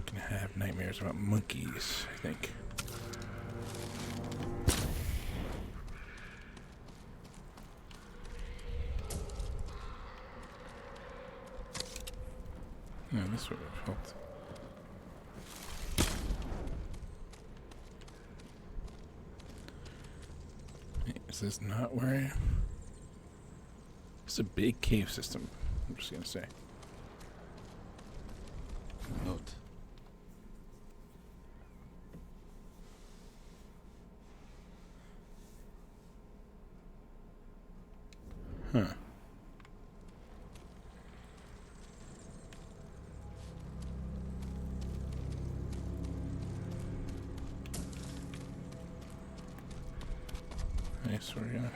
Gonna have nightmares about monkeys, I think. No, this would have helped. Is this not where I am? It's a big cave system, I'm just gonna say. Note. Huh. Nice, we're gonna...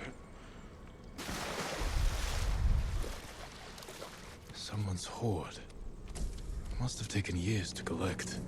Someone's hoard. Must have taken years to collect.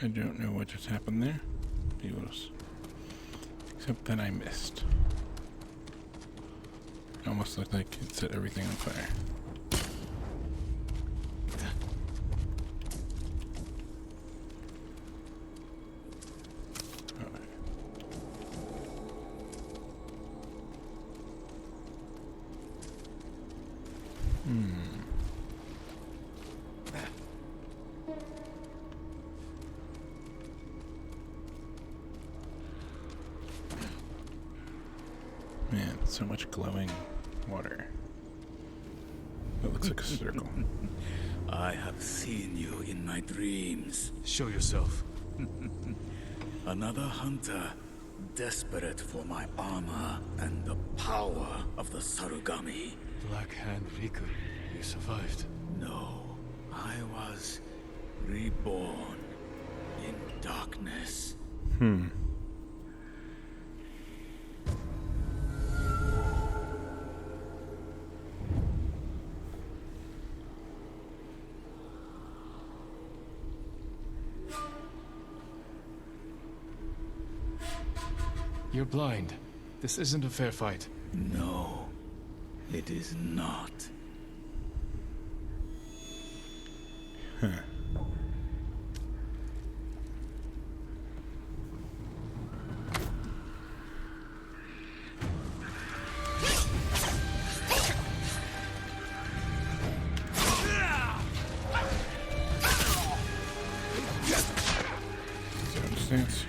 I don't know what just happened there. It was... Except that I missed. It almost looked like it set everything on fire. Man, so much glowing water. It looks like a circle. I have seen you in my dreams. Show yourself. Another hunter, desperate for my armor and the power of the Sarugami. Black Hand Riku, you survived. No, I was reborn in darkness. You're blind. This isn't a fair fight. No, it is not. Huh. Stance.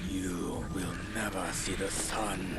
You will never see the sun.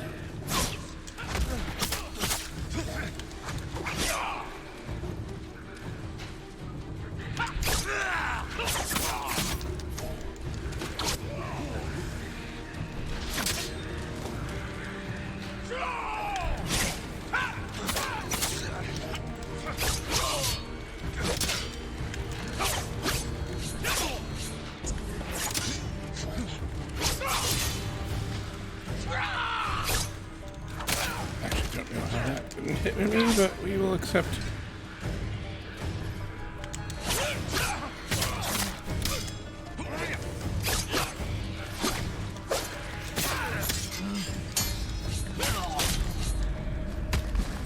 Hit me, but we will accept.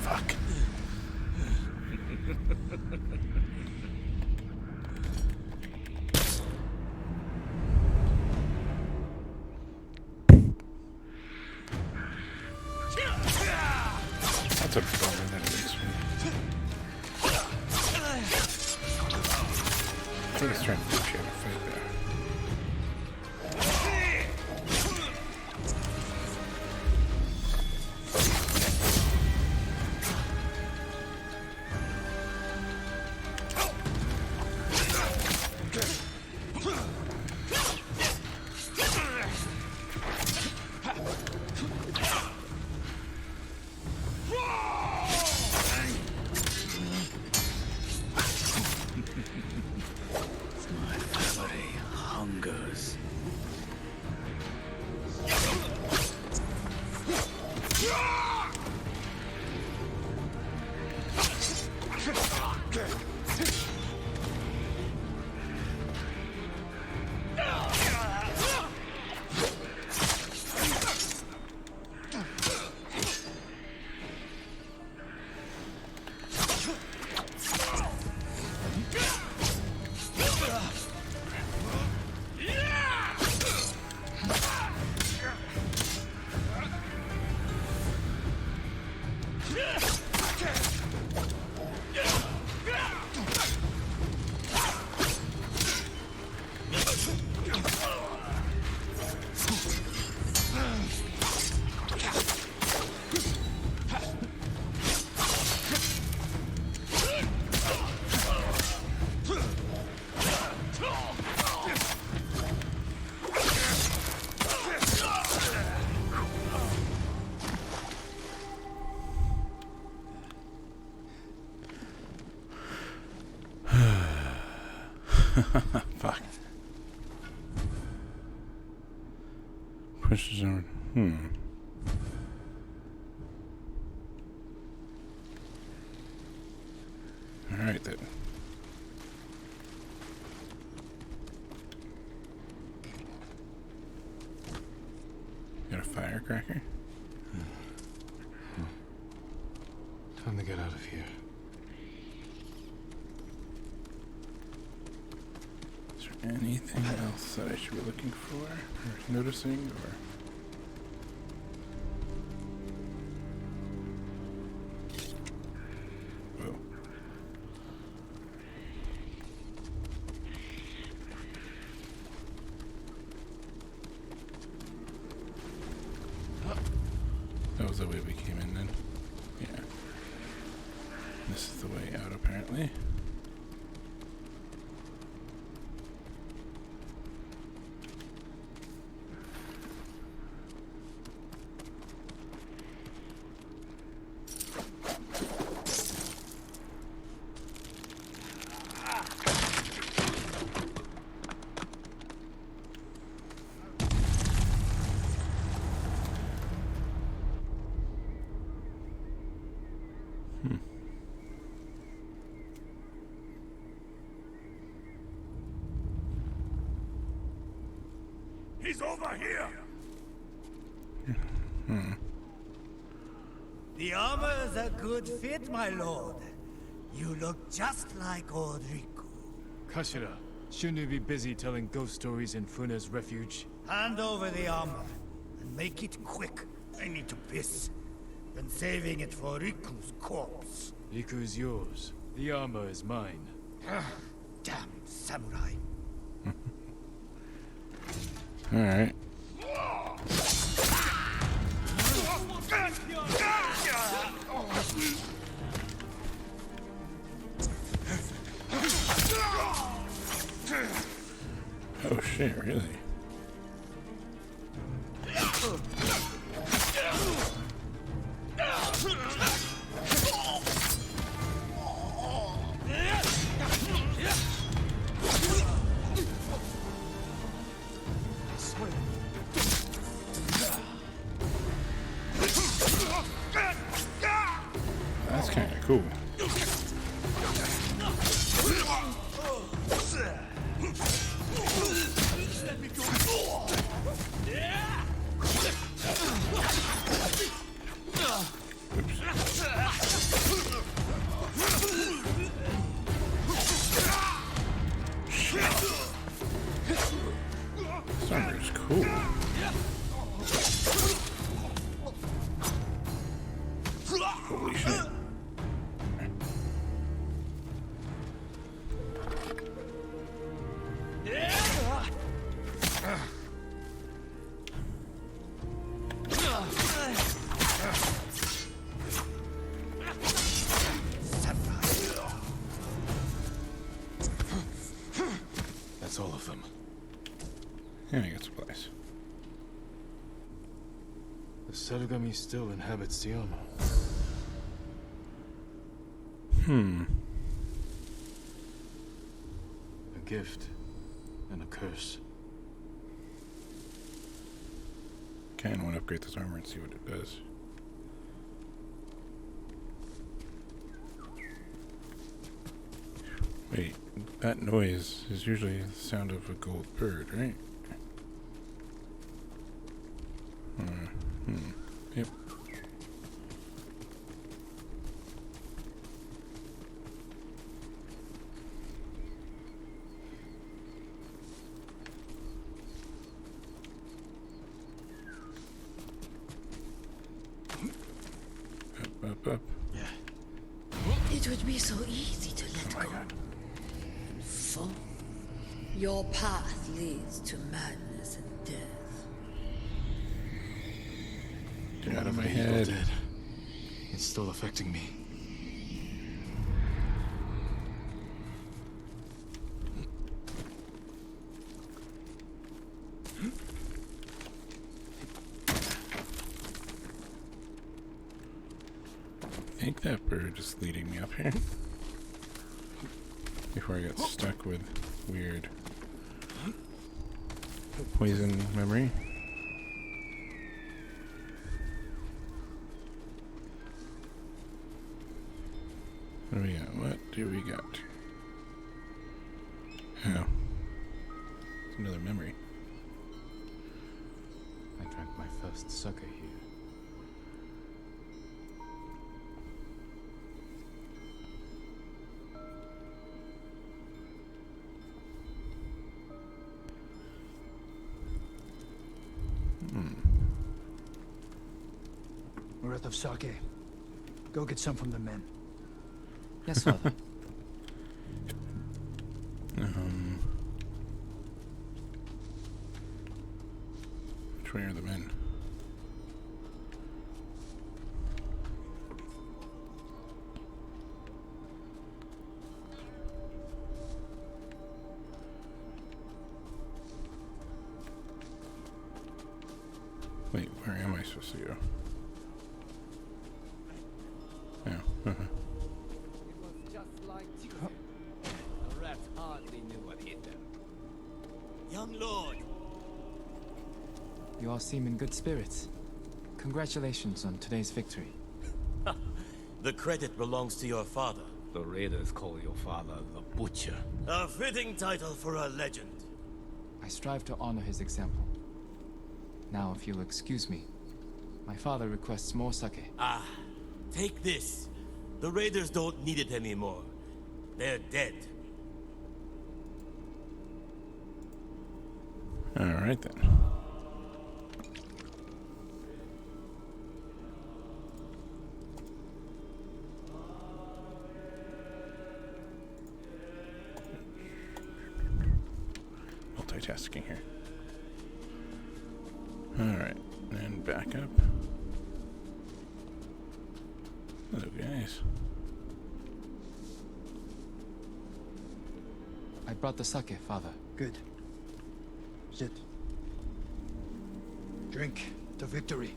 Fuck. That's a bummer that makes me. I think it's trying to teach you how to fight there. Fuck. pushes on. Alright then. Got a firecracker? Time to get out of here. Is there anything else that I should be looking for or noticing or? Whoa. That was the way we came in then. Yeah. This is the way out apparently. He's over here! The armor is a good fit, my lord. You look just like old Riku. Kashira, shouldn't you be busy telling ghost stories in Funa's refuge? Hand over the armor, and make it quick. I need to piss. Been saving it for Riku's corpse. Riku's yours. The armor is mine. Damn samurai. Alright. Oh shit, really? That's kind of cool. Summer's cool. Holy shit. That's all of them. And I got supplies. The Sarugami still inhabits the armor. A gift and a curse. Kinda want to upgrade this armor and see what it does. Wait, that noise is usually the sound of a gold bird, right? Yep. Up. It would be so easy to let go and fall. Your path leads to madness and death. Get out of my Evil head. dead. It's still affecting me. I think that bird is leading me up here. Before I get stuck with weird poison memory. What do we got? What do we got? Oh. It's another memory. I drank my first sake here. Worth of sake. Go get some from the men. Yes, father. Which way are the men? Wait, where am I supposed to go? Oh. It was just like the rats hardly knew what hit them. Young lord! You all seem in good spirits. Congratulations on today's victory. The credit belongs to your father. The raiders call your father the Butcher. A fitting title for a legend. I strive to honor his example. Now, if you'll excuse me, my father requests more sake. Ah, take this. The raiders don't need it anymore. They're dead. Alright then. Multitasking here. Alright, and back up. Hello guys. I brought the sake, father. Good. Sit. Drink to victory.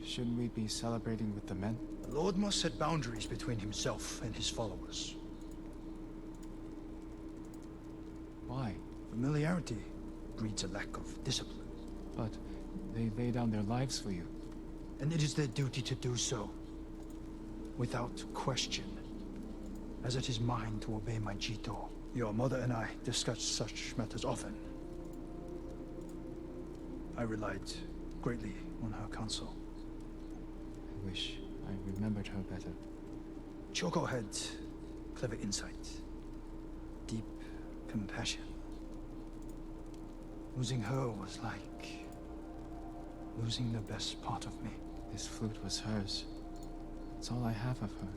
Shouldn't we be celebrating with the men? The Lord must set boundaries between himself and his followers. Why? Familiarity breeds a lack of discipline. But they lay down their lives for you. And it is their duty to do so. Without question. As it is mine to obey my Jito. Your mother and I discuss such matters often. I relied greatly on her counsel. I wish I remembered her better. Choco had clever insight. Deep compassion. Losing her was like losing the best part of me. This flute was hers. It's all I have of her.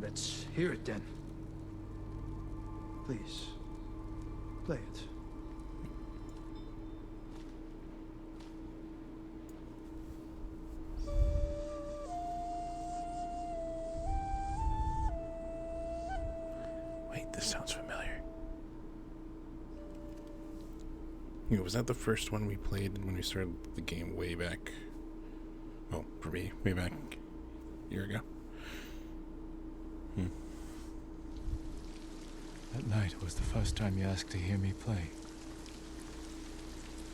Let's hear it then. Please, play it. Wait, this sounds familiar. Yeah, was that the first one we played when we started the game way back? Oh, for me, way back a year ago. That night was the first time you asked to hear me play.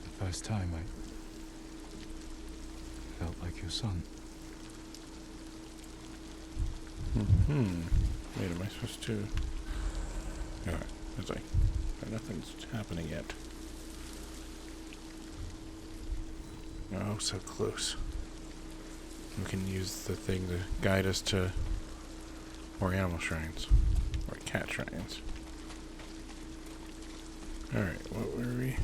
The first time I felt like your son. Wait, am I supposed to... Alright, it's like... nothing's happening yet. Oh, so close. We can use the thing to guide us to more animal shrines. Or cat shrines. Alright, what were we?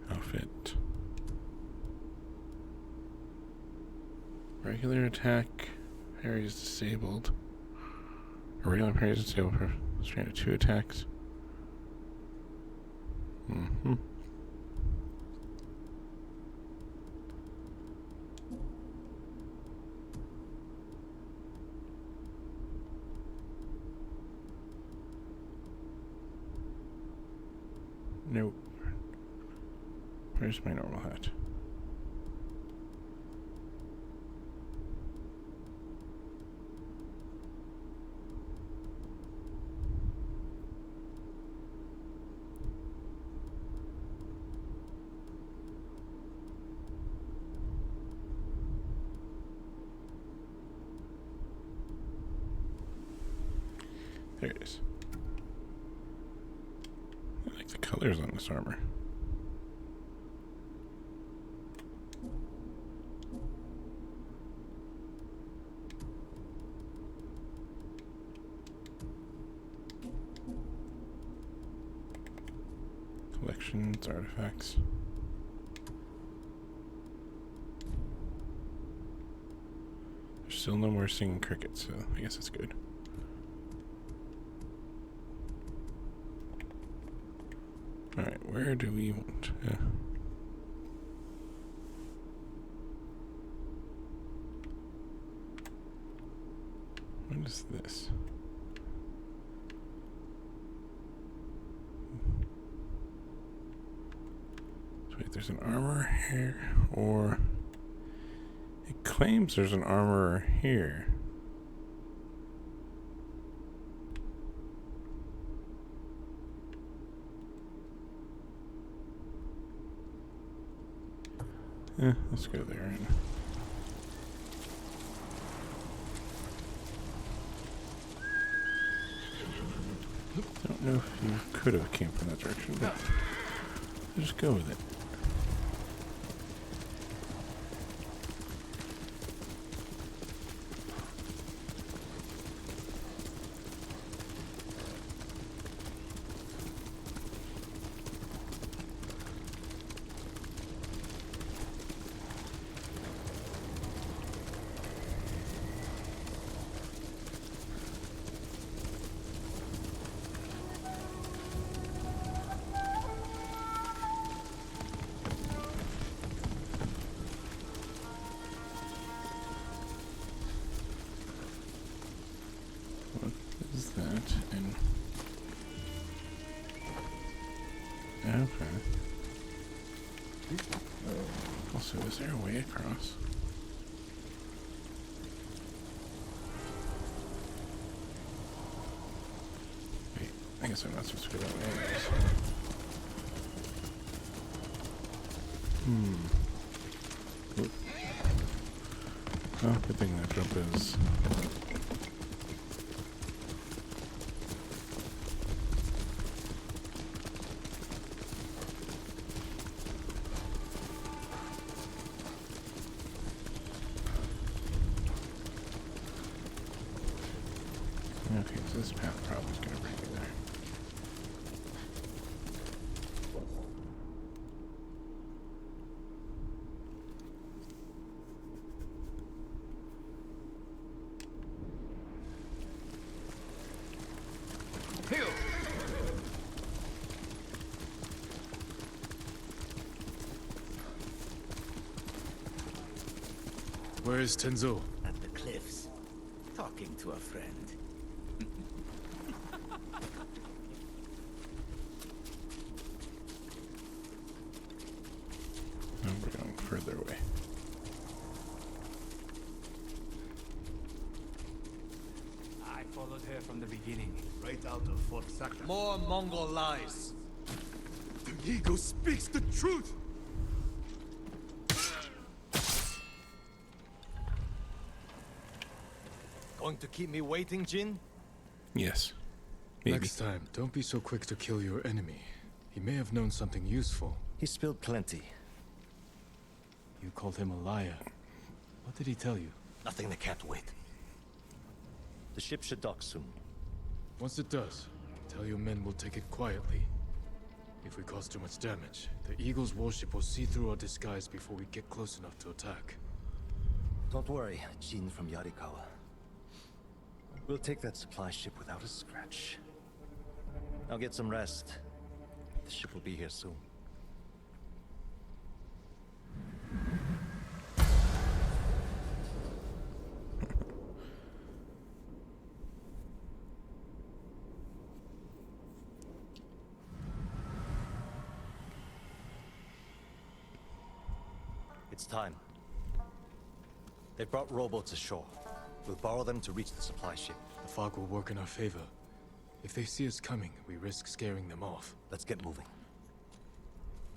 Outfit. Regular attack. Parry is disabled. A regular parry is disabled for straight of 2 attacks. Nope. Where's my normal hat? There it is. I like the colors on this armor. Collections, artifacts. There's still no more singing crickets, so I guess that's good. Alright, where do we want? What is this? So wait, there's an armor here, or it claims there's an armorer here. Let's go there. And don't know if you could have came from that direction, but I'll just go with it. Okay. Also, is there a way across? Wait, I guess I'm not supposed to go that way anyways. Oop. Oh, good thing that jump is... Okay, so this path probably is going to bring me there. Where is Tenzo? At the cliffs, talking to a friend. No, we're going further away. I followed her from the beginning, right out of Fort Saka. More Mongol lies. The Eagle speaks the truth! Going to keep me waiting, Jin? Yes. Maybe. Next time, don't be so quick to kill your enemy. He may have known something useful. He spilled plenty. You called him a liar. What did he tell you? Nothing that can't wait. The ship should dock soon. Once it does, tell your men we'll take it quietly. If we cause too much damage, the Eagle's warship will see through our disguise before we get close enough to attack. Don't worry, Jin from Yarikawa. We'll take that supply ship without a scratch. Now get some rest. The ship will be here soon. It's time. They've brought rowboats ashore. We'll borrow them to reach the supply ship. The fog will work in our favor. If they see us coming, we risk scaring them off. Let's get moving.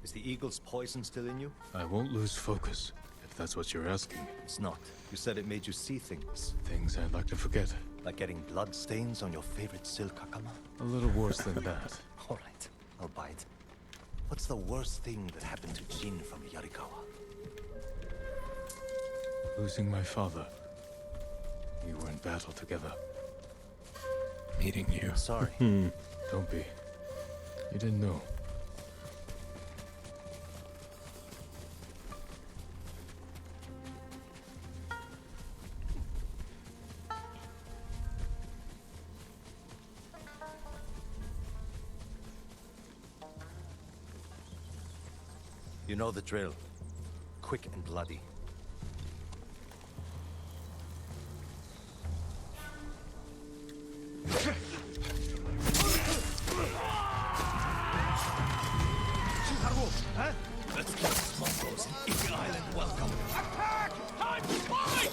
Is the Eagle's poison still in you? I won't lose focus, if that's what you're asking. It's not. You said it made you see things. Things I'd like to forget. Like getting blood stains on your favorite silk hakama? A little worse than that. All right, I'll buy it. What's the worst thing that happened to Jin from Yarikawa? Losing my father. We were in battle together. Meeting you. Sorry. Don't be. You didn't know. You know the drill. Quick and bloody. Let's give the Mongols in Iki Island welcome. Attack! Time to fight!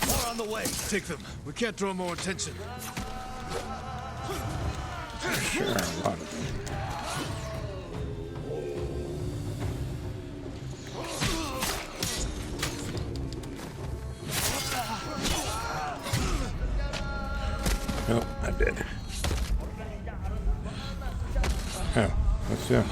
More on the way. Take them. We can't draw more attention. Sure, a lot of them. Oh, I'm dead. Oh, let's go.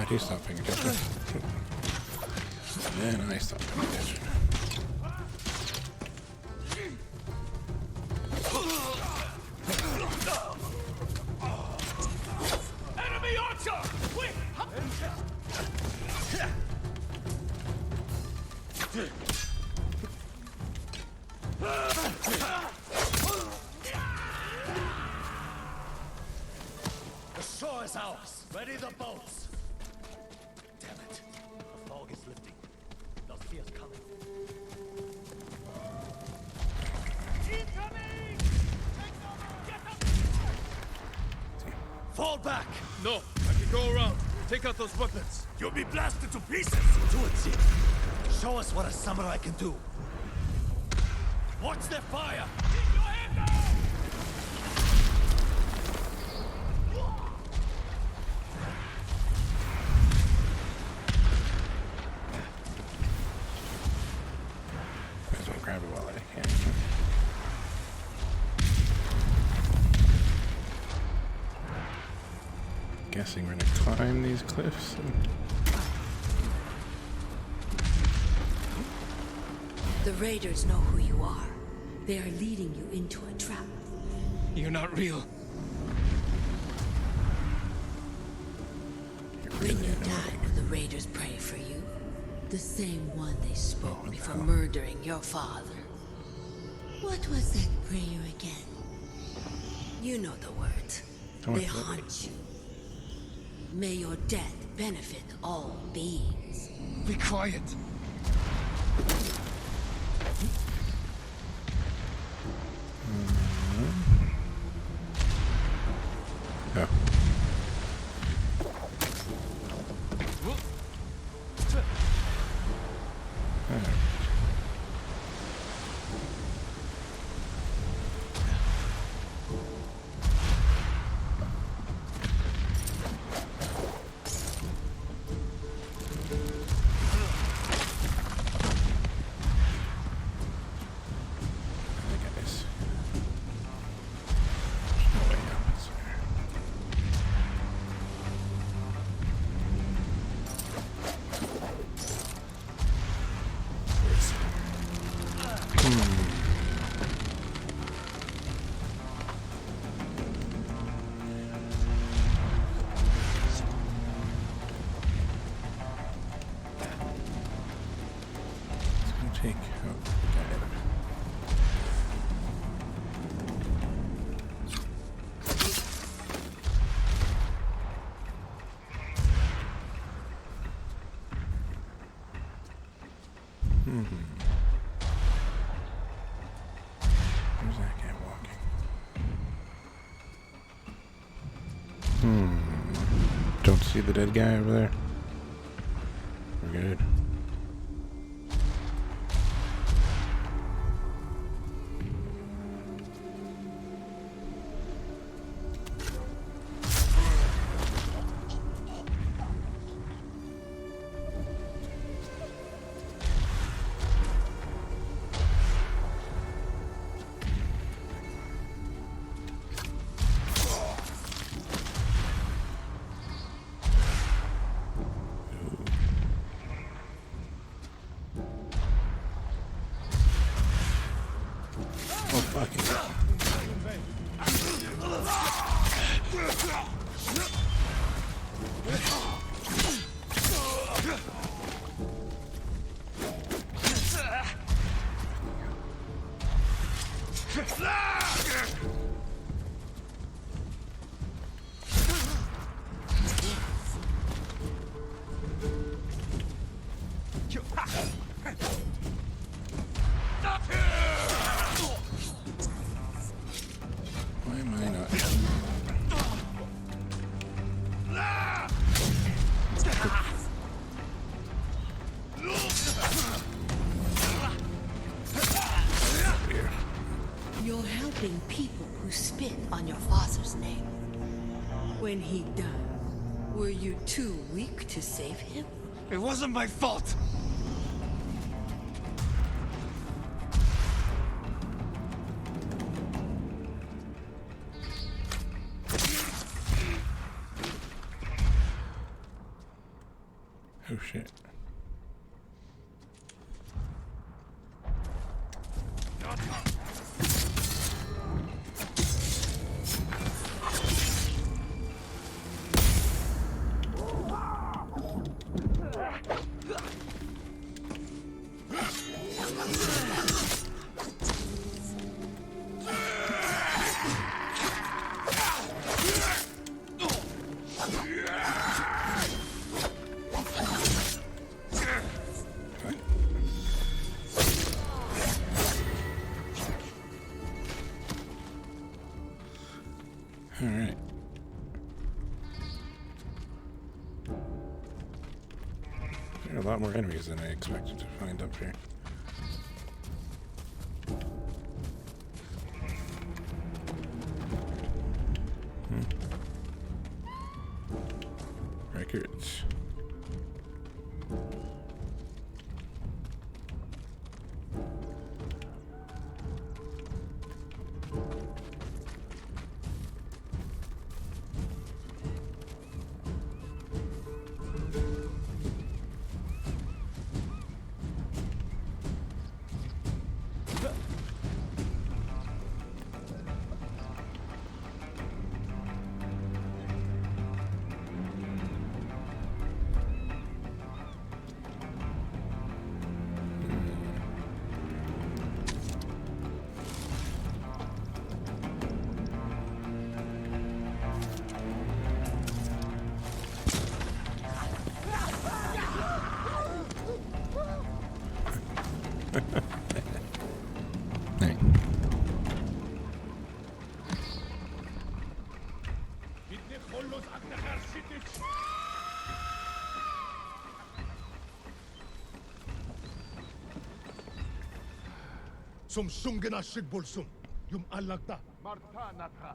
He stopped paying attention. And I stopped paying attention. Enemy archer! Quick! The shore is ours. Ready the boats. Damn it. The fog is lifting. They'll see us coming. Incoming! Fall back! No, I can go around. Take out those weapons. You'll be blasted to pieces! Do it, Jin. Show us what a samurai can do. Watch their fire! Keep your head down! Might as well grab it while I can. Guessing we're gonna climb these cliffs. The raiders know who you are. They are leading you into a trap. You're not real. Then you died when the raiders prayed for you. The same one they spoke before murdering your father. What was that prayer again? You know the words. They haunt you. May your death benefit all beings. Be quiet. Yeah. Where's that guy walking? Don't see the dead guy over there. We're good. Oh, fucking God. Why am I not? You're helping people who spit on your father's name. When he died, were you too weak to save him? It wasn't my fault! Oh shit. Alright. There are a lot more enemies than I expected to find up here. Records. Hey. Som sungena sigbolsum, yum alagda. Martanata.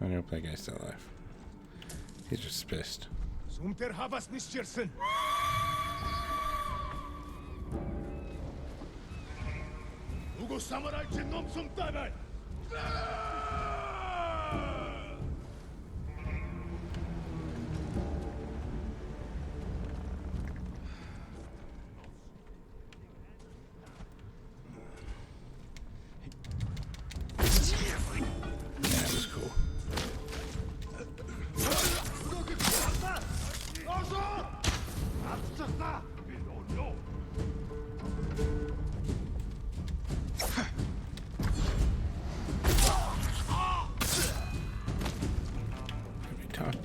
I hope that guy's still alive. He's just pissed. Sumter havas nischersen. Ugo samurai chenom sum tanai.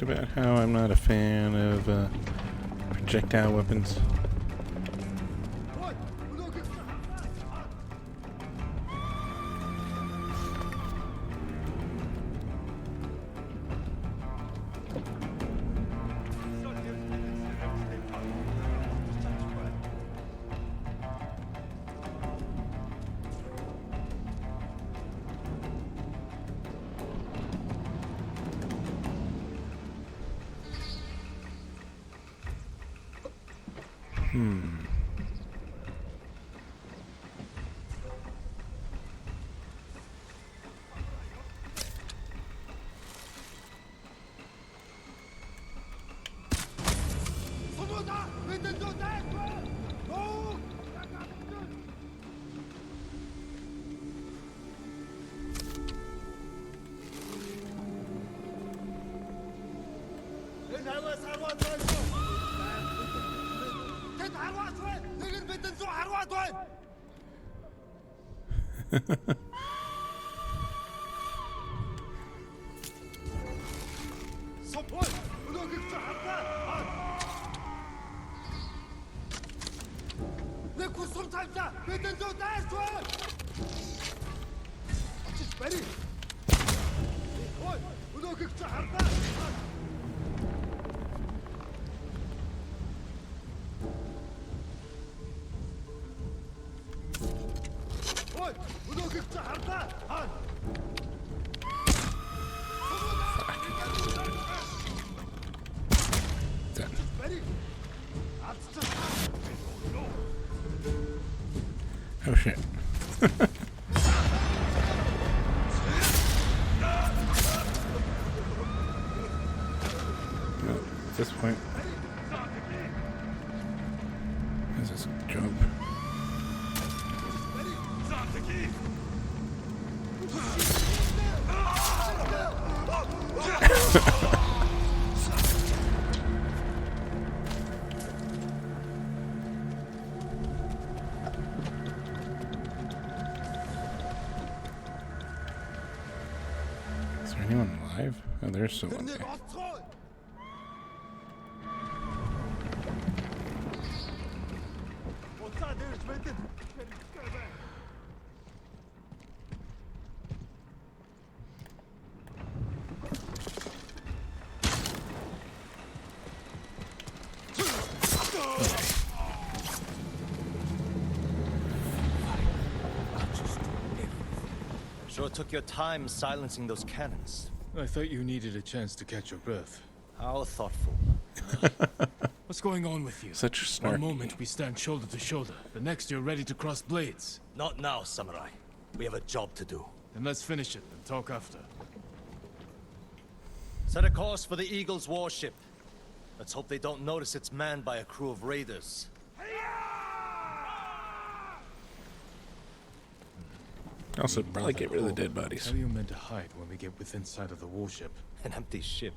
about how I'm not a fan of projectile weapons. Oh shit. Well, at this point, there's this jump. Is there anyone alive? Oh, there's someone there. Sure took your time silencing those cannons. I thought you needed a chance to catch your breath. How thoughtful. What's going on with you? Such snarky. One moment we stand shoulder to shoulder. The next you're ready to cross blades. Not now, samurai. We have a job to do. Then let's finish it and talk after. Set a course for the Eagle's warship. Let's hope they don't notice it's manned by a crew of raiders. Also, probably get rid of the dead bodies. How are you meant to hide when we get within sight of the warship? An empty ship.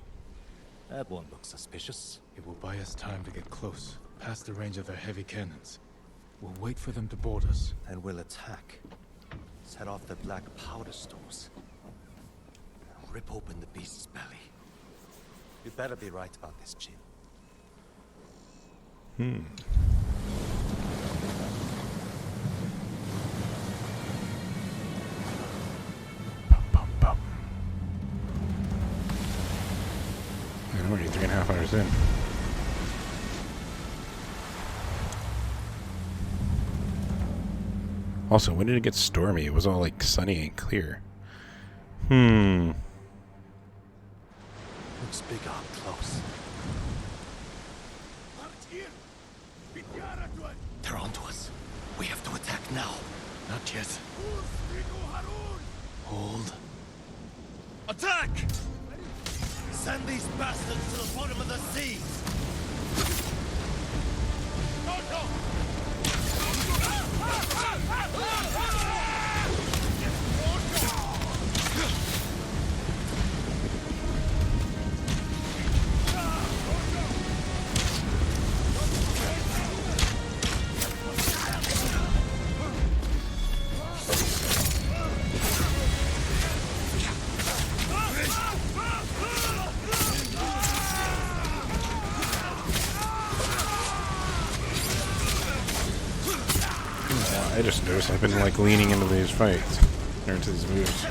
That won't look suspicious. It will buy us time to get close, past the range of their heavy cannons. We'll wait for them to board us. And we'll attack. Set off the black powder stores. And rip open the beast's belly. You better be right about this, Jin. I'm already 3.5 hours in. Also, when did it get stormy? It was all like sunny and clear. Looks bigger up close. They're onto us. We have to attack now. Not yet. Hold. Attack! Send these bastards to the bottom of the sea! I just noticed I've been like leaning into these fights, or into these moves.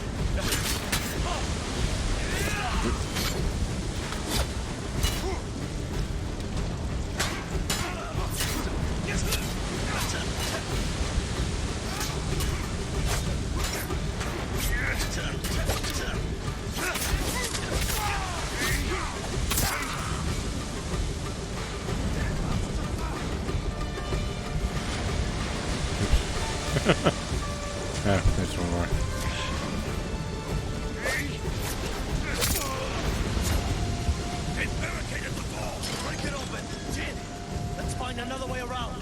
Ah, there's one more. They barricaded the door! Break it open! Jin! Let's find another way around!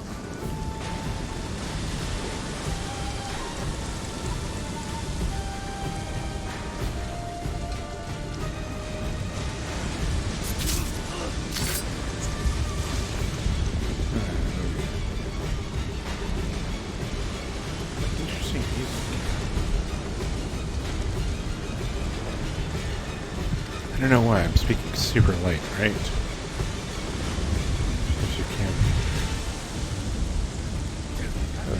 I don't know why I'm speaking super light, right? As you can. Hello.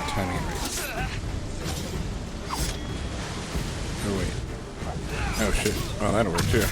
Timing it right. Oh wait. Oh shit. Oh, that'll work too.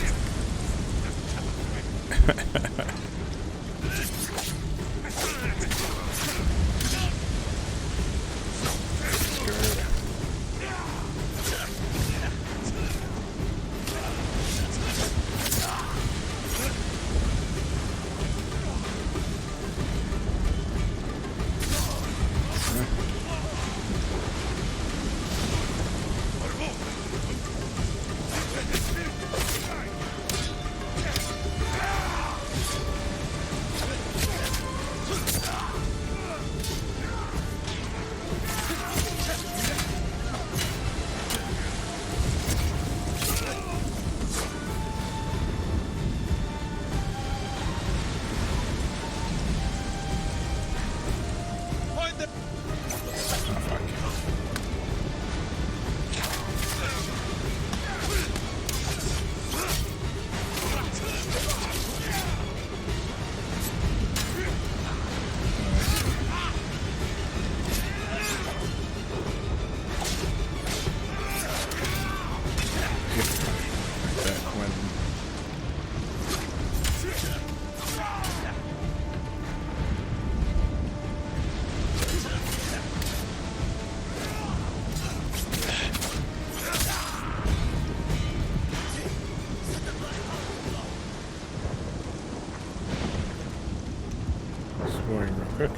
Exploring real quick,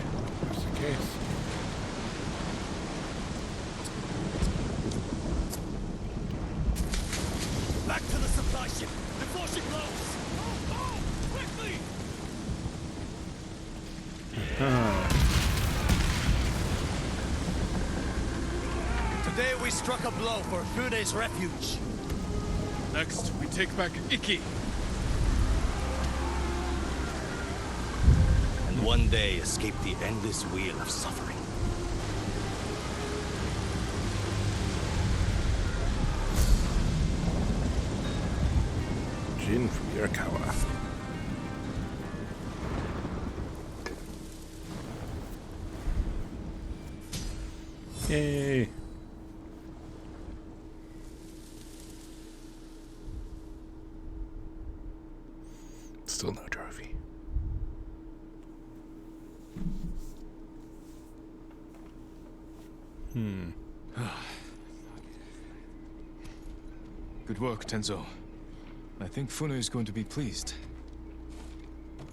just in case. Back to the supply ship before she blows! Oh, quickly! Today we struck a blow for Fune's refuge. Next, we take back Iki. And one day escape the endless wheel of suffering. Jin from Yarikawa. Yay! Still no trophy. Good work, Tenzo. I think Fune is going to be pleased.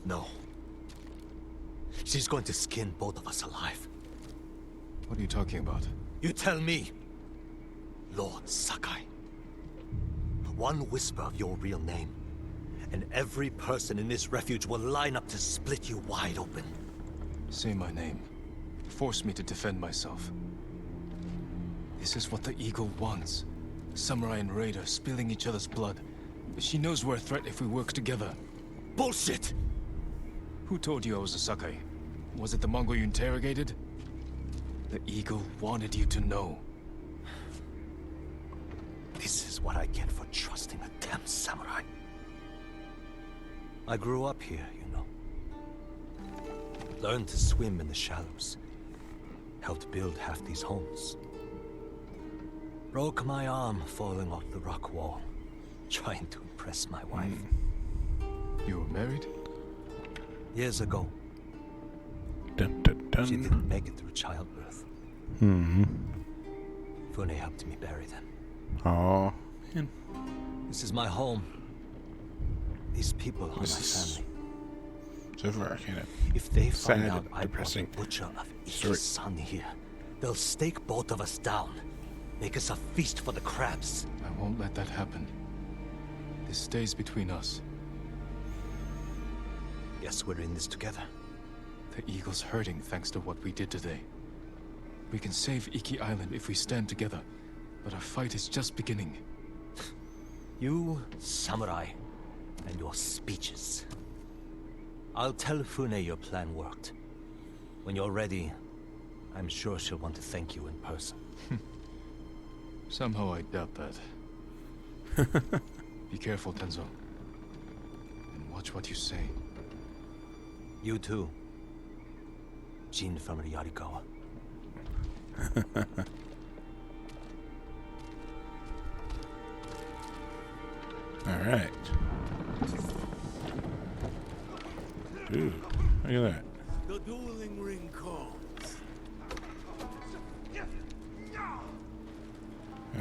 No. She's going to skin both of us alive. What are you talking about? You tell me, Lord Sakai. One whisper of your real name, and every person in this refuge will line up to split you wide open. Say my name. Force me to defend myself. This is what the Eagle wants. Samurai and raider spilling each other's blood. She knows we're a threat if we work together. Bullshit! Who told you I was a Sakai? Was it the Mongol you interrogated? The Eagle wanted you to know. This is what I get for trusting a damn samurai. I grew up here, you know. Learned to swim in the shallows. Helped build half these homes. Broke my arm falling off the rock wall, trying to impress my wife. You were married? Years ago. Dun, dun, dun. She didn't make it through childbirth. Hmm. Fune helped me bury them. Oh, man. This is my home. These people are my family. So far, kind of if they sad, find out I brought the depressing butcher of story. Iki's son here, they'll stake both of us down. Make us a feast for the crabs. I won't let that happen. This stays between us. Guess we're in this together. The Eagle's hurting thanks to what we did today. We can save Iki Island if we stand together, but our fight is just beginning. You, samurai, and your speeches. I'll tell Fune your plan worked. When you're ready, I'm sure she'll want to thank you in person. Somehow I doubt that. Be careful, Tenzo. And watch what you say. You too. Jin from Yarikawa. All right. Ooh, look at that. The dueling ring calls.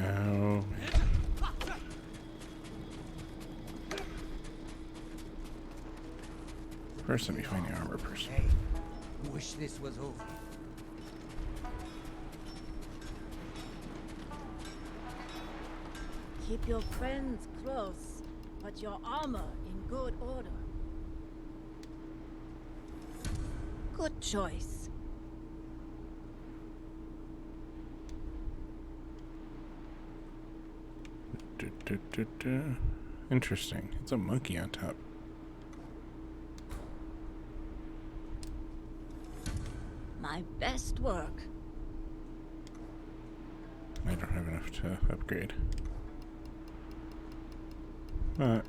Oh, man. First, let me find the armor person. Hey, wish this was over. Keep your friends close, but your armor in good order. Good choice. Interesting. It's a monkey on top. My best work. I don't have enough to upgrade. But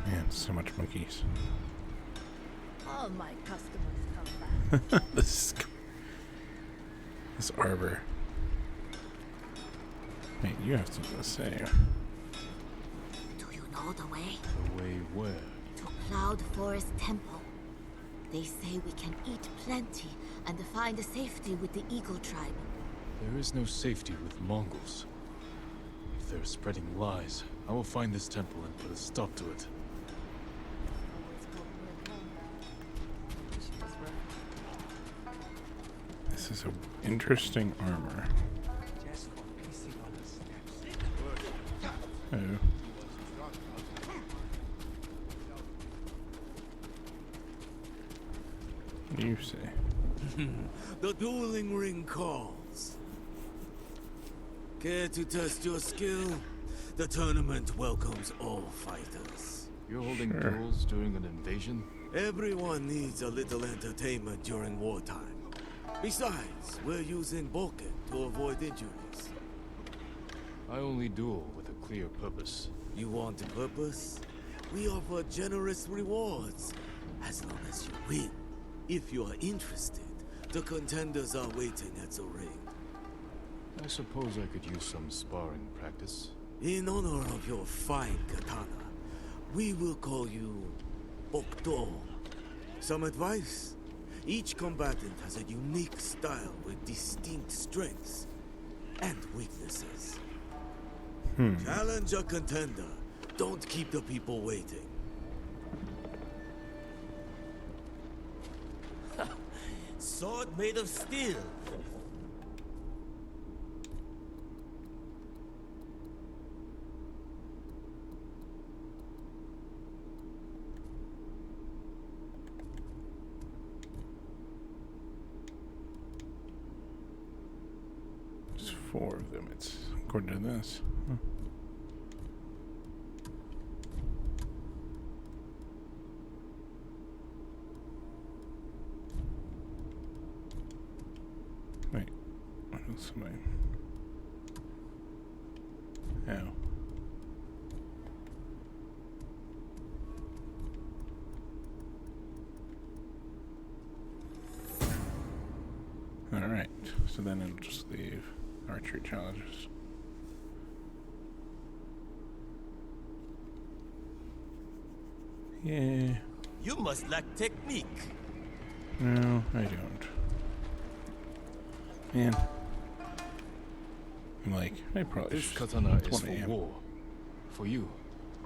man, so much monkeys. All my customers come back. this arbor. Hey, you have something to say. Do you know the way? The way where? To Cloud Forest Temple. They say we can eat plenty and find safety with the Eagle tribe. There is no safety with Mongols. If they're spreading lies, I will find this temple and put a stop to it. This is an interesting armor. Oh. What do you say? The dueling ring calls. Care to test your skill? The tournament welcomes all fighters. You're holding duels during an invasion? Everyone needs a little entertainment during wartime. Besides, we're using Boken to avoid injuries. I only duel with a clear purpose. You want a purpose? We offer generous rewards, as long as you win. If you are interested, the contenders are waiting at the ring. I suppose I could use some sparring practice. In honor of your fine katana, we will call you Bokdo. Some advice? Each combatant has a unique style with distinct strengths and weaknesses. Challenge a contender. Don't keep the people waiting. Sword made of steel. 4 of them, it's according to this. Huh. Wait, what else am I? Oh. Alright, so then it'll just leave archery challenges. Yeah. You must lack technique. No, I don't. Man. I'm like, I probably This should. katana That's is what I for am. war. For you,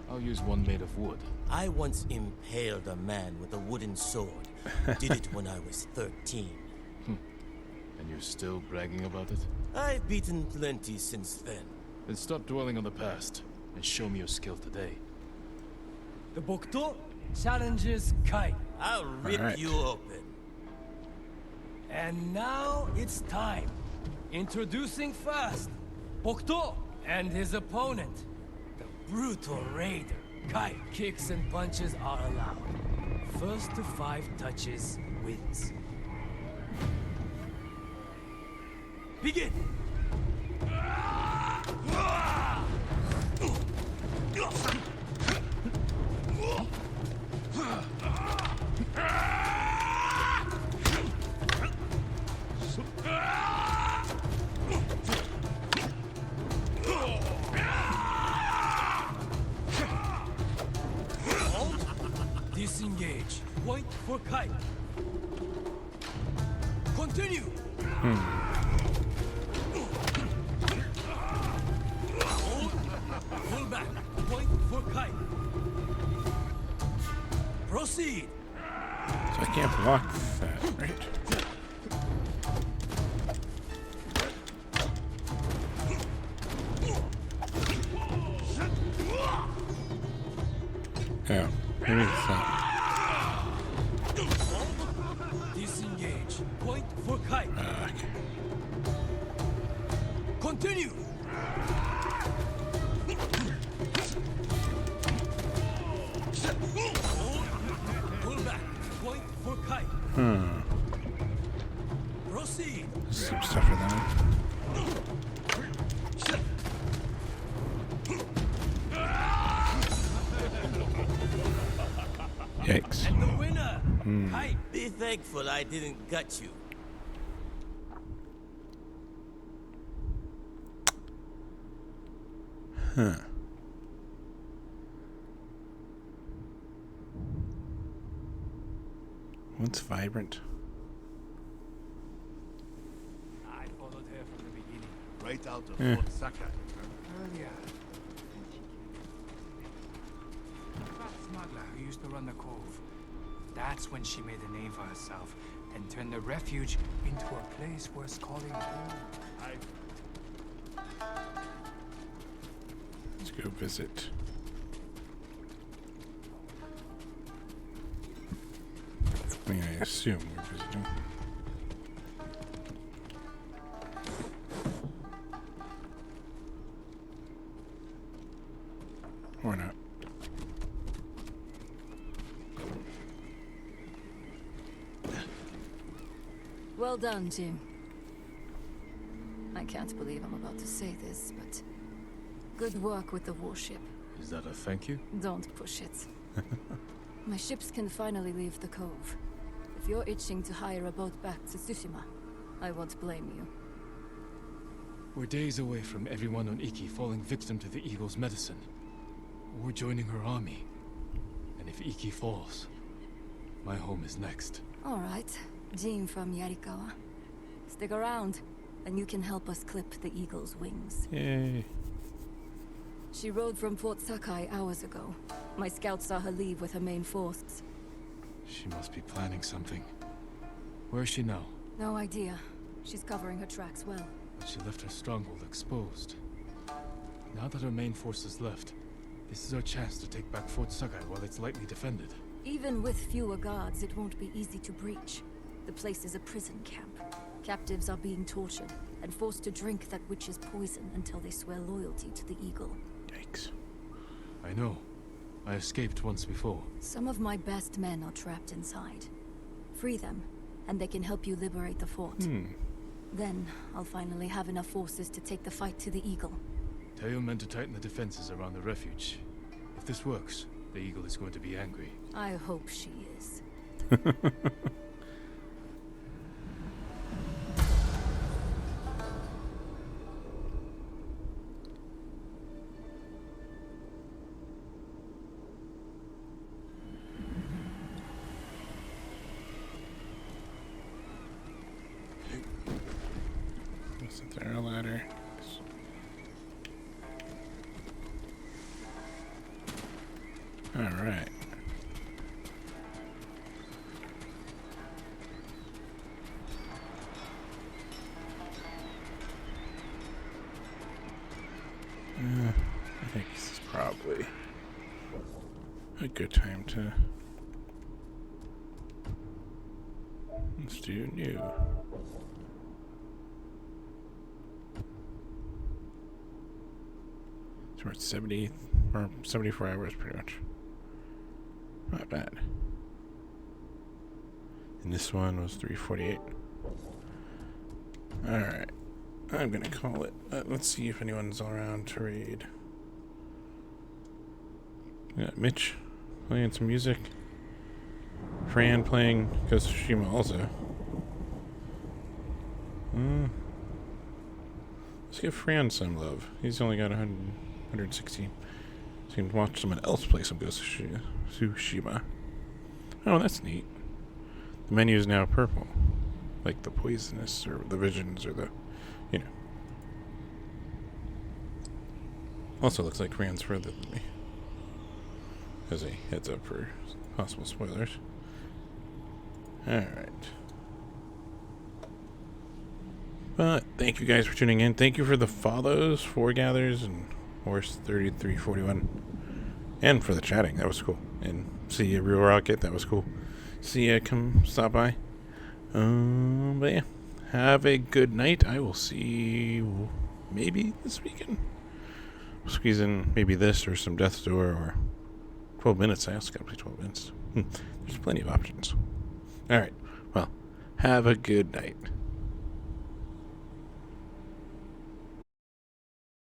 I'll use one made of wood. I once impaled a man with a wooden sword. Did it when I was 13. And you're still bragging about it? I've beaten plenty since then. Then stop dwelling on the past and show me your skill today. The Bokto challenges Kai. I'll rip you open. And now it's time. Introducing first, Bokto and his opponent, the brutal raider. Kai. Kicks and punches are allowed. First to 5 touches wins. Begin! Disengage. Point for Kai. Continue. Pull back. Point for Kai. Proceed. So I can't block that, right? Yeah, maybe it's that. Disengage. Point for Kai. Continue. Pull back. Point for Kai. Proceed. This seems tougher than it. Yikes. And the winner, Kai. Be thankful I didn't gut you. Huh. What's vibrant? I followed her from the beginning. Right out of Yeah. Fort Sakai. Earlier. Fat smuggler who used to run the cove. That's when she made a name for herself and turned the refuge into a place worth calling home. Let's go visit. I mean, I assume we're visiting. Or not. Well done, Jim. I can't believe I'm about to say this, but good work with the warship. Is that a thank you? Don't push it. My ships can finally leave the cove. If you're itching to hire a boat back to Tsushima, I won't blame you. We're days away from everyone on Iki falling victim to the Eagle's medicine. Or joining her army. And if Iki falls, my home is next. All right, Jim from Yarikawa. Stick around, and you can help us clip the Eagle's wings. Yay. She rode from Fort Sakai hours ago. My scouts saw her leave with her main force. She must be planning something. Where is she now? No idea. She's covering her tracks well. But she left her stronghold exposed. Now that her main force is left, this is our chance to take back Fort Sakai while it's lightly defended. Even with fewer guards, it won't be easy to breach. The place is a prison camp. Captives are being tortured, and forced to drink that witch's poison until they swear loyalty to the Eagle. Yikes. I know. I escaped once before. Some of my best men are trapped inside. Free them, and they can help you liberate the fort. Then, I'll finally have enough forces to take the fight to the Eagle. Tell your men to tighten the defenses around the refuge. If this works, the Eagle is going to be angry. I hope she is. Isn't there a ladder? All right. I think this is probably a good time to let's do new. So we're at 70 or 74 hours pretty much. Not bad. And this one was 348. Alright. I'm gonna call it. Let's see if anyone's around to read. We got Mitch playing some music. Fran playing Ghost of Tsushima also. Let's give Fran some love. He's only got 160. So you can watch someone else play some Ghost of Tsushima. Oh, that's neat. The menu is now purple. Like the poisonous or the visions or the, you know. Also looks like Fran's further than me. As a heads up for possible spoilers. Alright. But thank you guys for tuning in. Thank you for the follows, Foregathers, and Horse 3341. And for the chatting. That was cool. And see you, Real Rocket. That was cool. See ya, come stop by. But yeah. Have a good night. I will see you maybe this weekend. Squeeze in maybe this or some Death's Door or 12 minutes. I also got to play 12 minutes. There's plenty of options. Alright. Well, have a good night.